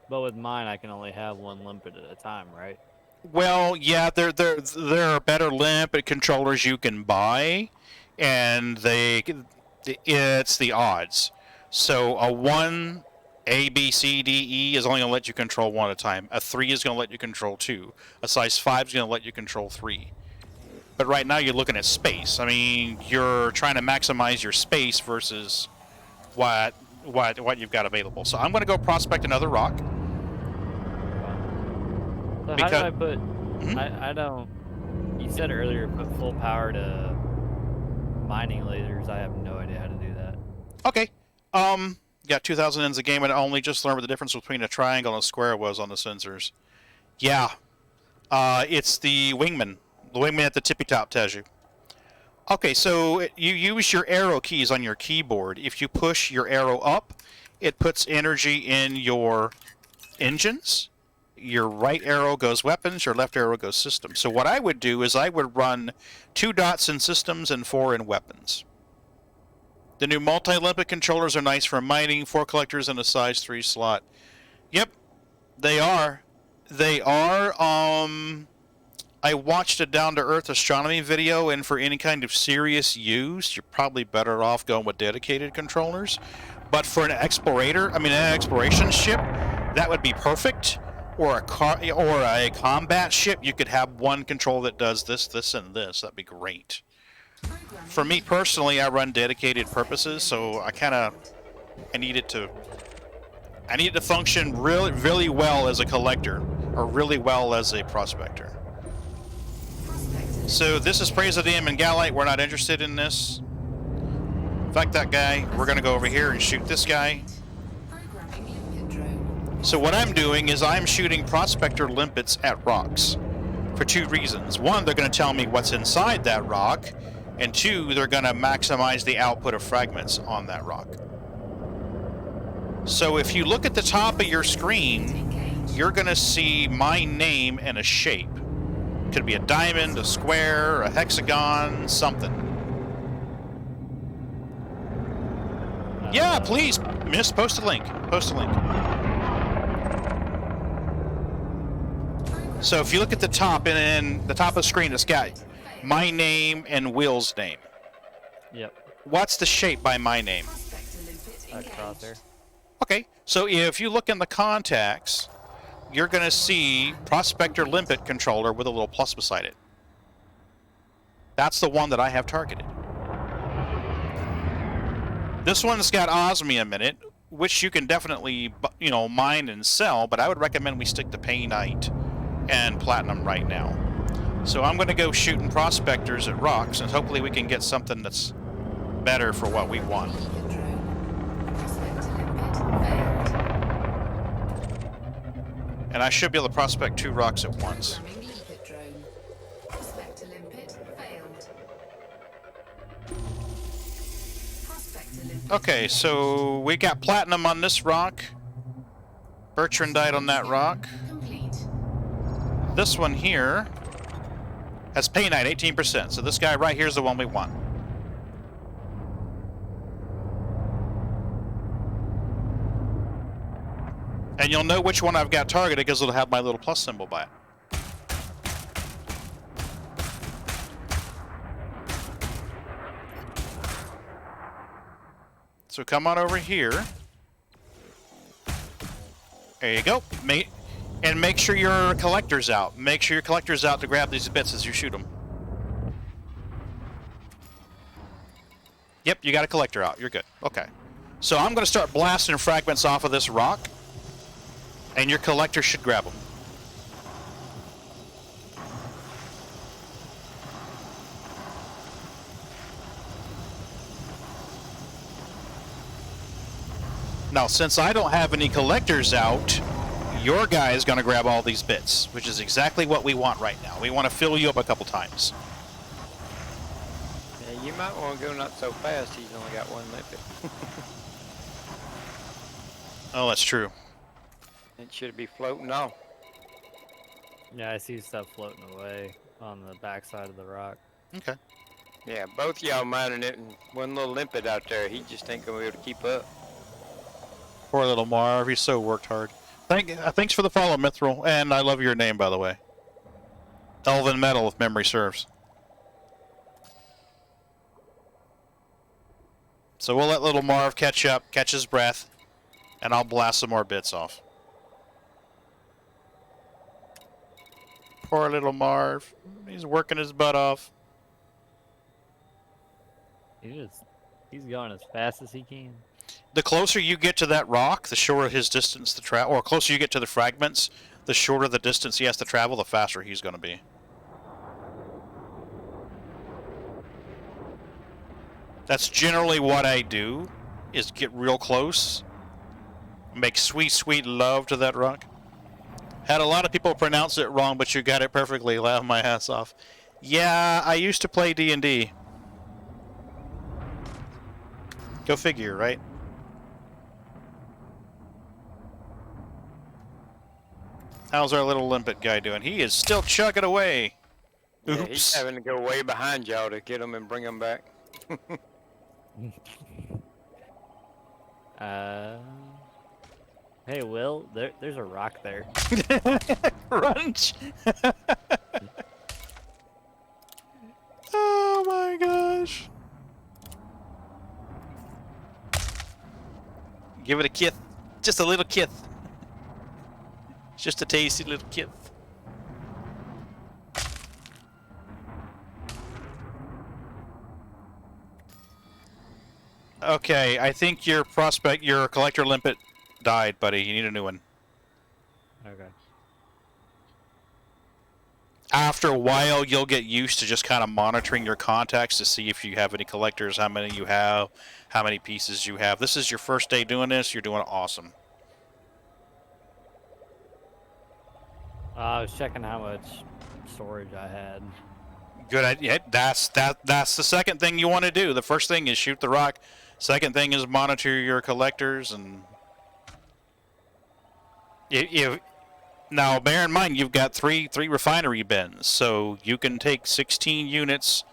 But with mine, I can only have 1 limpet at a time, right? Well, yeah, there are better limpet controllers you can buy, and it's the odds. So a 1 A, B, C, D, E is only going to let you control 1 at a time. A 3 is going to let you control 2. A size 5 is going to let you control 3. But right now you're looking at space. I mean, you're trying to maximize your space versus what you've got available. So I'm going to go prospect another rock. So how do I put... I don't... You said earlier put full power to mining lasers. I have no idea how to do that. Okay. Got 2,000 ends a game and I only just learned what the difference between a triangle and a square was on the sensors. Yeah. It's the wingman. The wingman at the tippy top tells you. Okay, so you use your arrow keys on your keyboard. If you push your arrow up, it puts energy in your engines. Your right arrow goes weapons, your left arrow goes systems. So what I would do is I would run 2 dots in systems and 4 in weapons. The new multi-limpet controllers are nice for mining, 4 collectors in a size 3 slot. Yep, they are. They are, I watched a down-to-earth astronomy video, and for any kind of serious use, you're probably better off going with dedicated controllers. But for an exploration ship, that would be perfect. Or a combat ship, you could have 1 control that does this, this, and this. That'd be great. For me personally, I run dedicated purposes, so I need it to function really, really well as a collector, or really well as a prospector. So this is Praesidium and Galite. We're not interested in this. Fuck that guy. We're gonna go over here and shoot this guy. So what I'm doing is I'm shooting prospector limpets at rocks for 2 reasons. 1, they're going to tell me what's inside that rock, and 2, they're going to maximize the output of fragments on that rock. So if you look at the top of your screen, you're going to see my name and a shape. Could be a diamond, a square, a hexagon, something. Yeah, please, miss, post a link. Post a link. So if you look at the top, and in the top of the screen, it's got my name and Will's name. Yep. What's the shape by my name? Crosshair. Okay, so if you look in the contacts, you're going to see Prospector Limpet Controller with a little plus beside it. That's the one that I have targeted. This one's got osmium in it, which you can definitely, mine and sell, but I would recommend we stick to painite and platinum right now. So I'm going to go shooting prospectors at rocks, and hopefully we can get something that's better for what we want. And I should be able to prospect 2 rocks at once. Okay, so we got platinum on this rock. Bertrandite on that rock. this one here has painite 18%. So this guy right here is the one we want. And you'll know which one I've got targeted because it'll have my little plus symbol by it. So come on over here. There you go. And make sure your collector's out. Make sure your collector's out to grab these bits as you shoot them. Yep, you got a collector out. You're good. Okay. So I'm going to start blasting fragments off of this rock. And your collector should grab them. Now, since I don't have any collectors out, your guy is going to grab all these bits, which is exactly what we want right now. We want to fill you up a couple times. Yeah, you might want to go not so fast. He's only got one limpet. Oh, that's true. It should be floating off. Yeah, I see stuff floating away on the backside of the rock. Okay. Yeah, both y'all minding it, and one little limpet out there. He just ain't gonna be able to keep up. Poor little Marv, he's so worked hard. Thanks for the follow, Mithril, and I love your name, by the way. Elven Metal, if memory serves. So we'll let little Marv catch up, catch his breath, and I'll blast some more bits off. Poor little Marv. He's working his butt off. He's going as fast as he can. The closer you get to that rock, the shorter his distance to travel, or closer you get to the fragments, the shorter the distance he has to travel, the faster he's going to be. That's generally what I do, is get real close, make sweet, sweet love to that rock. Had a lot of people pronounce it wrong, but you got it perfectly. Laugh my ass off. Yeah, I used to play D&D. Go figure, right? How's our little limpet guy doing? He is still chugging away. Yeah, Oops. he's having to go way behind y'all to get him and bring him back. Hey, Will, there's a rock there. Crunch! Oh my gosh. Give it a kith. Just a little kith. Just a tasty little kith. Okay, I think your collector limpet died, buddy. You need a new one. Okay. After a while, you'll get used to just kind of monitoring your contacts to see if you have any collectors, how many you have, how many pieces you have. This is your first day doing this. You're doing awesome. I was checking how much storage I had. Good idea. That's the second thing you want to do. The first thing is shoot the rock. Second thing is monitor your collectors, and now bear in mind you've got three refinery bins, so you can take 16 units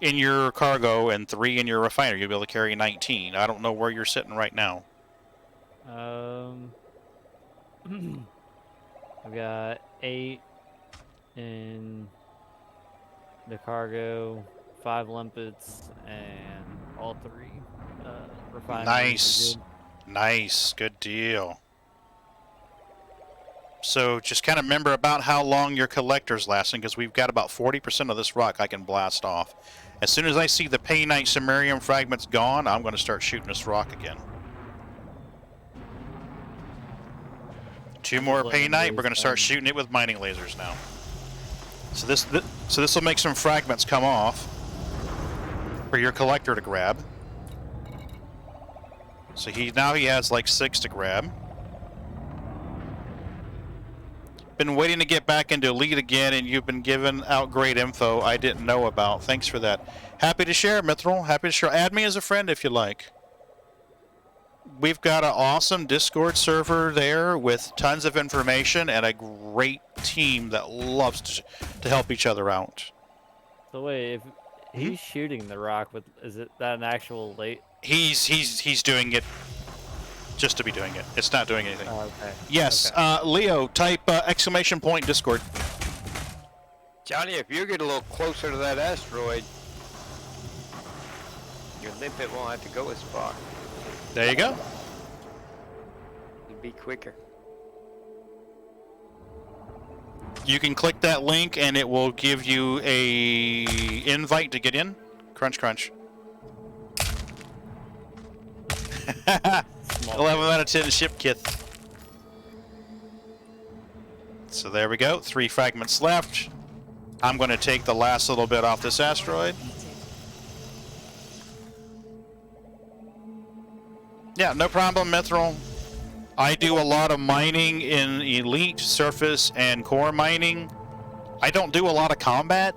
in your cargo and 3 in your refinery. You'll be able to carry 19. I don't know where you're sitting right now. I've got 8 in the cargo, 5 limpets, and all 3 refineries. Nice. Nice. Good deal. So just kind of remember about how long your collector's lasting, because we've got about 40% of this rock I can blast off. As soon as I see the painite samarium fragments gone, I'm going to start shooting this rock again. 2 more painite. We're going to start shooting it with mining lasers now. So this will make some fragments come off for your collector to grab. So now he has like 6 to grab. Been waiting to get back into Elite again, and you've been giving out great info I didn't know about. Thanks for that. Happy to share, Mithril. Happy to share. Add me as a friend if you like. we've got an awesome Discord server there with tons of information and a great team that loves to help each other out. So wait, if he's shooting the rock, with is it that an actual late? He's doing it just to be doing it. It's not doing anything. Oh, okay. Yes, Okay. Leo, type exclamation point Discord. Johnny, if you get a little closer to that asteroid, your limpet won't have to go as far. There you go. It'd be quicker. You can click that link and it will give you a invite to get in. Crunch, crunch. 11 out of 10 ship kit. So there we go. 3 fragments left. I'm going to take the last little bit off this asteroid. Yeah, no problem, Mithril. I do a lot of mining in elite, surface, and core mining. I don't do a lot of combat.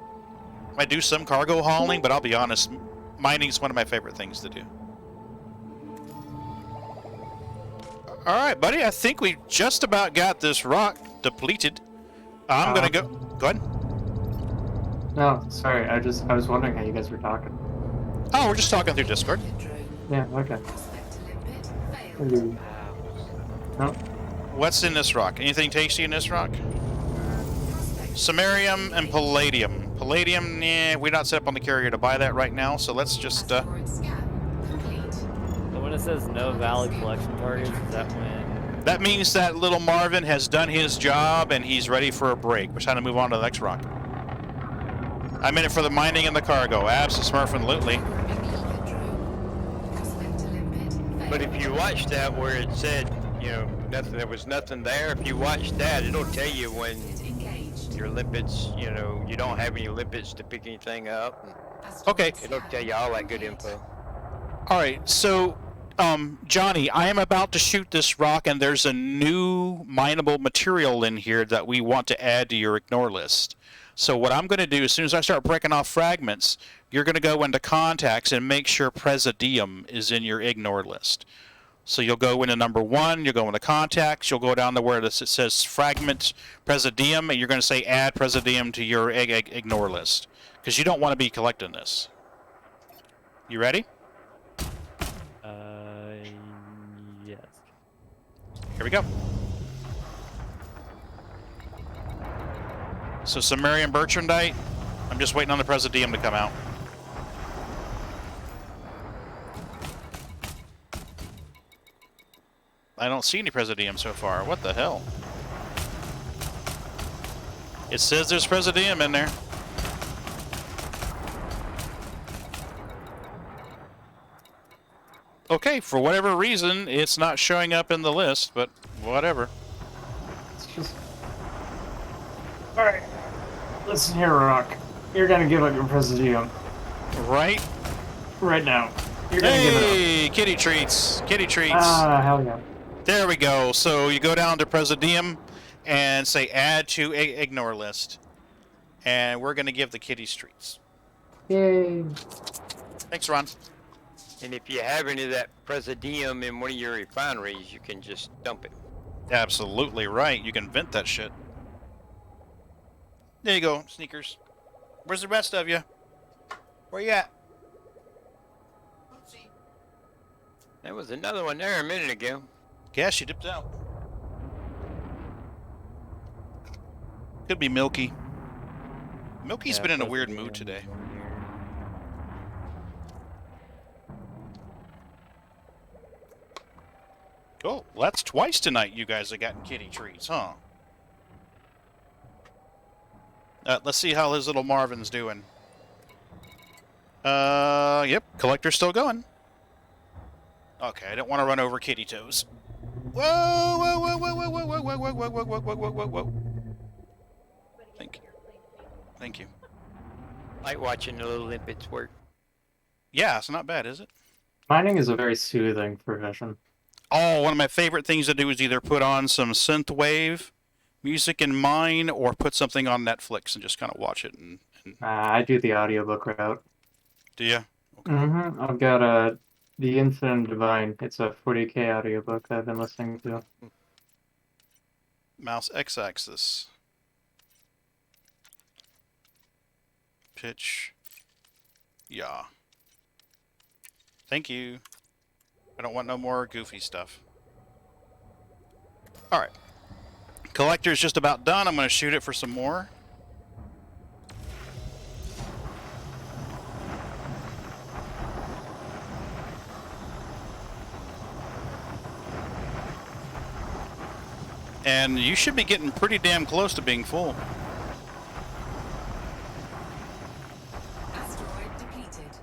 I do some cargo hauling, but I'll be honest, mining is one of my favorite things to do. Alright, buddy, I think we just about got this rock depleted. I'm gonna go... Go ahead. No, sorry, I was wondering how you guys were talking. Oh, we're just talking through Discord. Yeah, okay. No. What's in this rock? Anything tasty in this rock? Samarium and palladium. Palladium, nah, we're not set up on the carrier to buy that right now, so let's just... So when it says no valid collection targets, is that when? That means that little Marvin has done his job and he's ready for a break. We're trying to move on to the next rock. I'm in it for the mining and the cargo. Abso-smurfing-lutely. But if you watch that where it said, you know, nothing, there was nothing there, if you watch that, it'll tell you when your limpets, you know, you don't have any limpets to pick anything up. Okay. It'll tell you all that good info. Alright, so, Johnny, I am about to shoot this rock and there's a new mineable material in here that we want to add to your ignore list. So what I'm going to do, as soon as I start breaking off fragments, you're going to go into contacts and make sure Presidium is in your ignore list. So you'll go into number 1, you'll go into contacts, you'll go down to where it says fragment Presidium, and you're going to say add Presidium to your ignore list. Because you don't want to be collecting this. You ready? Yes. Here we go. So Sumerian Bertrandite, I'm just waiting on the Presidium to come out. I don't see any Presidium so far. What the hell? It says there's Presidium in there. Okay, for whatever reason, it's not showing up in the list, but whatever. It's just... Alright. Listen here, Rock. You're gonna give up your Presidium. Right? Right now. You're gonna give it up. Hey, kitty treats. Kitty treats. Ah, hell yeah. There we go. So you go down to Presidium and say add to ignore list. And we're going to give the kitties treats. Yay. Thanks, Ron. And if you have any of that Presidium in one of your refineries, you can just dump it. Absolutely right. You can vent that shit. There you go, Sneakers. Where's the rest of you? Where you at? There was another one there a minute ago. Guess you dipped out. Could be Milky. Milky's been in a weird mood today. Oh, well, that's twice tonight you guys have gotten kitty treats, huh? Let's see how his little Marvin's doing. Yep, collector's still going. Okay, I don't want to run over kitty toes. Whoa, whoa, whoa, whoa, whoa, whoa, whoa, whoa, whoa, whoa, whoa, whoa, whoa, whoa, whoa. Thank you. Thank you. Like watching the little limpets work. Yeah, it's not bad, is it? Mining is a very soothing profession. Oh, one of my favorite things to do is either put on some synthwave music and mine, or put something on Netflix and just kind of watch it. And I do the audiobook route. do you? Okay. I've got a The Infinite Divine. It's a 40K audiobook that I've been listening to. Mouse x-axis. Pitch. Yeah. Thank you. I don't want no more goofy stuff. Alright. Collector's just about done. I'm going to shoot it for some more. And you should be getting pretty damn close to being full. Asteroid depleted.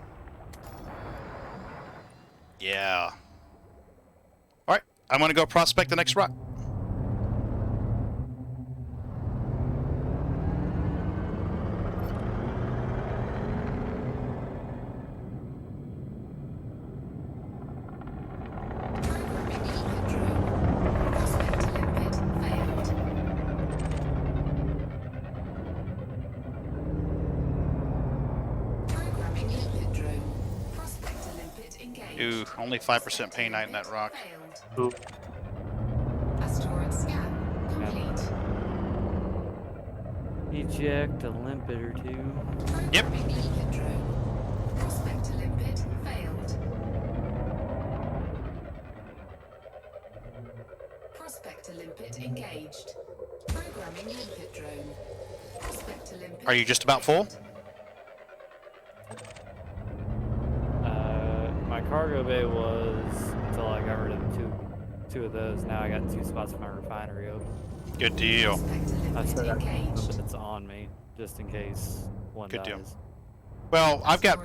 Yeah. Alright, I'm going to go prospect the next rock. Ooh, only 5% painite in that rock. Ooh. Asteroid scan complete. Eject a limpet or two. Yep. Limpet drone. Prospect to limpet failed. Prospect to limpet engaged. Programming limpet drone. Prospect to limpet. Are you just about full? My cargo bay was until I got rid of two of those. Now I got 2 spots for my refinery open. Good deal. I still got limpets on me just in case one Good dies. deal. Well, I've got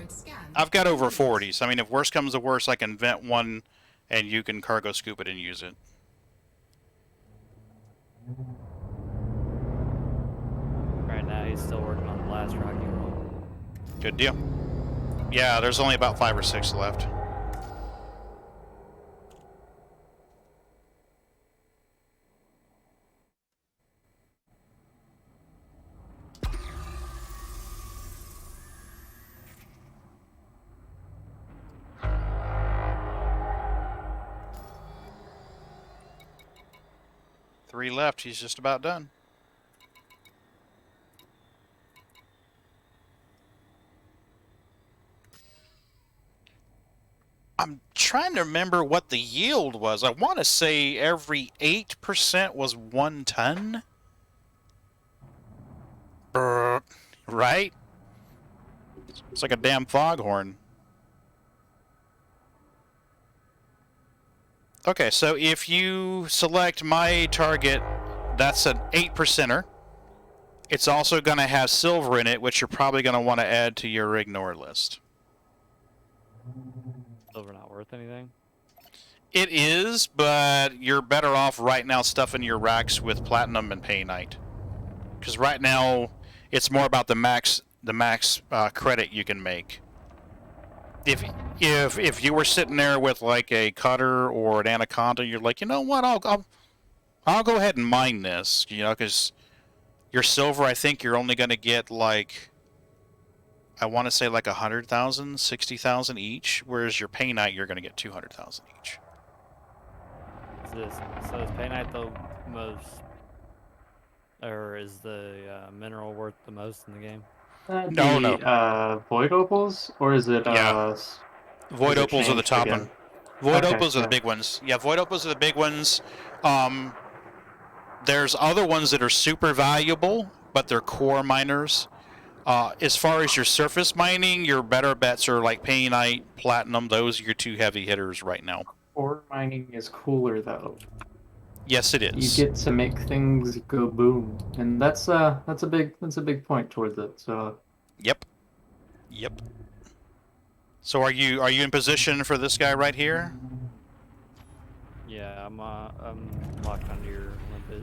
over 40s. I mean, if worse comes to worse, I can vent one, and you can cargo scoop it and use it. Right now he's still working on the last rocky roll. Good deal. Yeah, there's only about 5 or 6 left. Three left. He's just about done. I'm trying to remember what the yield was. I want to say every 8% was 1 ton. Right? It's like a damn foghorn. Okay, so if you select my target, that's an 8%er. It's also going to have silver in it, which you're probably going to want to add to your ignore list. Silver not worth anything? It is, but you're better off right now stuffing your racks with platinum and painite. Because right now, it's more about the max credit you can make. If you were sitting there with like a cutter or an anaconda, you're like, you know what, I'll go ahead and mine this, you know, because your silver, I think you're only going to get like, I want to say like 100,000, 60,000 each, whereas your painite you're going to get 200,000 each. So is painite the most, or is the mineral worth the most in the game? No. Void opals, or is it? Yeah. Void opals are the top one. Void opals are the yeah. big ones. Yeah, void opals are the big ones. There's other ones that are super valuable, but they're core miners. As far as your surface mining, your better bets are like painite, platinum. Those are your 2 heavy hitters right now. Ore mining is cooler though. Yes, it is. You get to make things go boom, and that's a big point towards it. So. Yep. So are you in position for this guy right here? Yeah, I'm locked onto your limpet.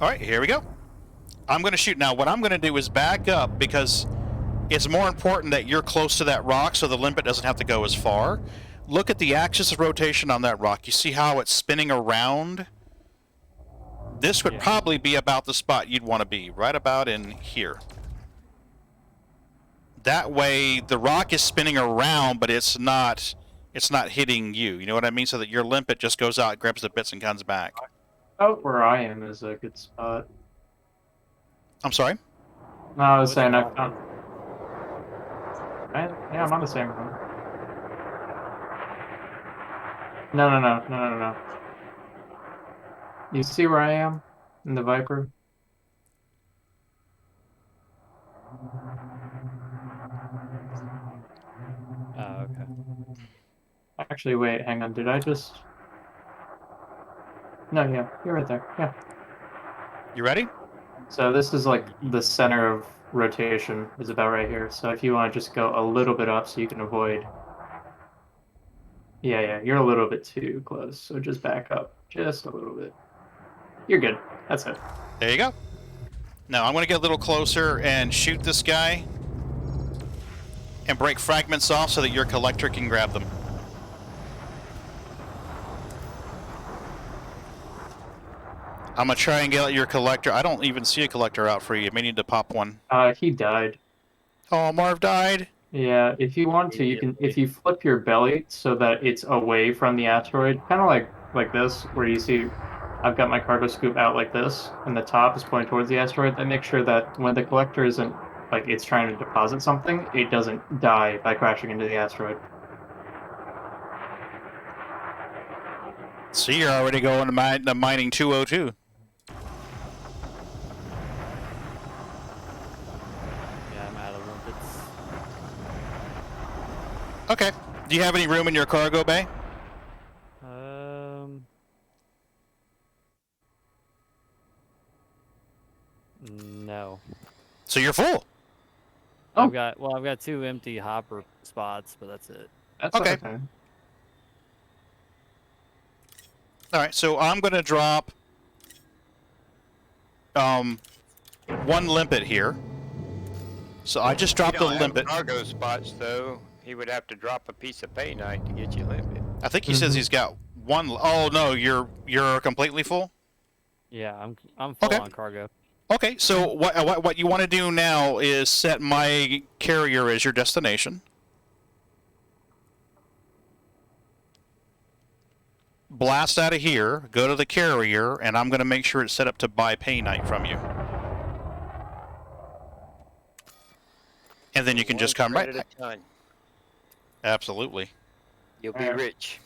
All right, here we go. I'm going to shoot now. What I'm going to do is back up because it's more important that you're close to that rock so the limpet doesn't have to go as far. Look at the axis of rotation on that rock. You see how it's spinning around? This would probably be about the spot you'd want to be, right about in here. That way, the rock is spinning around, but it's not it's not hitting you. You know what I mean? So that your limpet just goes out, grabs the bits, and comes back. Out where I am is a good spot. I'm sorry? No, I was Which saying I one? found. Yeah, I'm on the same one. No. You see where I am? In the Viper? Oh, okay. Actually, wait, hang on. Did I just... No, yeah, you're right there. Yeah. You ready? So this is like the center of rotation is about right here. So if you want to just go a little bit up so you can avoid... Yeah, you're a little bit too close. So just back up. Just a little bit. You're good. That's it. There you go. Now I'm going to get a little closer and shoot this guy and break fragments off so that your collector can grab them. I'm going to try and get your collector. I don't even see a collector out for you. You may need to pop one. He died. Oh, Marv died? Yeah, if you want to, you can. If you flip your belly so that it's away from the asteroid, kind of like this, where you see, I've got my cargo scoop out like this, and the top is pointing towards the asteroid. That makes sure that when the collector isn't like it's trying to deposit something, it doesn't die by crashing into the asteroid. See, you're already going to mining 202. Yeah, I'm out of limpets. Okay. Do you have any room in your cargo bay? No. So you're full. Oh. I've got 2 empty hopper spots, but that's it. That's Okay. All right, so I'm going to drop 1 limpet here. So I just dropped a limpet. Cargo spots though. He would have to drop a piece of painite to get you limpet. I think he says he's got 1. Oh no, you're completely full. Yeah, I'm full Okay. on cargo. Okay, so what you want to do now is set my carrier as your destination. Blast out of here, go to the carrier, and I'm going to make sure it's set up to buy painite from you. And then you can just come right back. Absolutely. You'll be rich.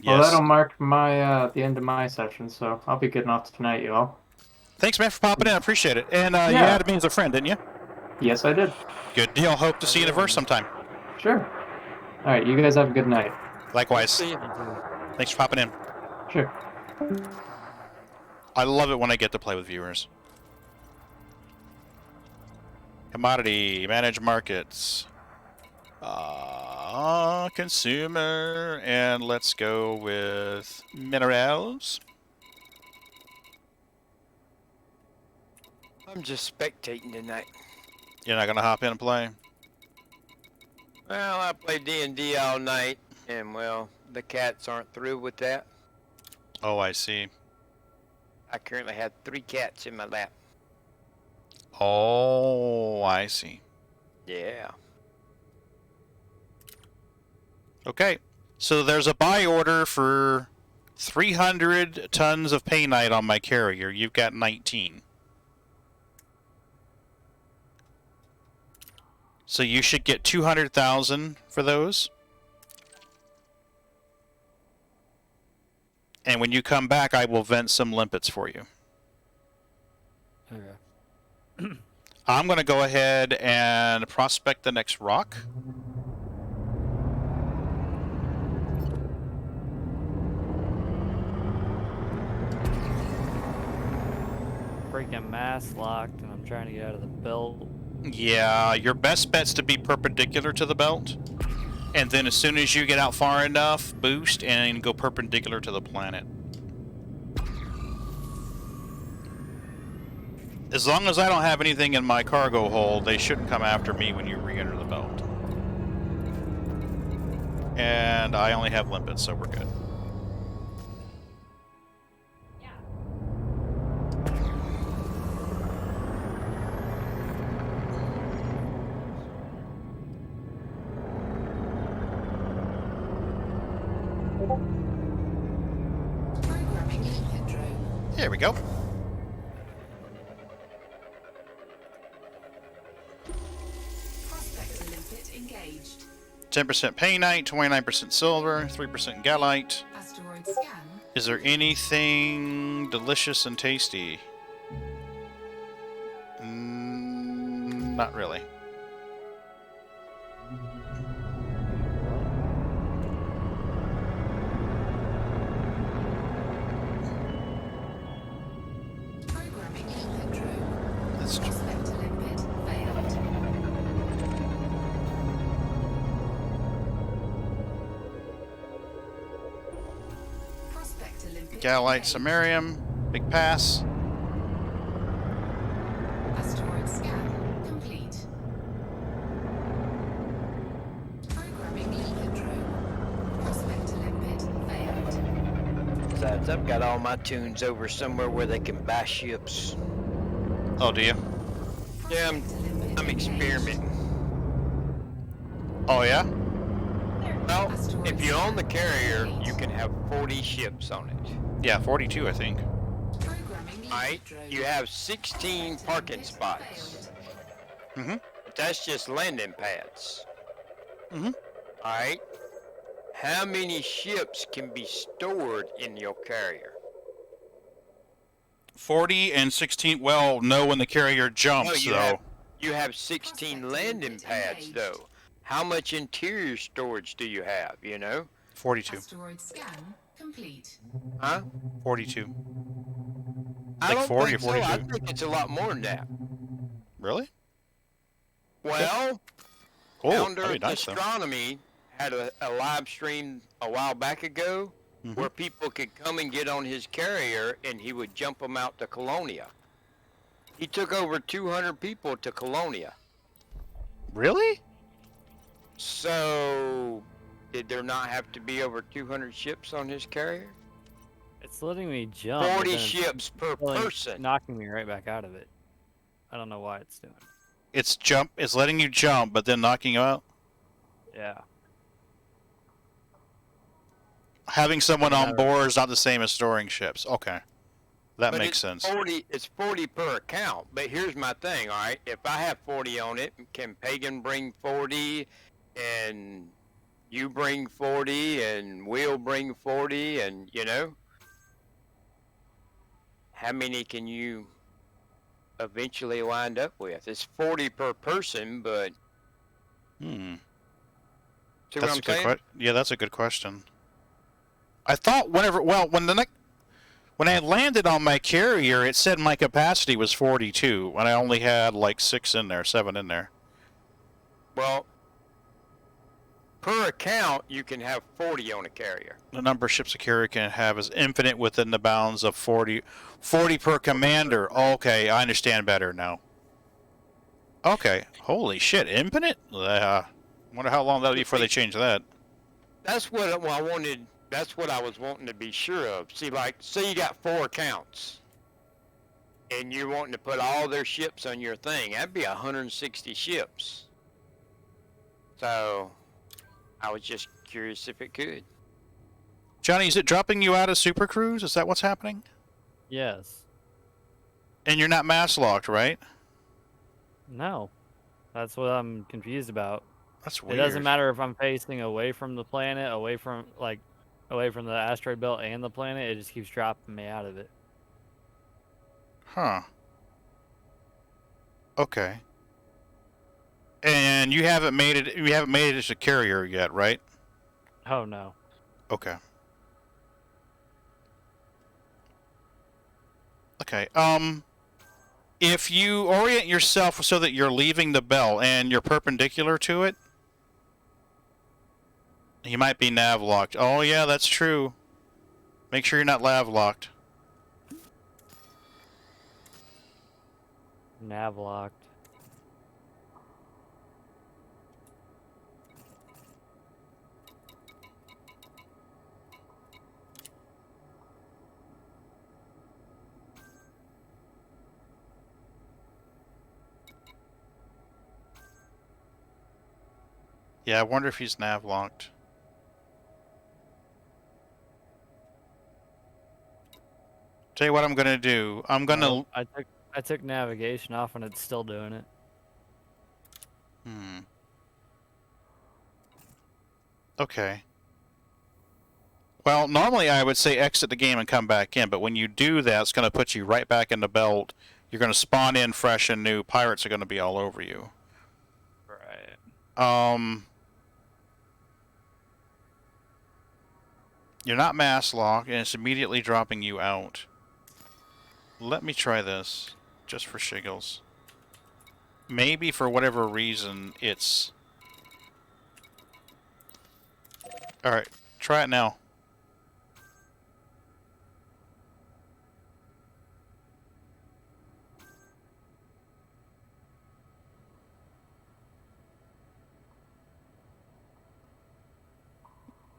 Well, Yes. that'll mark my the end of my session, so I'll be getting off tonight, you all. Thanks, man, for popping in. I appreciate it. And you Yeah. added me as a friend, didn't you? Yes, I did. Good deal. Hope to see you in a verse sometime. Sure. All right, you guys have a good night. Likewise. See you. Thanks for popping in. Sure. I love it when I get to play with viewers. Commodity, manage markets, consumer, and let's go with minerals. I'm just spectating tonight. You're not gonna hop in and play? Well, I play D&D all night, and well, the cats aren't through with that. Oh, I see. I currently have 3 cats in my lap. Oh, I see. Yeah. Okay, so there's a buy order for 300 tons of painite on my carrier. You've got 19. So you should get 200,000 for those. And when you come back, I will vent some limpets for you. Okay. I'm going to go ahead and prospect the next rock. Freaking mass locked, and I'm trying to get out of the belt. Yeah, your best bet's to be perpendicular to the belt. And then as soon as you get out far enough, boost and go perpendicular to the planet. As long as I don't have anything in my cargo hold, they shouldn't come after me when you re-enter the belt. And I only have limpets, so we're good. Programming limpet drone. There we go. Prospector limpet engaged. 10% painite, 29% silver, 3% gallite. Asteroid scan. Is there anything delicious and tasty? Not really. Programming limpet drone. That's true. Prospector limpet failed. Prospector limpet Gallite, engaged. samarium, big pass. Asteroid scan complete. Programming limpet drone. Prospector limpet failed. Besides, I've got all my tunes over somewhere where they can buy ships. Oh, do you? Yeah, I'm experimenting. Oh, yeah? Well, if you own the carrier, you can have 40 ships on it. Yeah, 42, I think. Alright, you have 16 parking spots. Mm-hmm. But that's just landing pads. Mm-hmm. Alright? How many ships can be stored in your carrier? 40 and 16. Well, no, when the carrier jumps, though. You have 16 landing pads, though. How much interior storage do you have, you know? 42. Asteroid scan complete. Huh? 42. I Like don't 40 think or 42. so. I think it's a lot more than that. Really? Well, Oh, Founder that'd of be nice, though. Astronomy had a live stream a while back ago Mm-hmm. where people could come and get on his carrier and he would jump them out to Colonia. He took over 200 people to Colonia. Really? So, did there not have to be over 200 ships on his carrier? It's letting me jump. but 40 then it's ships per pulling- person. knocking me right back out of it. I don't know why it's doing it. It's letting you jump, but then knocking you out. Yeah. Having someone on Never. board is not the same as storing ships. Okay. That But makes it's sense. 40, it's 40 per account. But here's my thing, all right? If I have 40 on it, can Pagan bring 40 and you bring 40 and we'll bring 40 and, you know? How many can you eventually wind up with? It's 40 per person, but Hmm. see what That's I'm a good saying? Yeah, that's a good question. I thought when I landed on my carrier, it said my capacity was 42, and I only had like 7 in there. Well, per account, you can have 40 on a carrier. The number of ships a carrier can have is infinite within the bounds of 40 per commander. Okay, I understand better now. Okay, holy shit, infinite? Wonder how long that'll be before they change that. That's what I wanted. That's what I was wanting to be sure of. See, like, say you got 4 accounts, and you're wanting to put all their ships on your thing. That'd be 160 ships. So, I was just curious if it could. Johnny, is it dropping you out of Super Cruise? Is that what's happening? Yes. And you're not mass locked, right? No. That's what I'm confused about. That's weird. It doesn't matter if I'm facing away from the planet, away from the asteroid belt and the planet, it just keeps dropping me out of it. Huh. Okay. And you haven't made it as a carrier yet, right? Oh no. Okay. Okay. If you orient yourself so that you're leaving the belt and you're perpendicular to it, you might be nav locked. Oh yeah, that's true. Make sure you're not nav locked. Nav locked. Yeah, I wonder if he's nav locked. Tell you what I'm gonna do. I'm gonna. Nope, I took navigation off and it's still doing it. Okay. Well, normally I would say exit the game and come back in, but when you do that, it's going to put you right back in the belt. You're going to spawn in fresh and new. Pirates are going to be all over you. Right. You're not mass locked, and it's immediately dropping you out. Let me try this, just for shiggles. Maybe for whatever reason, it's... Alright, try it now.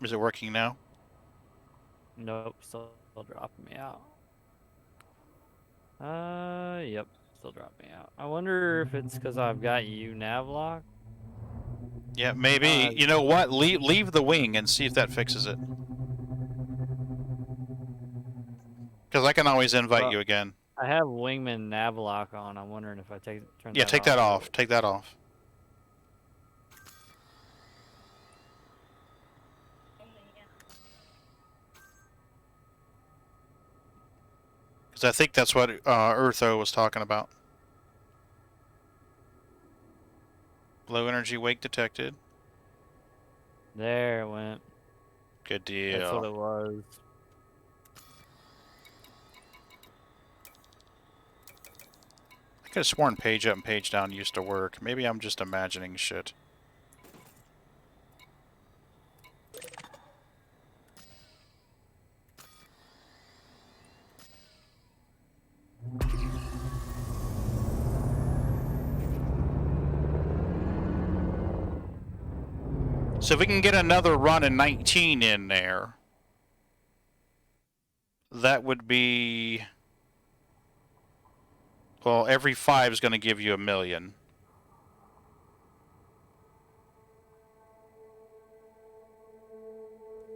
Is it working now? Nope, still dropping me out. Yep, still dropping me out. I wonder if it's because I've got you navlock. Yeah, maybe. You know what? Leave the wing and see if that fixes it. Because I can always invite you again. I have wingman navlock on. I'm wondering if I turn that off. Take that off. Take that off. Because I think that's what Eartho was talking about. Low energy wake detected. There it went. Good deal. That's what it was. I could have sworn page up and page down used to work. Maybe I'm just imagining shit. So if we can get another run in 19 in there, that would be... Well, every 5 is going to give you $1 million.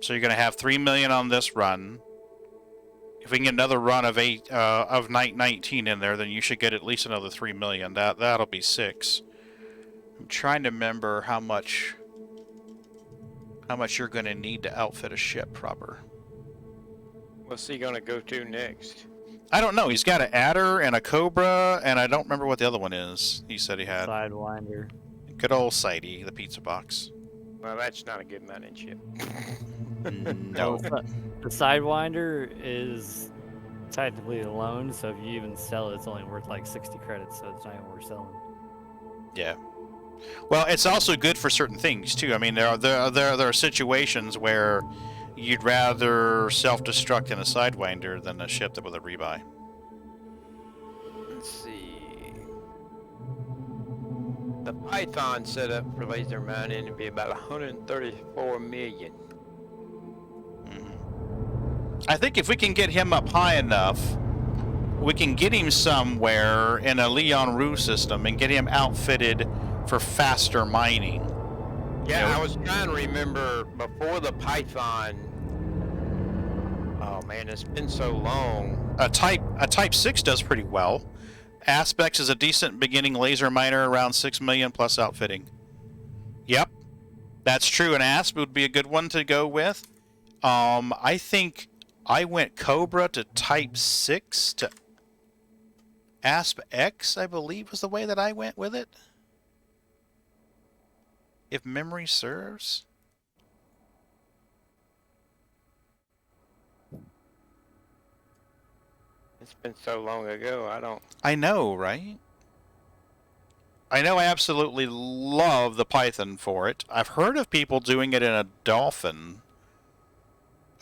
So you're going to have $3 million on this run. If we can get another run of night 19 in there, then you should get at least another $3 million. That'll be 6. I'm trying to remember how much you're going to need to outfit a ship proper. What's he gonna go to next? I don't know. He's got an adder and a cobra, and I don't remember what the other one is. He said he had. Sidewinder. Good old Sidey, the pizza box. Well, that's not a good mountain ship. No. The Sidewinder is technically a loan, so if you even sell it, it's only worth like 60 credits, so it's not even worth selling. Yeah. Well, it's also good for certain things too. I mean, there are situations where you'd rather self-destruct in a Sidewinder than a ship that with a rebuy. Let's see. The Python setup for laser mining would be about 134 million. I think if we can get him up high enough, we can get him somewhere in a Leon Rue system and get him outfitted for faster mining. Yeah, I was trying to remember before the Python. Oh man, it's been so long. A Type 6 does pretty well. Aspects is a decent beginning laser miner, around 6 million plus outfitting. Yep, that's true. An Asp would be a good one to go with. I think I went Cobra to Type 6 to Asp X, I believe was the way that I went with it. If memory serves. It's been so long ago, I don't... I know, right? I know I absolutely love the Python for it. I've heard of people doing it in a Dolphin.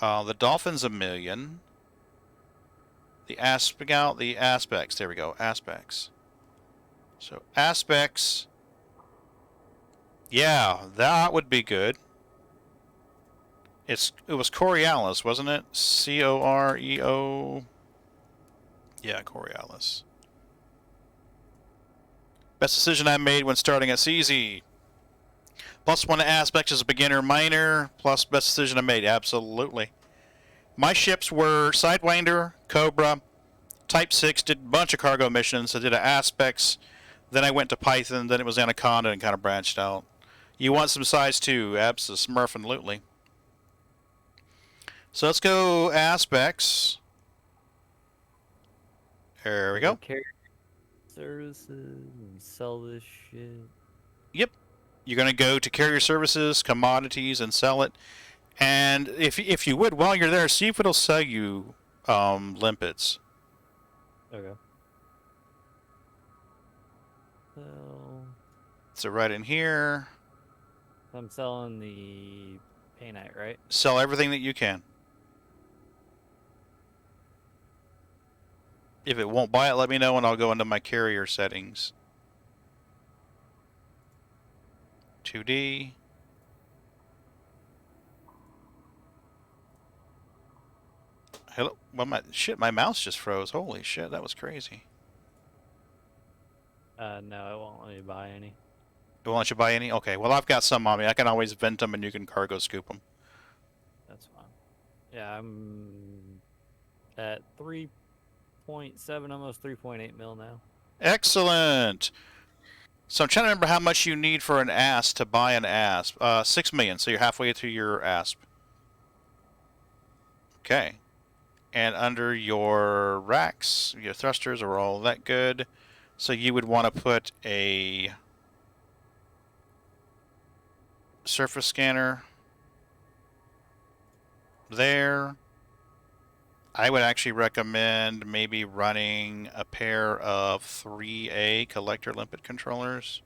The Dolphin's $1 million. The Aspects, there we go, Aspects. So, Aspects... Yeah, that would be good. It was Coriolis, wasn't it? C-O-R-E-O... Yeah, Coriolis. Best decision I made when starting at CZ. +1 aspect as a beginner miner, plus best decision I made. Absolutely. My ships were Sidewinder, Cobra, Type 6, did a bunch of cargo missions. I did aspects, then I went to Python, then it was Anaconda, and kind of branched out. You want some size 2, abso-smurf-and-lutely. So let's go aspects. There we go. Carry services and sell this shit. Yep. You're going to go to carrier services, commodities, and sell it. And if you would, while you're there, see if it'll sell you limpets. Okay. So right in here. I'm selling the painite, right? Sell everything that you can. If it won't buy it, let me know and I'll go into my carrier settings. 2D. Hello? Well, my mouse just froze. Holy shit, that was crazy. No, it won't let me buy any. It won't let you buy any? Okay, well, I've got some on me. I can always vent them and you can cargo scoop them. That's fine. Yeah, I'm at 3.7, almost 3.8 mil now. Excellent! So I'm trying to remember how much you need for an asp to buy an asp. 6 million, so you're halfway through your asp. Okay. And under your racks, your thrusters are all that good. So you would want to put a surface scanner there. I would actually recommend maybe running a pair of 3A collector limpet controllers.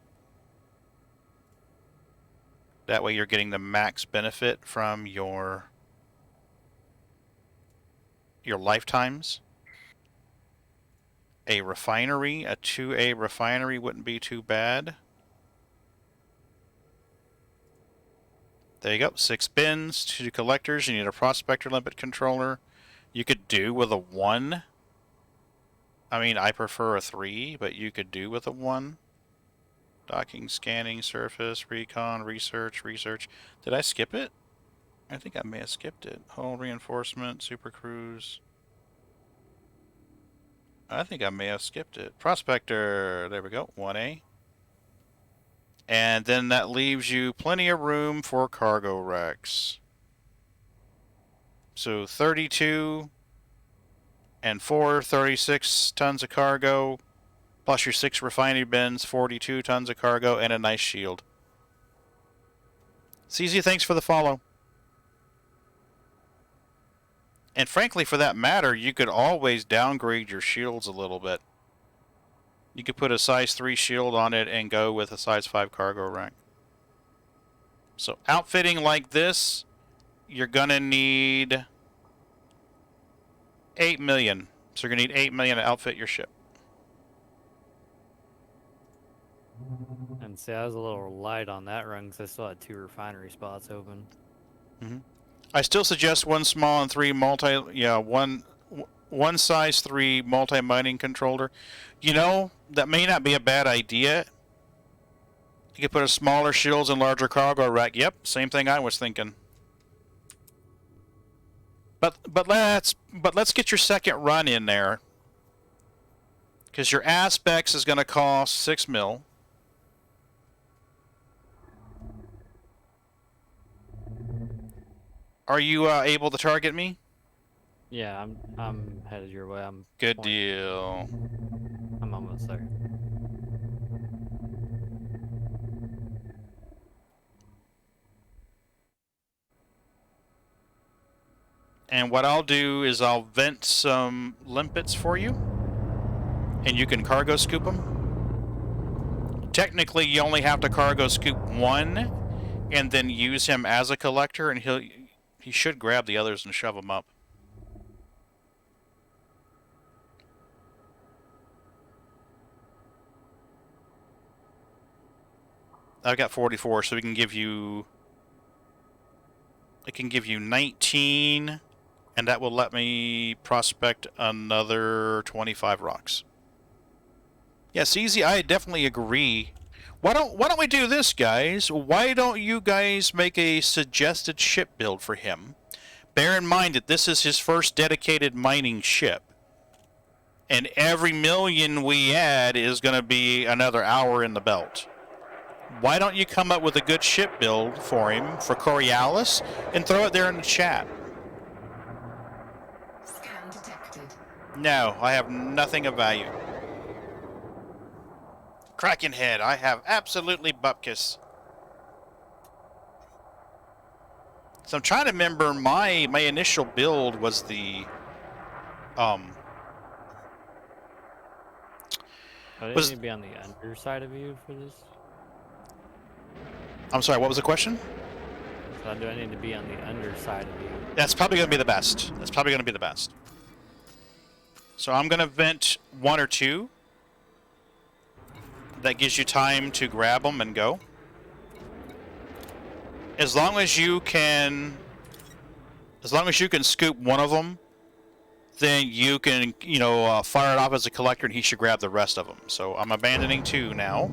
That way you're getting the max benefit from your lifetimes. A refinery, a 2A refinery wouldn't be too bad. There you go, 6 bins, 2 collectors. You need a prospector limpet controller. You could do with a 1. I mean, I prefer a 3, but you could do with a 1. Docking, scanning, surface, recon, research. Did I skip it? I think I may have skipped it. Hull reinforcement, super cruise. I think I may have skipped it. Prospector, there we go, 1A. And then that leaves you plenty of room for cargo racks. So 32 and 4, 36 tons of cargo, plus your 6 refinery bins, 42 tons of cargo, and a nice shield. CZ, thanks for the follow. And frankly, for that matter, you could always downgrade your shields a little bit. You could put a size 3 shield on it and go with a size 5 cargo rack. So outfitting like this, you're gonna need 8 million. So you're gonna need 8 million to outfit your ship. And see, I was a little light on that run because I still had 2 refinery spots open. I still suggest 1 small and 3 multi. Yeah, one size 3 multi-mining controller. You know, that may not be a bad idea. You could put a smaller shields and larger cargo rack. Yep, same thing I was thinking. But let's get your second run in there, because your aspects is going to cost 6 mil. Are you able to target me? Yeah, I'm headed your way. I'm good deal. I'm almost there. And what I'll do is I'll vent some limpets for you, and you can cargo scoop them. Technically, you only have to cargo scoop 1, and then use him as a collector, and he should grab the others and shove them up. I've got 44, so we can give you... It can give you 19, and that will let me prospect another 25 rocks. Yes, easy. I definitely agree. Why don't we do this, guys? Why don't you guys make a suggested ship build for him? Bear in mind that this is his first dedicated mining ship. And every million we add is going to be another hour in the belt. Why don't you come up with a good ship build for him, for Coriolis, and throw it there in the chat? Scan detected. No, I have nothing of value. Kraken head, I have absolutely bupkis. So I'm trying to remember my initial build was the Oh, didn't was you be on the underside of you for this? I'm sorry, what was the question? So do I need to be on the underside of you? That's probably going to be the best. That's probably going to be the best. So I'm going to vent 1 or 2. That gives you time to grab them and go. As long as you can scoop one of them, then you can, fire it off as a collector, and he should grab the rest of them. So I'm abandoning 2 now.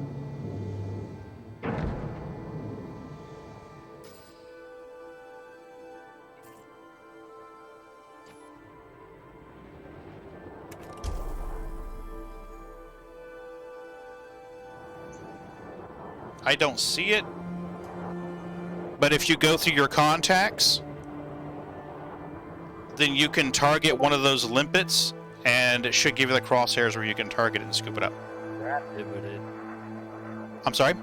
I don't see it, but if you go through your contacts, then you can target one of those limpets, and it should give you the crosshairs where you can target it and scoop it up. It would it. I'm sorry?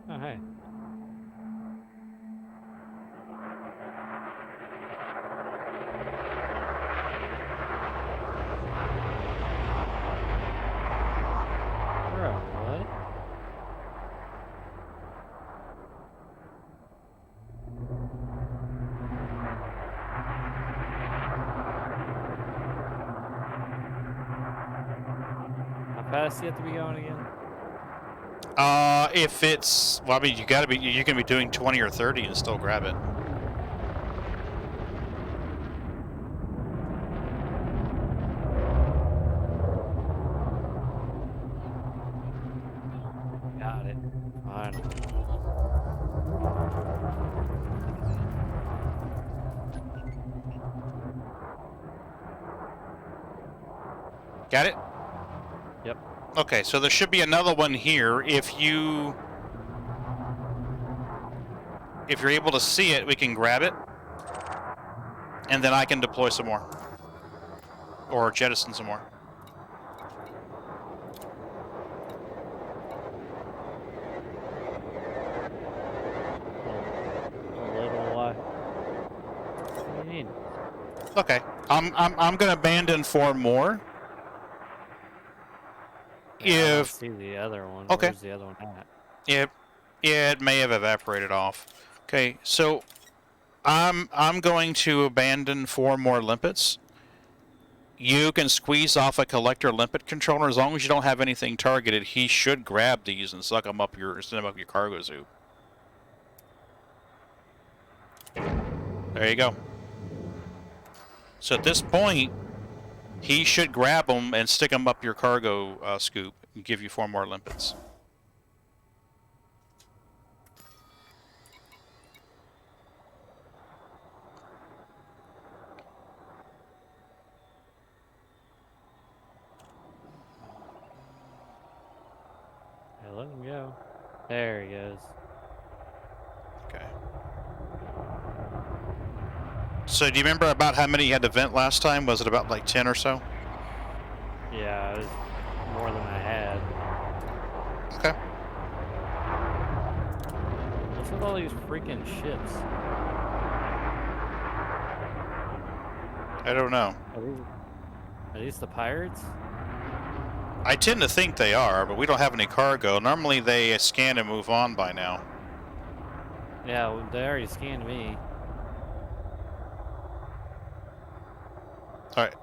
Oh, hey. Bro, what? How fast do you have to be going again? If it's, well, I mean, you can be doing 20 or 30 and still grab it. Got it. Fine. Got it? Yep. Okay, so there should be another one here. If you're able to see it, we can grab it, and then I can deploy some more, or jettison some more. A little what do you mean? Okay, I'm gonna abandon 4 more. Yeah, I don't If see the other one. Okay. Where's the other one at? it may have evaporated off. Okay, so I'm going to abandon 4 more limpets. You can squeeze off a collector limpet controller as long as you don't have anything targeted. He should grab these and send them up your cargo zoo. There you go. So at this point, he should grab them and stick them up your cargo scoop and give you 4 more limpets. Yeah, let him go. There he goes. Okay. So do you remember about how many you had to vent last time? Was it about like 10 or so? Yeah, it was more than I had. Okay. What's with all these freaking ships? I don't know. Are these the pirates? I tend to think they are, but we don't have any cargo. Normally they scan and move on by now. Yeah, well, they already scanned me. All right.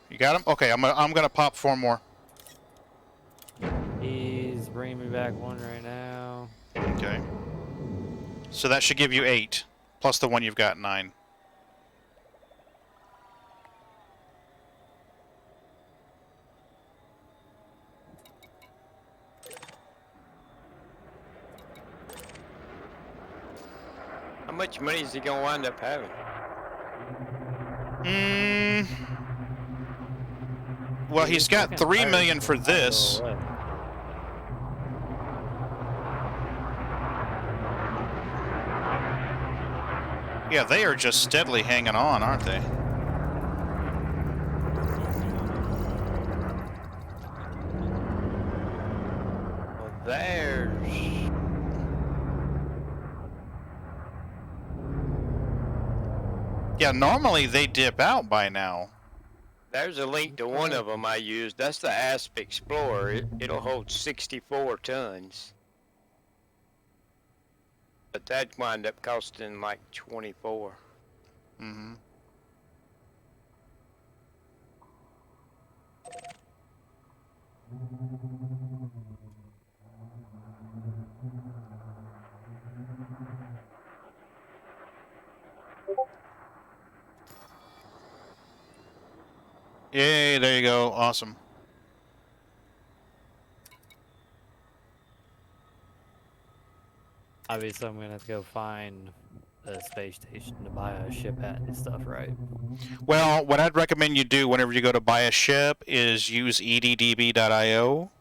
You got them? Okay, I'm gonna pop 4 more. He's bringing me back 1 right now. Okay. So that should give you 8, plus the one you've got 9. much money is he gonna wind up having? Well, he's got fucking $3 tires million for will not go this. away. Yeah, they are just steadily hanging on, aren't they? Well, there's Yeah, normally they dip out by now. a link to one of them I used. That's the Asp Explorer. It'll hold 64 tons. But that'd wind up costing like 24. Mm-hmm. Yay, there you go. Awesome. Obviously, I'm gonna have to go find a space station to buy a ship at and stuff, right? Well, what I'd recommend you do whenever you go to buy a ship is use eddb.io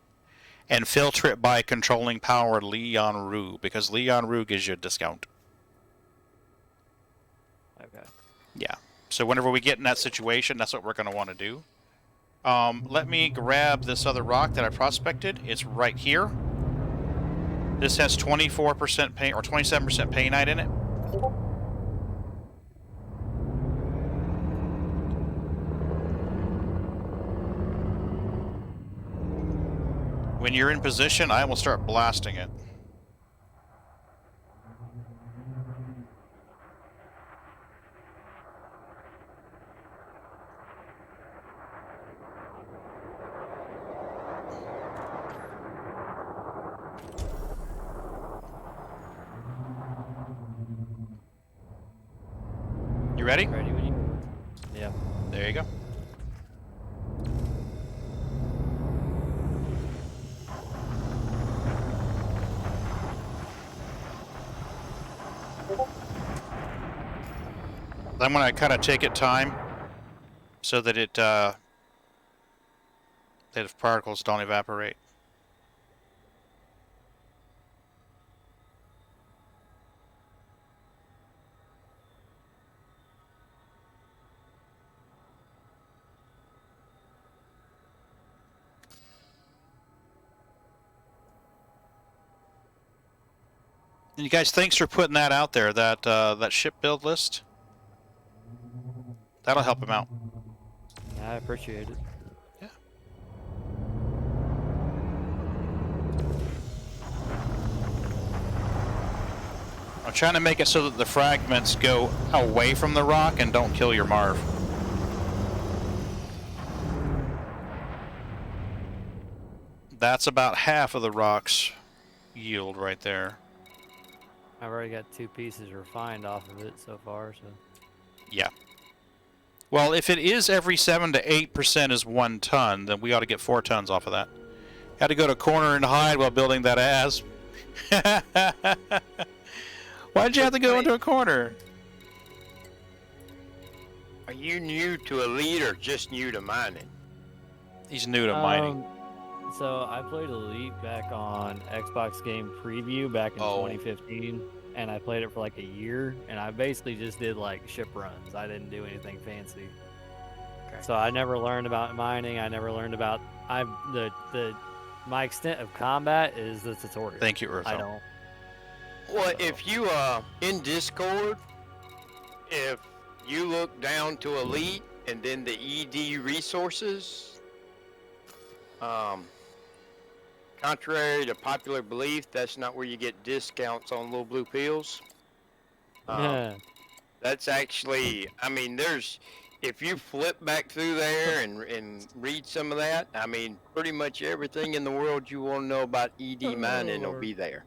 and filter it by controlling power Leon Rue, because Leon Rue gives you a discount. Okay. Yeah. So whenever we get in that situation, that's what we're going to want to do. Let me grab this other rock that I prospected. It's right here. This has 24% paint or 27% painite in it. When you're in position, I will start blasting it. You ready? Ready when you. Yeah. There you go. I'm going to kind of take it time so that that if particles don't evaporate. And you guys, thanks for putting that out there, that ship build list. That'll help him out. Yeah, I appreciate it. Yeah. I'm trying to make it so that the fragments go away from the rock and don't kill your Marv. That's about half of the rock's yield right there. I've already got 2 pieces refined off of it so far, so. Yeah. Well, if it is every 7 to 8% is 1 ton, then we ought to get 4 tons off of that. Had to go to corner and hide while building that asp. Why'd you have to go into a corner? Are you new to Elite or just new to mining? He's new to mining. So I played Elite back on Xbox Game Preview back in 2015, and I played it for like a year, and I basically just did like ship runs. I didn't do anything fancy. Okay. So I never learned about mining. I never learned about my extent of combat is the tutorial. Thank you, Earth. I don't. Well, if you in Discord, if you look down to Elite and then the ED resources, contrary to popular belief, that's not where you get discounts on little blue pills. That's actually, I mean, if you flip back through there and read some of that, I mean, pretty much everything in the world you want to know about ED mining will be there.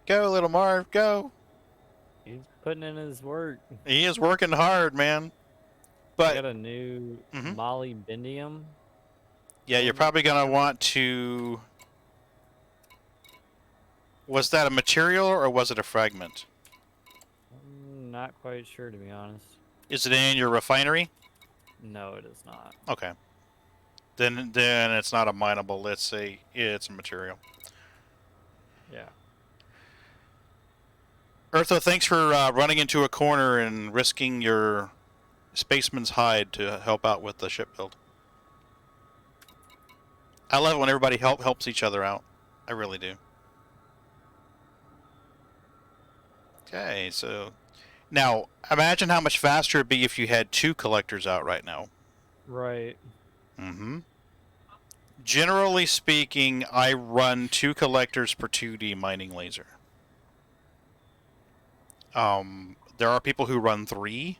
Go, little Marv, go. He's putting in his work. He is working hard, man. But I got a new molybdenum. Yeah, you're probably going to want to Was that a material or was it a fragment? I'm not quite sure, to be honest. Is it in your refinery? No, it is not. Okay. Then it's not a mineable. Let's say it's a material. Yeah. Eartha, thanks for running into a corner and risking your spaceman's hide to help out with the ship build. I love it when everybody helps each other out. I really do. Okay, so now imagine how much faster it'd be if you had 2 collectors out right now. Right. Mm-hmm. Generally speaking, I run 2 collectors per 2D mining laser. There are people who run 3.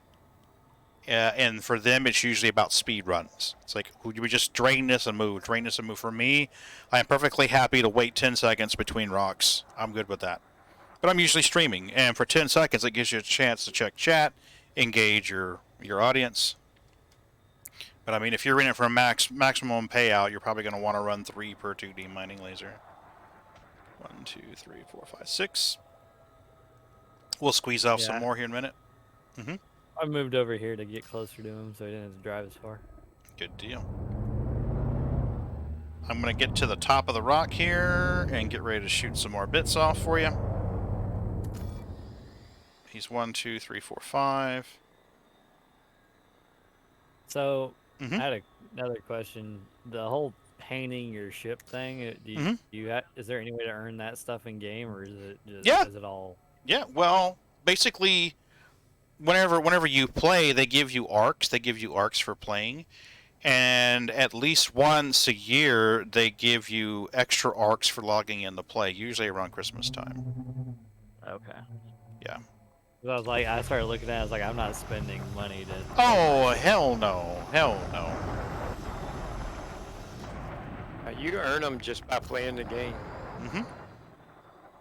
And for them, it's usually about speed runs. It's like, we just drain this and move, drain this and move. For me, I am perfectly happy to wait 10 seconds between rocks. I'm good with that. But I'm usually streaming, and for 10 seconds, it gives you a chance to check chat, engage your audience. But I mean, if you're in it for a maximum payout, you're probably going to want to run 3 per 2D mining laser. 1, 2, 3, 4, 5, 6. We'll squeeze off some more here in a minute. Mm-hmm. I moved over here to get closer to him so he didn't have to drive as far. Good deal. I'm going to get to the top of the rock here and get ready to shoot some more bits off for you. He's 1, 2, 3, 4, 5. So, I had another question. The whole painting your ship thing, is there any way to earn that stuff in game, or is it just is it all? Yeah, well, basically, whenever you play, they give you arcs. They give you arcs for playing. And at least once a year, they give you extra arcs for logging in the play, usually around Christmas time. Okay. Yeah. I was like, I started looking at it, I was like, I'm not spending money to... Oh, hell no. Hell no. You earn them just by playing the game. Mm-hmm.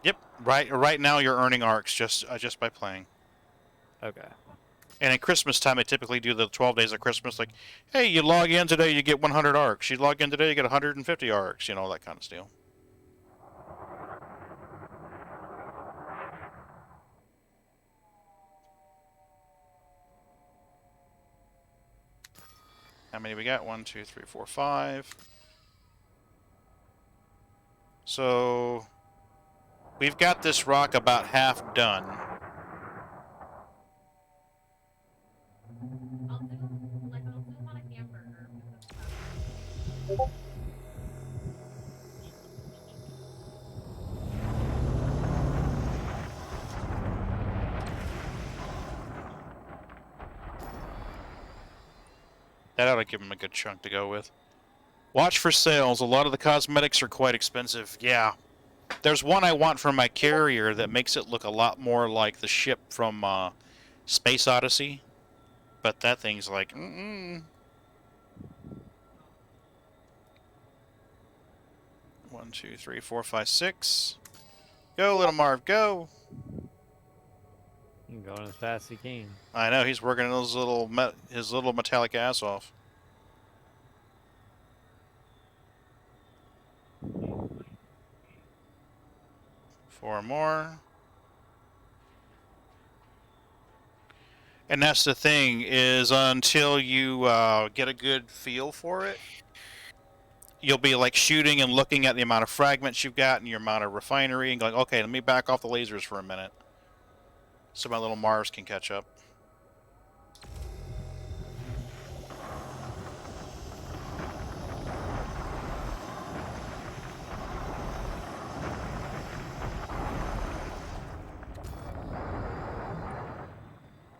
Yep. Right now, you're earning arcs just by playing. Okay. And at Christmas time, they typically do the 12 days of Christmas. Like, hey, you log in today, you get 100 arcs. You log in today, you get 150 arcs. You know, that kind of deal. How many we got? 1, 2, 3, 4, 5. So, we've got this rock about half done. That ought to give him a good chunk to go with. Watch for sales. A lot of the cosmetics are quite expensive. Yeah. There's one I want for my carrier that makes it look a lot more like the ship from Space Odyssey. But that thing's like, 1, 2, 3, 4, 5, 6. Go, little Marv, go. I'm going as fast as he can. I know, he's working his little metallic ass off. Four more. And that's the thing, is until you get a good feel for it, you'll be like shooting and looking at the amount of fragments you've got and your amount of refinery and going, okay, let me back off the lasers for a minute so my little Mars can catch up.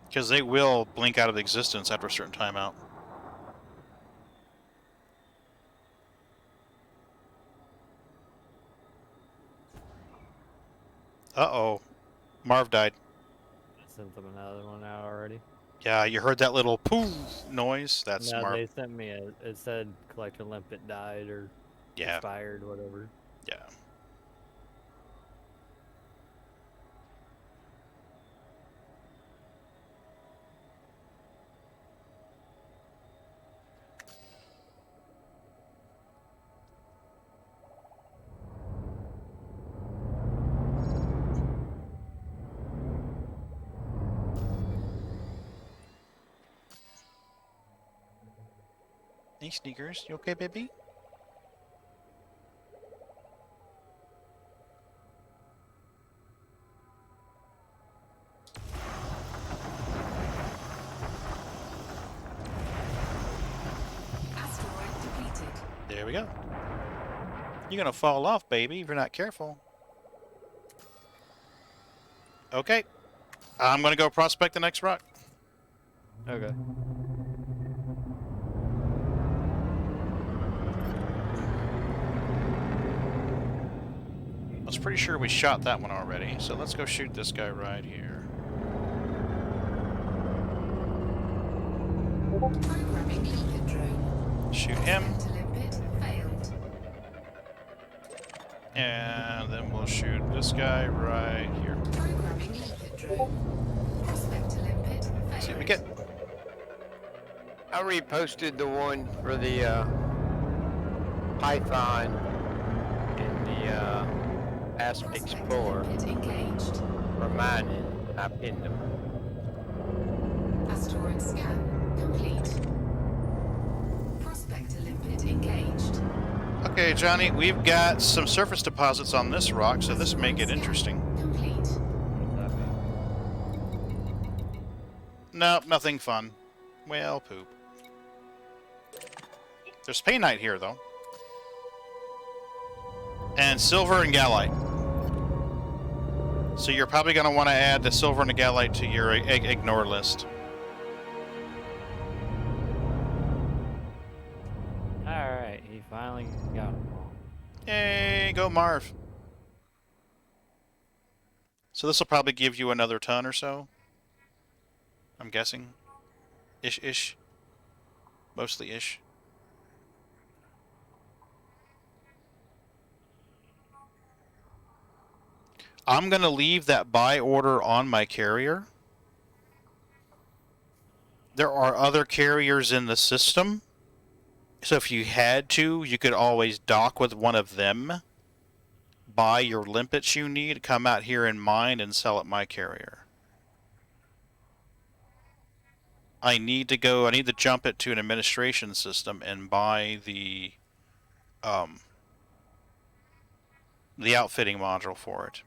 Because they will blink out of existence after a certain timeout. Uh-oh. Marv died. I sent them another one out already. Yeah, you heard that little poof noise? That's no, Marv. They sent me it said Collector Limpet died or expired, whatever. Yeah. Hey, Sneakers. You okay, baby? Asteroid depleted. There we go. You're gonna fall off, baby, if you're not careful. Okay. I'm gonna go prospect the next rock. Okay. I was pretty sure we shot that one already, so let's go shoot this guy right here. Programming limpet drone. Shoot him, Prospect to limpet failed. and then we'll shoot this guy right here. Programming limpet drone. Prospect to limpet failed. See what we get. I reposted the one for the Python in the Asp Prospect Explorer limpet engaged. for mining. I pinned them. Asteroid scan complete. Prospect to limpet engaged. Okay, Johnny, we've got some surface deposits on this rock, so this may get Asteroid interesting. scan complete. Nope, nothing fun. Well, poop. There's painite here, though. And silver and gallite. So you're probably going to want to add the silver and the gallite to your ignore list. Alright, he finally got him. Yay, go Marv. So this will probably give you another ton or so. I'm guessing. Ish. Mostly ish. I'm going to leave that buy order on my carrier. There are other carriers in the system. So if you had to, you could always dock with one of them. Buy your limpets you need, come out here in mine, and sell at my carrier. I need to jump it to an administration system and buy the outfitting module for it.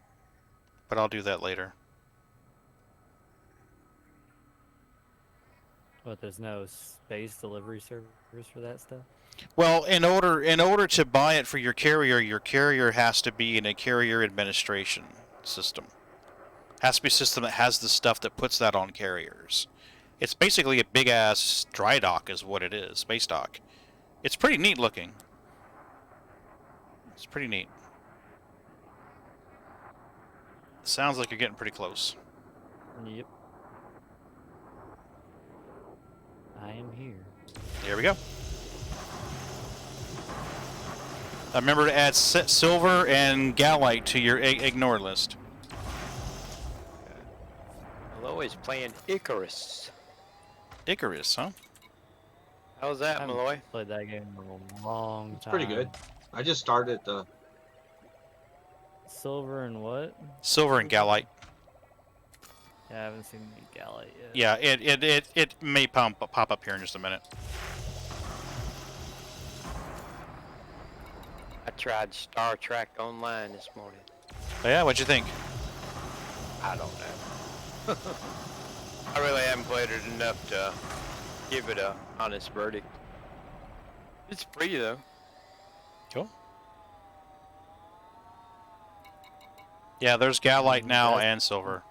But I'll do that later. But there's no space delivery service for that stuff? Well, in order to buy it for your carrier has to be in a carrier administration system. Has to be a system that has the stuff that puts that on carriers. It's basically a big ass dry dock is what it is, space dock. It's pretty neat looking. It's pretty neat. Sounds like you're getting pretty close. Yep. I am here. There we go. Remember to add silver and gallite to your ignore list. Malloy is playing Icarus. Icarus, huh? How's that, I haven't Malloy? played that game in a long time. It's pretty good. I just started the. Silver and what? Silver and gallite. Yeah, I haven't seen the galley Yeah, yet. it may pop up here in just a minute. I tried Star Trek Online this morning. Oh, yeah, what'd you think? I don't know. I really haven't played it enough to give it a honest verdict. It's free though. Cool. Yeah, there's gallite now and silver.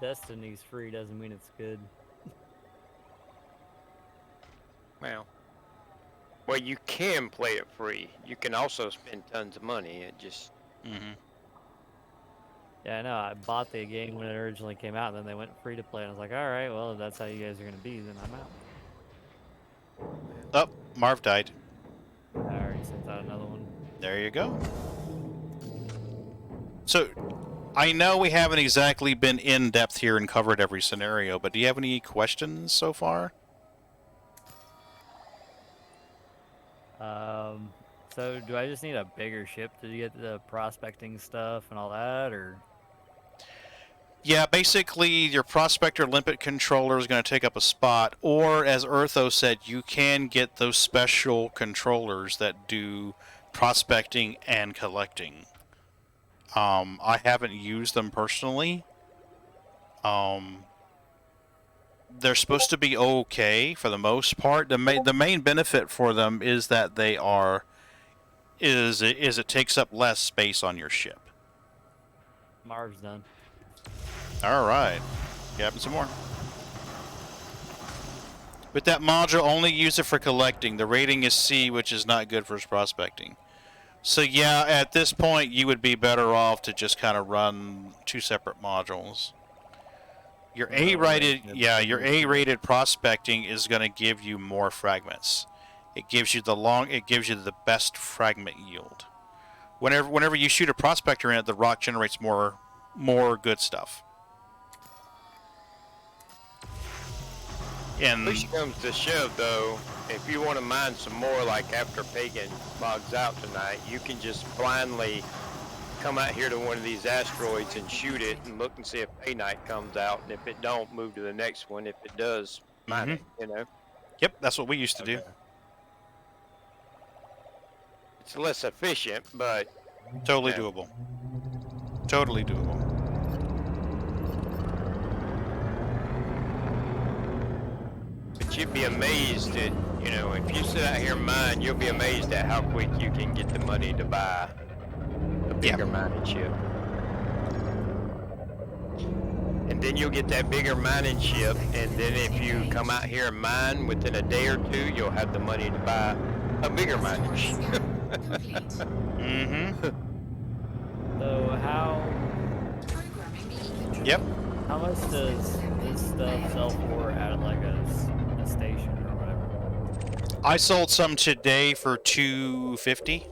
Destiny's free doesn't mean it's good. Well, you can play it free. You can also spend tons of money. It just Mm-hmm. Yeah, I know. I bought the game when it originally came out, and then they went free to play. And I was like, all right, well, if that's how you guys are going to be, then I'm out. Oh, Marv died. I already sent out another one. There you go. So, I know we haven't exactly been in depth here and covered every scenario, but do you have any questions so far? So do I just need a bigger ship to get the prospecting stuff and all that, or? Yeah, basically your prospector limpet controller is going to take up a spot, or as Eartho said, you can get those special controllers that do prospecting and collecting. I haven't used them personally. They're supposed to be okay for the most part. The main benefit for them is that they are is it takes up less space on your ship. Marv's done. All right, grabbing some more. But that module, only use it for collecting. The rating is C, which is not good for prospecting. So yeah, at this point, you would be better off to just kind of run 2 separate modules. Your A-rated, yeah, your A-rated prospecting is going to give you more fragments. It gives you the best fragment yield. Whenever you shoot a prospector in it, the rock generates more good stuff. And Push comes to shove, though, if you want to mine some more, like after Pagan logs out tonight, you can just blindly come out here to one of these asteroids and shoot it and look and see if A Knight comes out. And if it don't, move to the next one. If it does, mine it, you know? Yep, that's what we used to do. It's less efficient, but... Totally doable. Totally doable. But you'd be amazed at, you know, if you sit out here and mine, you'll be amazed at how quick you can get the money to buy a bigger mining ship. And then you'll get that bigger mining ship, and then if you come out here and mine within a day or two, you'll have the money to buy a bigger mining ship. Mm-hmm. So how... Yep. How much does this stuff sell for at like a station or whatever? I sold some today for $250.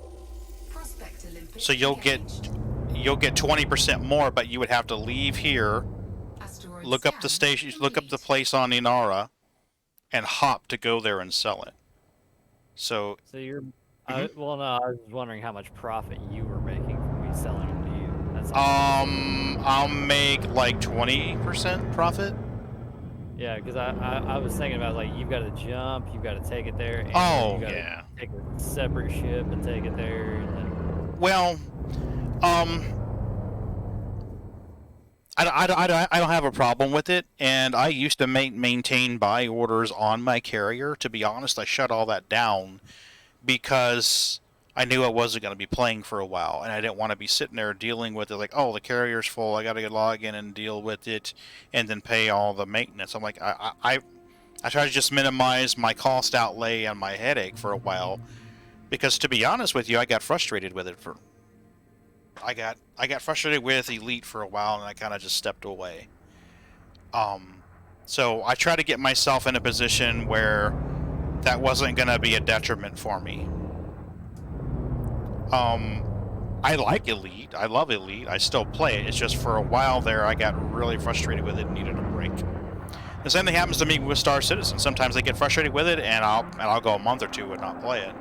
So you'll get 20% more, but you would have to leave here, look up the station, look up the place on Inara, and hop to go there and sell it. So you're well, no, I was wondering how much profit you were making from me selling them to you. That's I'll make like 20% profit. Yeah, because I was thinking about, like, you've got to jump, you've got to take it there, and you got to take a separate ship and take it there. And then... Well, I don't have a problem with it, and I used to maintain buy orders on my carrier. To be honest, I shut all that down because I knew I wasn't going to be playing for a while, and I didn't want to be sitting there dealing with it like, oh, the carrier's full, I got to log in and deal with it, and then pay all the maintenance. I'm like, I try to just minimize my cost outlay and my headache for a while, because to be honest with you, I got frustrated with it I got frustrated with Elite for a while, and I kind of just stepped away. So I try to get myself in a position where that wasn't going to be a detriment for me. I like Elite. I love Elite. I still play it. It's just for a while there, I got really frustrated with it and needed a break. The same thing happens to me with Star Citizen. Sometimes I get frustrated with it, and I'll go a month or two and not play it.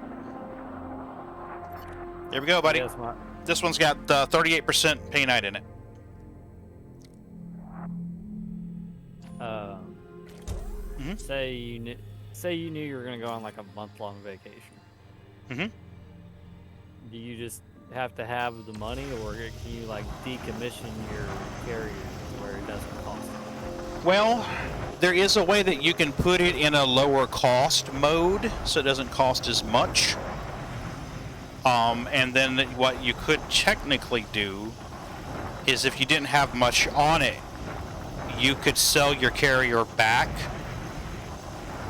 Here we go, buddy. This one's got 38% Pay Night in it. Say you knew you were gonna go on like a month-long vacation. Mm-hmm. Do you just have to have the money, or can you like decommission your carrier where it doesn't cost? Well, there is a way that you can put it in a lower cost mode, so it doesn't cost as much. And then what you could technically do is, if you didn't have much on it, you could sell your carrier back,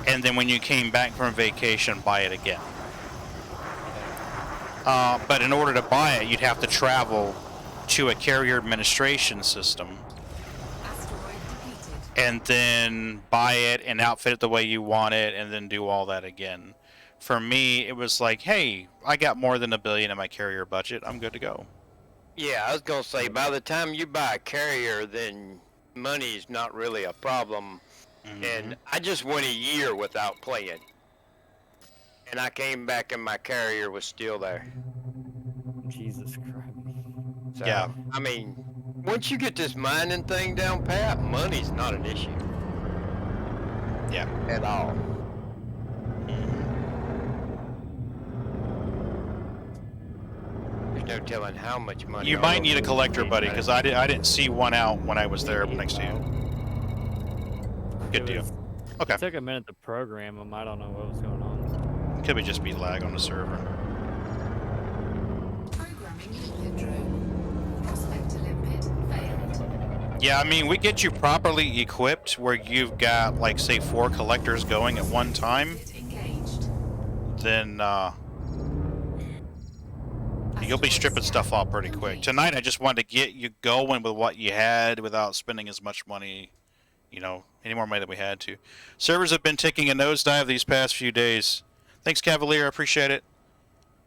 and then when you came back from vacation, buy it again. But in order to buy it, you'd have to travel to a carrier administration system and then buy it and outfit it the way you want it, and then do all that again. For me, it was like, hey, I got more than $1 billion in my carrier budget. I'm good to go. Yeah, I was going to say, by the time you buy a carrier, then money's not really a problem. Mm-hmm. And I just went a year without playing. And I came back and my carrier was still there. Jesus Christ. So, yeah. I mean, Once you get this mining thing down pat, money's not an issue. Yeah. At all. There's no telling how much money. You all might of need a those collector, big buddy, miners- because I didn't see one out when I was there next to you. Good deal. Okay. It took a minute to program them. I don't know what was going on. Could be just be lag on the server. Programming limpet drone. Prospector limpet failed. Yeah, I mean, we get you properly equipped where you've got, like, say, 4 collectors going at one time, Engaged. then you'll be stripping stuff off pretty quick. Tonight, I just wanted to get you going with what you had without spending as much money, you know, any more money than we had to. Servers have been taking a nosedive these past few days. Thanks, Cavalier. I appreciate it.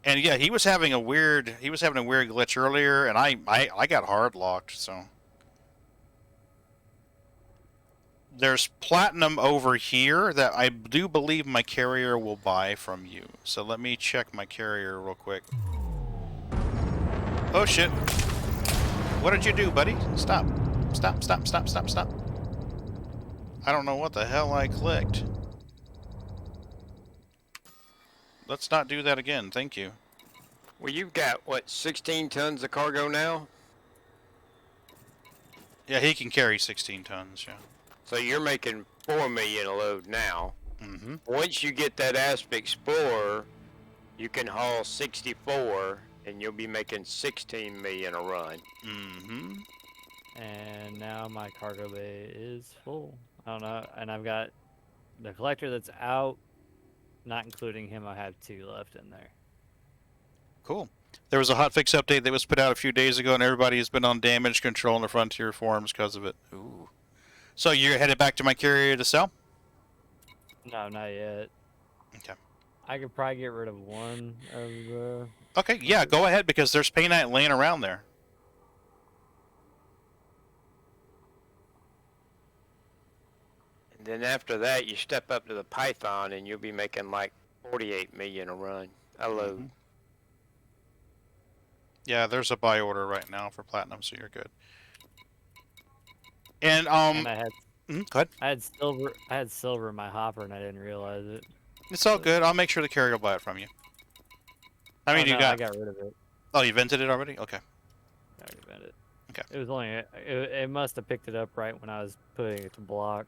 And yeah, he was having a weird glitch earlier, and I got hard locked. So there's platinum over here that I do believe my carrier will buy from you. So let me check my carrier real quick. Oh shit! What did you do, buddy? Stop! Stop! Stop! Stop! Stop! Stop! I don't know what the hell I clicked. Let's not do that again, thank you. Well, you've got, what, 16 tons of cargo now? Yeah, he can carry 16 tons, yeah. So you're making 4 million a load now. Mm-hmm. Once you get that Asp Explorer, you can haul 64, and you'll be making 16 million a run. Mm-hmm. And now my cargo bay is full. I don't know. And I've got the collector that's out, not including him. I have 2 left in there. Cool. There was a hotfix update that was put out a few days ago, and everybody has been on damage control in the Frontier forums because of it. Ooh. So you're headed back to my carrier to sell? No, not yet. Okay. I could probably get rid of one of the... Okay, yeah, go ahead, because there's painite laying around there. And then after that, you step up to the Python, and you'll be making like 48 million a run, a load. Mm-hmm. Yeah, there's a buy order right now for platinum, so you're good. And And I had go ahead. I had silver in my hopper and I didn't realize it. It's all good. I'll make sure the carrier will buy it from you. I mean, Oh, you no, got. I got rid of it. Oh, you vented it already? Okay. I already bent it. Okay. It was only it must have picked it up right when I was putting it to block.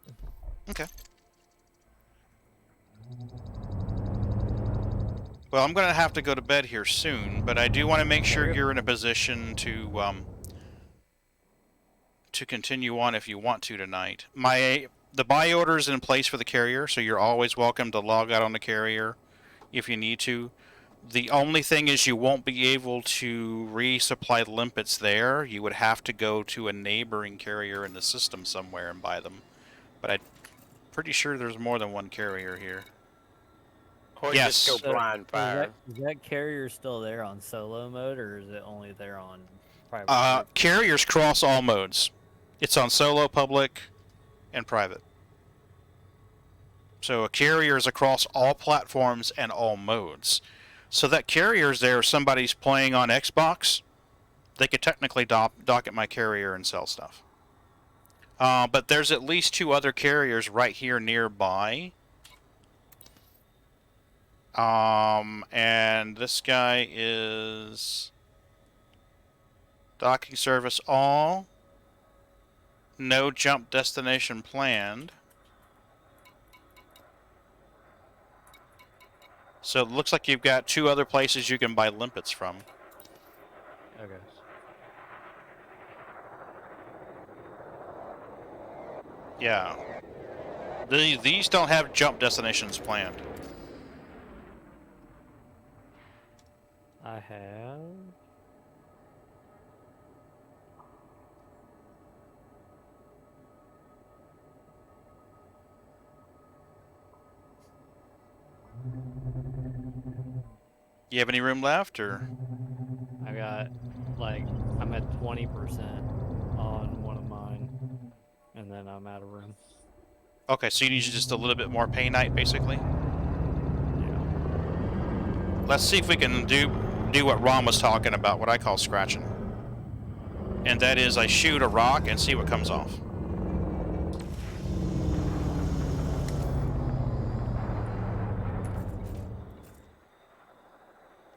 Okay. Well, I'm going to have to go to bed here soon, but I do want to make sure you're in a position to continue on if you want to tonight. The buy order is in place for the carrier, so you're always welcome to log out on the carrier if you need to. The only thing is you won't be able to resupply limpets there. You would have to go to a neighboring carrier in the system somewhere and buy them. But I'm pretty sure there's more than one carrier here. Or Yes. just go blind fire. Is that carrier still there on solo mode or is it only there on private? Carriers cross all modes. It's on solo, public, and private. So a carrier is across all platforms and all modes. So that carrier's there, if somebody's playing on Xbox, they could technically dock at my carrier and sell stuff. But there's at least 2 other carriers right here nearby. And this guy is docking service all. No jump destination planned. So it looks like you've got 2 other places you can buy limpets from. Okay. Yeah. These don't have jump destinations planned. I have. You have any room left, or? I got I'm at 20% on one of mine, and then I'm out of room. Okay, so you need just a little bit more painite, basically. Yeah. Let's see if we can do what Ron was talking about, what I call scratching. and that is I shoot a rock and see what comes off.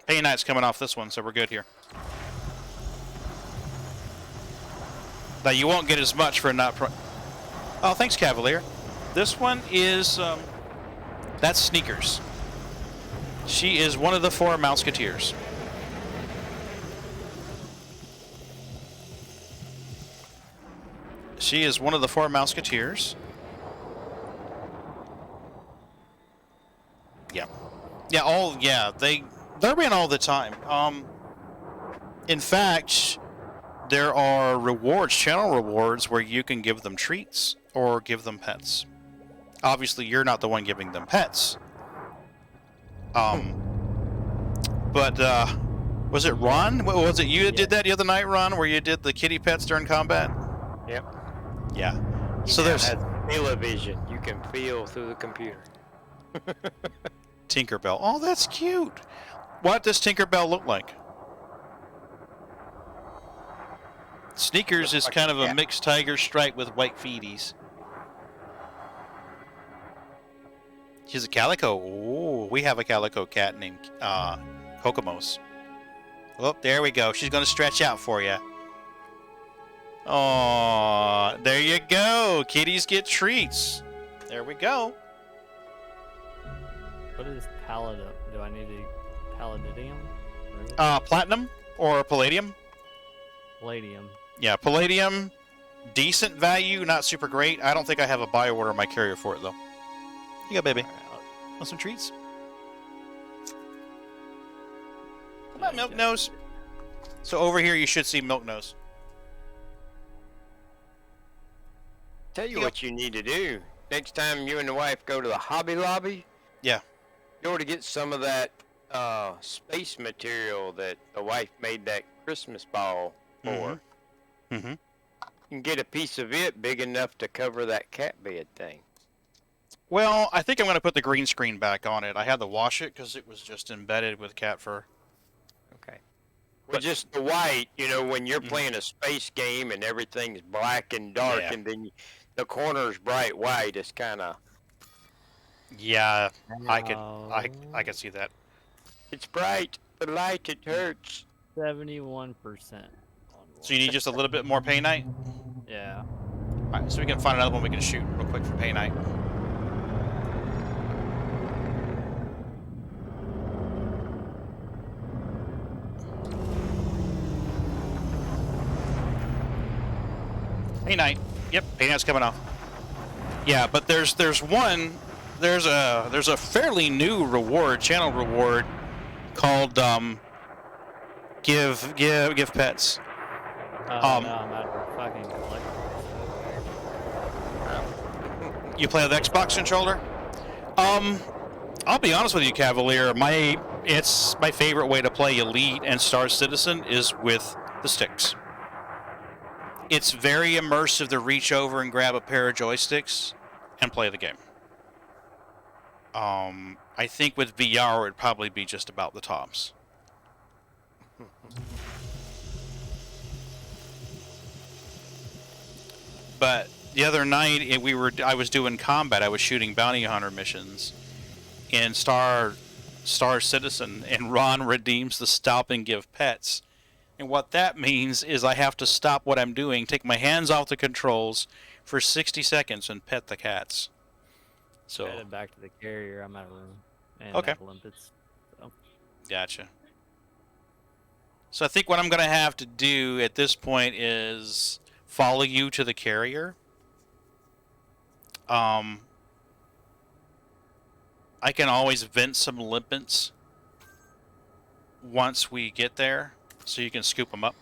Pain Knight's coming off this one, so we're good here. Now you won't get as much for not. Oh, thanks, Cavalier. This one is that's Sneakers. She is one of the 4 Mouseketeers. She is one of the 4 Mouseketeers. Yeah. Yeah, they're in all the time. In fact, there are rewards, channel rewards, where you can give them treats or give them pets. Obviously, you're not the one giving them pets. But was it Ron? Was it you that did that the other night, Ron, where you did the kitty pets during combat? Yep. Yeah. He So now there's has television. You can feel through the computer. Tinkerbell. Oh, that's cute. What does Tinkerbell look like? Sneakers is kind of a mixed tiger stripe with white feeties. She's a calico. Oh, we have a calico cat named Kokomos. Oh, there we go. She's going to stretch out for you. Oh, there you go. Kitties get treats. There we go. What is palladium? Do I need a palladium? Platinum or palladium? Palladium. Yeah, palladium, decent value, not super great. I don't think I have a buy order on my carrier for it, though. You go, baby. Want some treats? Come on, Milk Nose. So over here, you should see Milk Nose. Tell you what you need to do. Next time you and the wife go to the Hobby Lobby, yeah, you ought to get some of that space material that the wife made that Christmas ball for. Mm-hmm. You can get a piece of it big enough to cover that cat bed thing. Well, I think I'm going to put the green screen back on it. I had to wash it because it was just embedded with cat fur. Okay. Well, just the white, you know, when you're playing a space game and everything's black and dark, and then the corner's bright white, it's kind of... Yeah, I could see that. It's bright, but light, it hurts. 71%. So you need just a little bit more Pain Knight? Yeah. Alright, so we can find another one we can shoot real quick for Pain Knight. Pain Knight. Yep, Pain Knight's coming off. Yeah, but there's a fairly new reward, channel reward, called give pets. No, I'm out of fucking collectibles. You play with Xbox controller? I'll be honest with you, Cavalier. It's my favorite way to play Elite and Star Citizen is with the sticks. It's very immersive to reach over and grab a pair of joysticks and play the game. I think with VR it'd probably be just about the tops. But the other night I was doing combat. I was shooting bounty hunter missions in Star Citizen, and Ron redeems the stop and give pets. And what that means is I have to stop what I'm doing, take my hands off the controls for 60 seconds, and pet the cats. So Headed back to the carrier. I'm out of room. And okay. Limpets, so. Gotcha. So I think what I'm going to have to do at this point is follow you to the carrier. I can always vent some limpets once we get there, so you can scoop them up.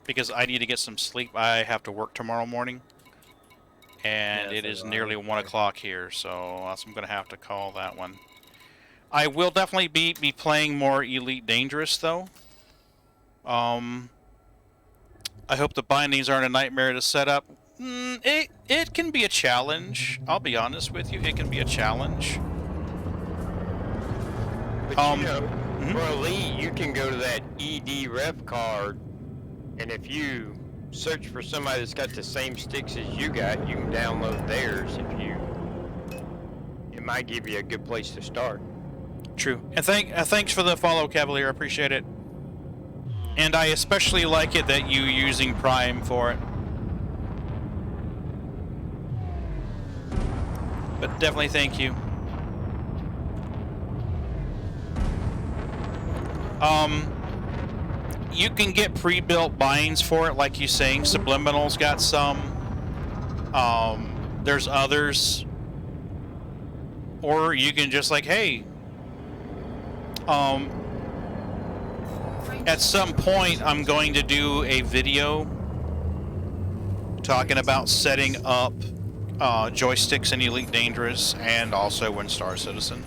Because I need to get some sleep. I have to work tomorrow morning. And it is nearly 1 o'clock here, so I'm going to have to call that one. I will definitely be playing more Elite Dangerous, though. I hope the bindings aren't a nightmare to set up. It can be a challenge. I'll be honest with you. It can be a challenge. But you know, For Elite, you can go to that ED ref card, and if you search for somebody that's got the same sticks as you got, you can download theirs. It might give you a good place to start. True. And thanks for the follow, Cavalier. I appreciate it. And I especially like it that you using Prime for it. But definitely thank you. You can get pre-built binds for it, like you're saying. Subliminal's got some. There's others. Or you can just like, hey, at some point I'm going to do a video talking about setting up joysticks in Elite Dangerous and also in Star Citizen.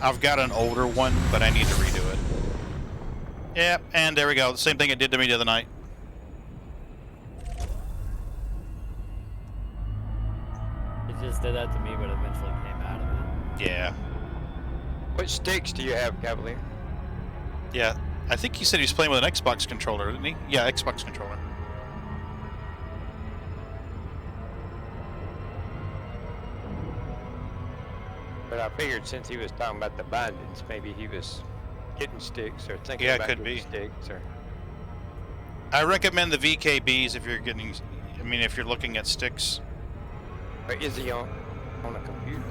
I've got an older one, but I need to redo it. Yep, and there we go. The same thing it did to me the other night. It just did that to me, but eventually came out of it. Yeah. What sticks do you have, Cavalier? Yeah. I think he said he was playing with an Xbox controller, didn't he? Yeah, Xbox controller. But I figured since he was talking about the bindings, maybe he was getting sticks or thinking Yeah, about could getting be. sticks. Or I recommend the VKBs if you're getting, if you're looking at sticks. Or is he on a computer?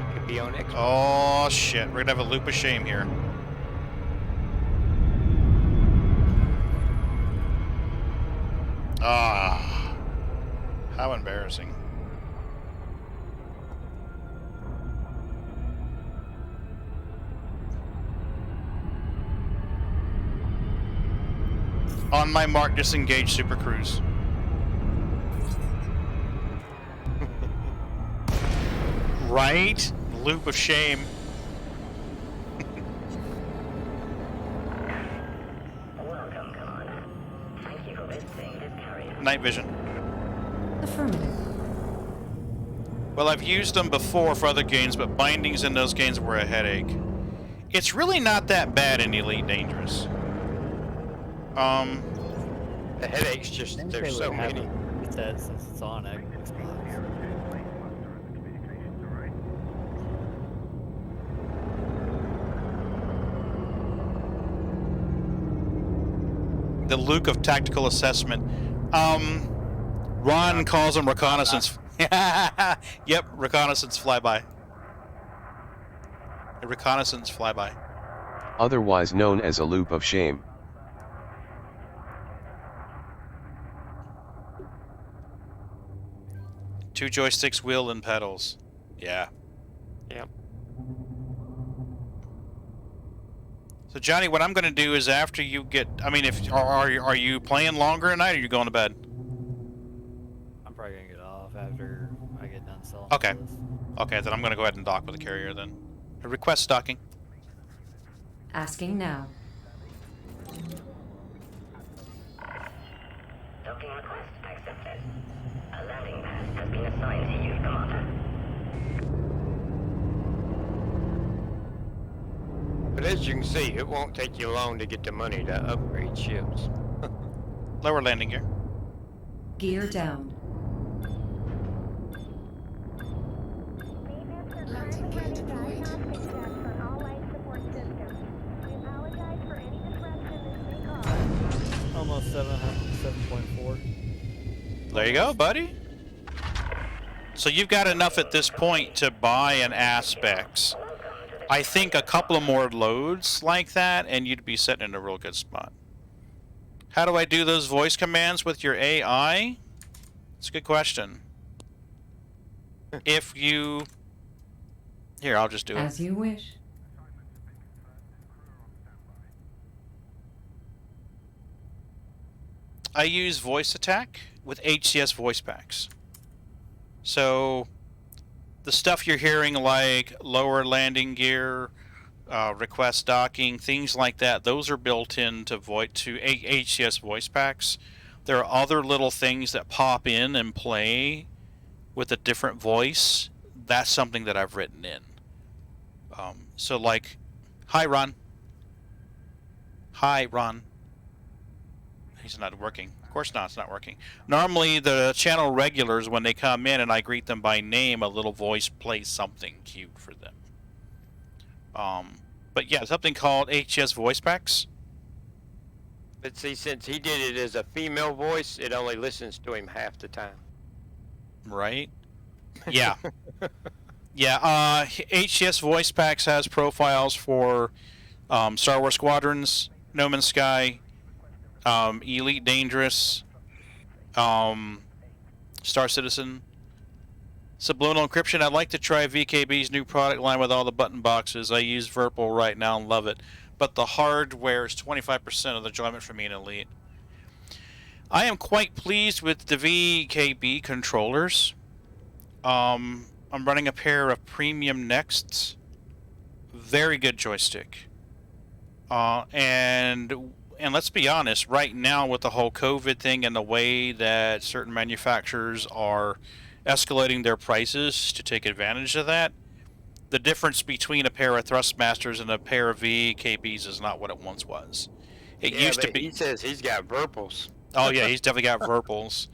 He could be on Xbox. Oh shit, we're gonna have a loop of shame here. Ah, how embarrassing. On my mark, disengage Super Cruise. Right? Loop of shame. Welcome, Commander. Thank you for visiting this carrier. Night vision. Affirmative. Well, I've used them before for other games, but bindings in those games were a headache. It's really not that bad in Elite Dangerous. The headache's just, there's so many. Reset since it's on Xbox. The Luke of tactical assessment. Ron calls them reconnaissance. Yep, reconnaissance flyby. A reconnaissance flyby. Otherwise known as a loop of shame. Two joysticks, wheel, and pedals. Yeah. Yep. So Johnny, what I'm going to do is after you get, if are you playing longer at night, or are you going to bed? I'm probably gonna get off after I get done selling. Okay. This. Okay, then I'm going to go ahead and dock with the carrier then. Request docking. Asking now. Docking request accepted. A landing pad has been assigned to you, Commander. But as you can see, it won't take you long to get the money to upgrade ships. Lower landing gear. Gear down. Landing gear deployed. Almost 7.4. There you go, buddy. So you've got enough at this point to buy an Aspects. I think a couple of more loads like that, and you'd be sitting in a real good spot. How do I do those voice commands with your AI? It's a good question. If you... Here, I'll just do it. As you wish. I use voice attack with HCS voice packs. So the stuff you're hearing like lower landing gear, request docking, things like that, those are built into HCS voice packs. There are other little things that pop in and play with a different voice. That's something that I've written in. So like Hi, Ron. Hi, Ron. He's not working. Of course not, it's not working. Normally, the channel regulars, when they come in and I greet them by name, a little voice plays something cute for them. But yeah, something called HS voice packs. But see, since he did it as a female voice, it only listens to him half the time. Right? Yeah. Yeah, HCS Voice Packs has profiles for Star Wars Squadrons, No Man's Sky, Elite Dangerous, Star Citizen, Subliminal Encryption. I'd like to try VKB's new product line with all the button boxes. I use Virpil right now and love it. But the hardware is 25% of the enjoyment for me in Elite. I am quite pleased with the VKB controllers. I'm running a pair of Premium Nexts. Very good joystick. And let's be honest, right now with the whole COVID thing and the way that certain manufacturers are escalating their prices to take advantage of that, the difference between a pair of Thrustmasters and a pair of VKBs is not what it once was. It used to be. He says he's got Virpils. Oh yeah, he's definitely got Virpils.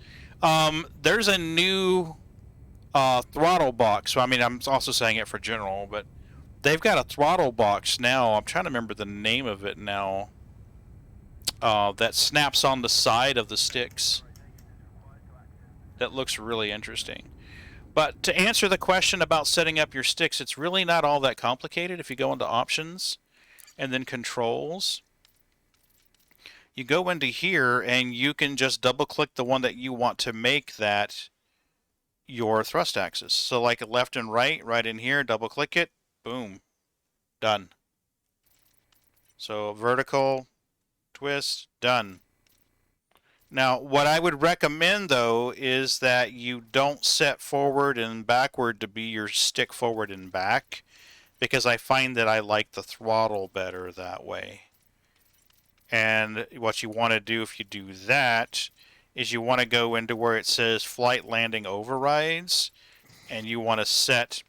There's a new throttle box. So, I mean, I'm also saying it for general, but they've got a throttle box now. I'm trying to remember the name of it now. That snaps on the side of the sticks. That looks really interesting. But to answer the question about setting up your sticks, it's really not all that complicated. If you go into options and then controls, you go into here and you can just double click the one that you want to make that your thrust axis. So like left and right in here, double click it, boom, done. So vertical, twist, done. Now, what I would recommend, though, is that you don't set forward and backward to be your stick forward and back, because I find that I like the throttle better that way. And what you want to do if you do that is you want to go into where it says flight landing overrides, and you want to set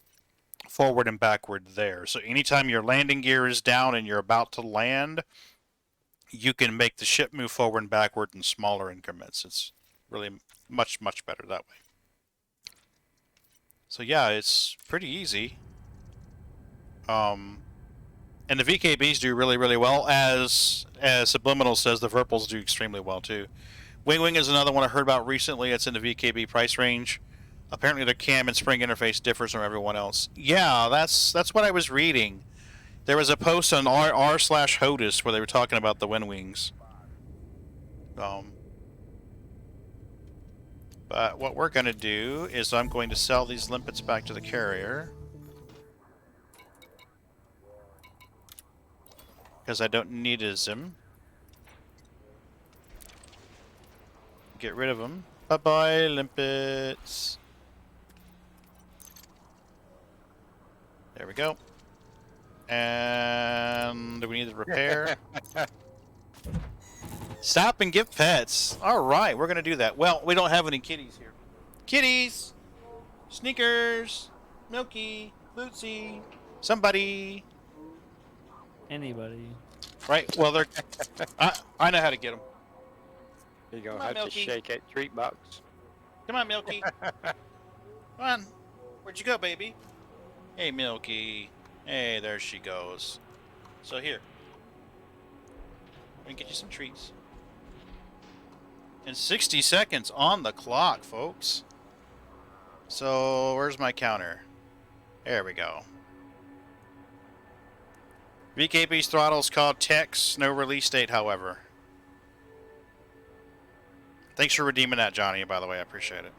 forward and backward there. So anytime your landing gear is down and you're about to land, you can make the ship move forward and backward in smaller increments. It's really much, much better that way. So yeah, it's pretty easy. And the VKBs do really, really well. As Subliminal says, the Virpils do extremely well too. Wing is another one I heard about recently. It's in the VKB price range. Apparently the cam and spring interface differs from everyone else. Yeah, that's what I was reading. There was a post on r/HOTUS where they were talking about the Wings. But what we're going to do is I'm going to sell these limpets back to the carrier. Because I don't need them. Get rid of them. Bye-bye, limpets. There we go. And do we need to repair? Stop and give pets. All right, we're going to do that. Well, we don't have any kitties here. Kitties! Sneakers! Milky! Bootsy! Somebody! Anybody. Right, well, they're... I know how to get them. You're going Come on, to have to Milky. shake that treat box. Come on, Milky. Come on. Where'd you go, baby? Hey, Milky. Hey, there she goes. So here. We can get you some treats. And 60 seconds on the clock, folks. So, where's my counter? There we go. VKB's throttle is called Tex. No release date, however. Thanks for redeeming that, Johnny, by the way. I appreciate it.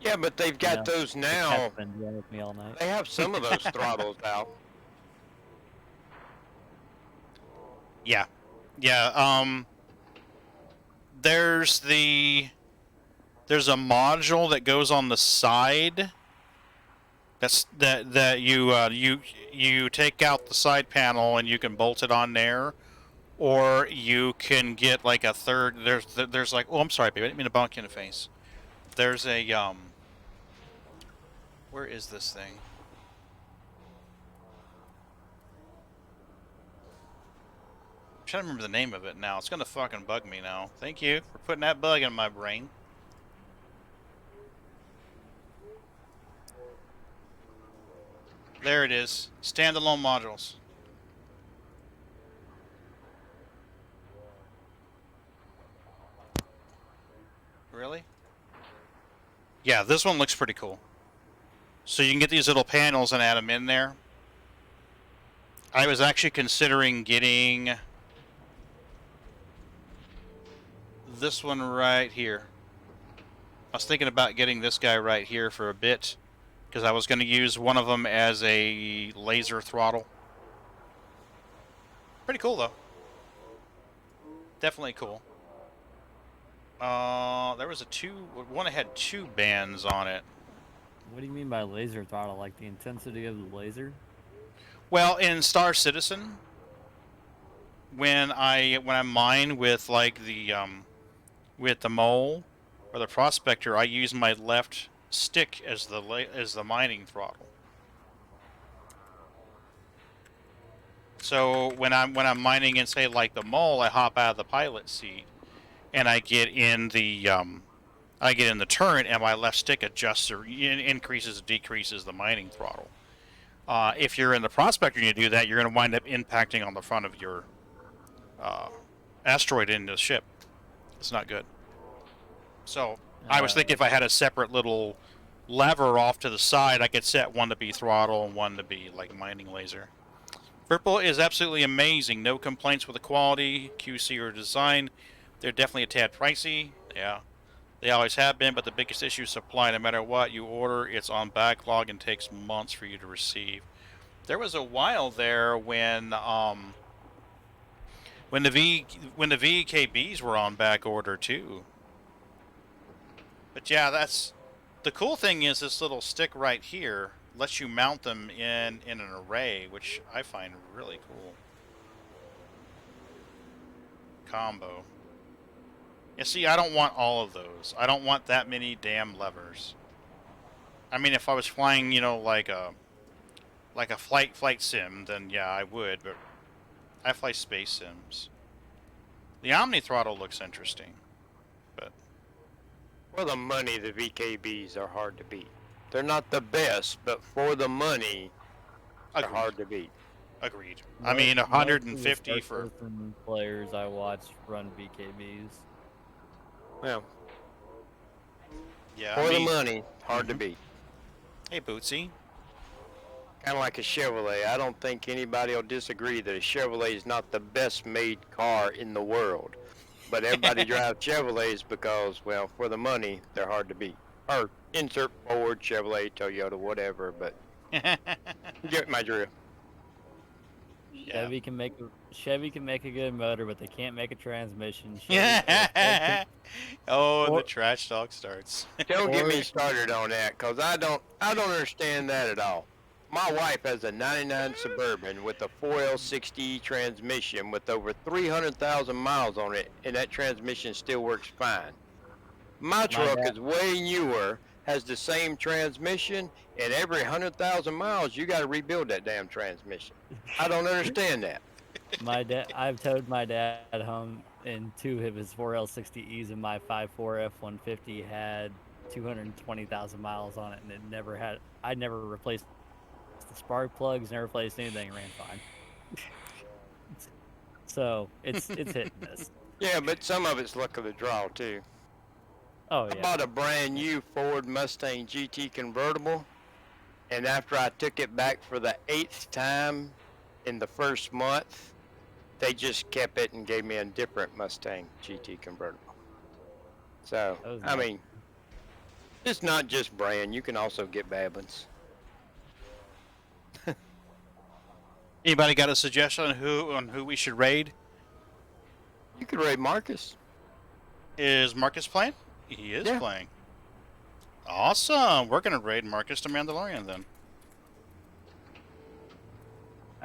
Yeah, but they've got those now. Cat's been yelling at me all night. They have some of those throttles out. Yeah. Yeah, there's a module that goes on the side that you take out the side panel and you can bolt it on there, or you can get like a third. There's like, oh, I'm sorry, baby, I didn't mean to bonk you in the face. There's a where is this thing? trying to remember the name of it now. It's gonna fucking bug me now. Thank you for putting that bug in my brain. There it is. Standalone modules. Really? Yeah, this one looks pretty cool. So you can get these little panels and add them in there. I was actually considering getting this one right here. I was thinking about getting this guy right here for a bit, because I was going to use one of them as a laser throttle. Pretty cool, though. Definitely cool. There was one that had 2 bands on it. What do you mean by laser throttle? Like the intensity of the laser? Well, in Star Citizen, when I mine with like with the mole or the prospector, I use my left stick as the mining throttle. So when I'm mining in, say, like the mole, I hop out of the pilot seat and I get in the turret, and my left stick adjusts or increases or decreases the mining throttle. If you're in the prospector and you do that, you're going to wind up impacting on the front of your asteroid into the ship. It's not good. So I was thinking if I had a separate little lever off to the side, I could set one to be throttle and one to be like mining laser. Purple is absolutely amazing. No complaints with the quality, QC, or design. They're definitely a tad pricey. Yeah, they always have been, but the biggest issue is supply. No matter what you order, it's on backlog and takes months for you to receive. There was a while there when the VKBs were on back order too. But yeah, that's the cool thing is this little stick right here lets you mount them in an array, which I find really cool. Combo. You see, I don't want all of those. I don't want that many damn levers. I mean, if I was flying, you know, like a flight sim, then yeah, I would, but I fly space sims. The Omni throttle looks interesting, but For the money, the VKBs are hard to beat. They're not the best, but for the money, they're hard to beat. Agreed. I mean, 150 for players I watched run VKBs. Well, yeah, for the money, hard to beat. Hey, Bootsy. Kind of like a Chevrolet. I don't think anybody will disagree that a Chevrolet is not the best made car in the world. But everybody drives Chevrolets because, well, for the money, they're hard to beat. Or insert Ford, Chevrolet, Toyota, whatever, but you get my drift. Chevy can make a good motor, but they can't make a transmission. Oh, the trash talk starts. Don't get me started on that, cause I don't understand that at all. My wife has a 99 Suburban with a 4L60 transmission with over 300,000 miles on it, and that transmission still works fine. My truck is way newer, has the same transmission, and every 100,000 miles you got to rebuild that damn transmission. I don't understand that. I've towed my dad home in 2 of his 4L60Es, and my 5.4 F-150 had 220,000 miles on it, and I never replaced the spark plugs, never replaced anything, ran fine. So it's hit and miss. Yeah, but some of it's luck of the draw too. Oh yeah. I bought a brand new Ford Mustang GT convertible, and after I took it back for the 8th time in the first month, they just kept it and gave me a different Mustang GT convertible. So, I mean, it's not just brand, you can also get bad ones. Anybody got a suggestion on who we should raid? You could raid Marcus. Is Marcus playing? He is playing. Awesome. We're gonna raid Marcus the Mandalorian then.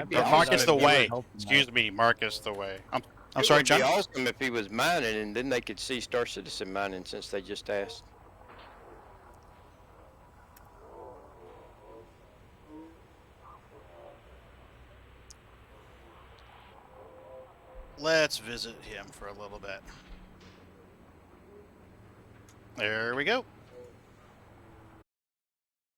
Marcus the Way. Excuse me, Marcus the Way. I'm sorry, John. It would be awesome if he was mining, and then they could see Star Citizen mining since they just asked. Let's visit him for a little bit. There we go.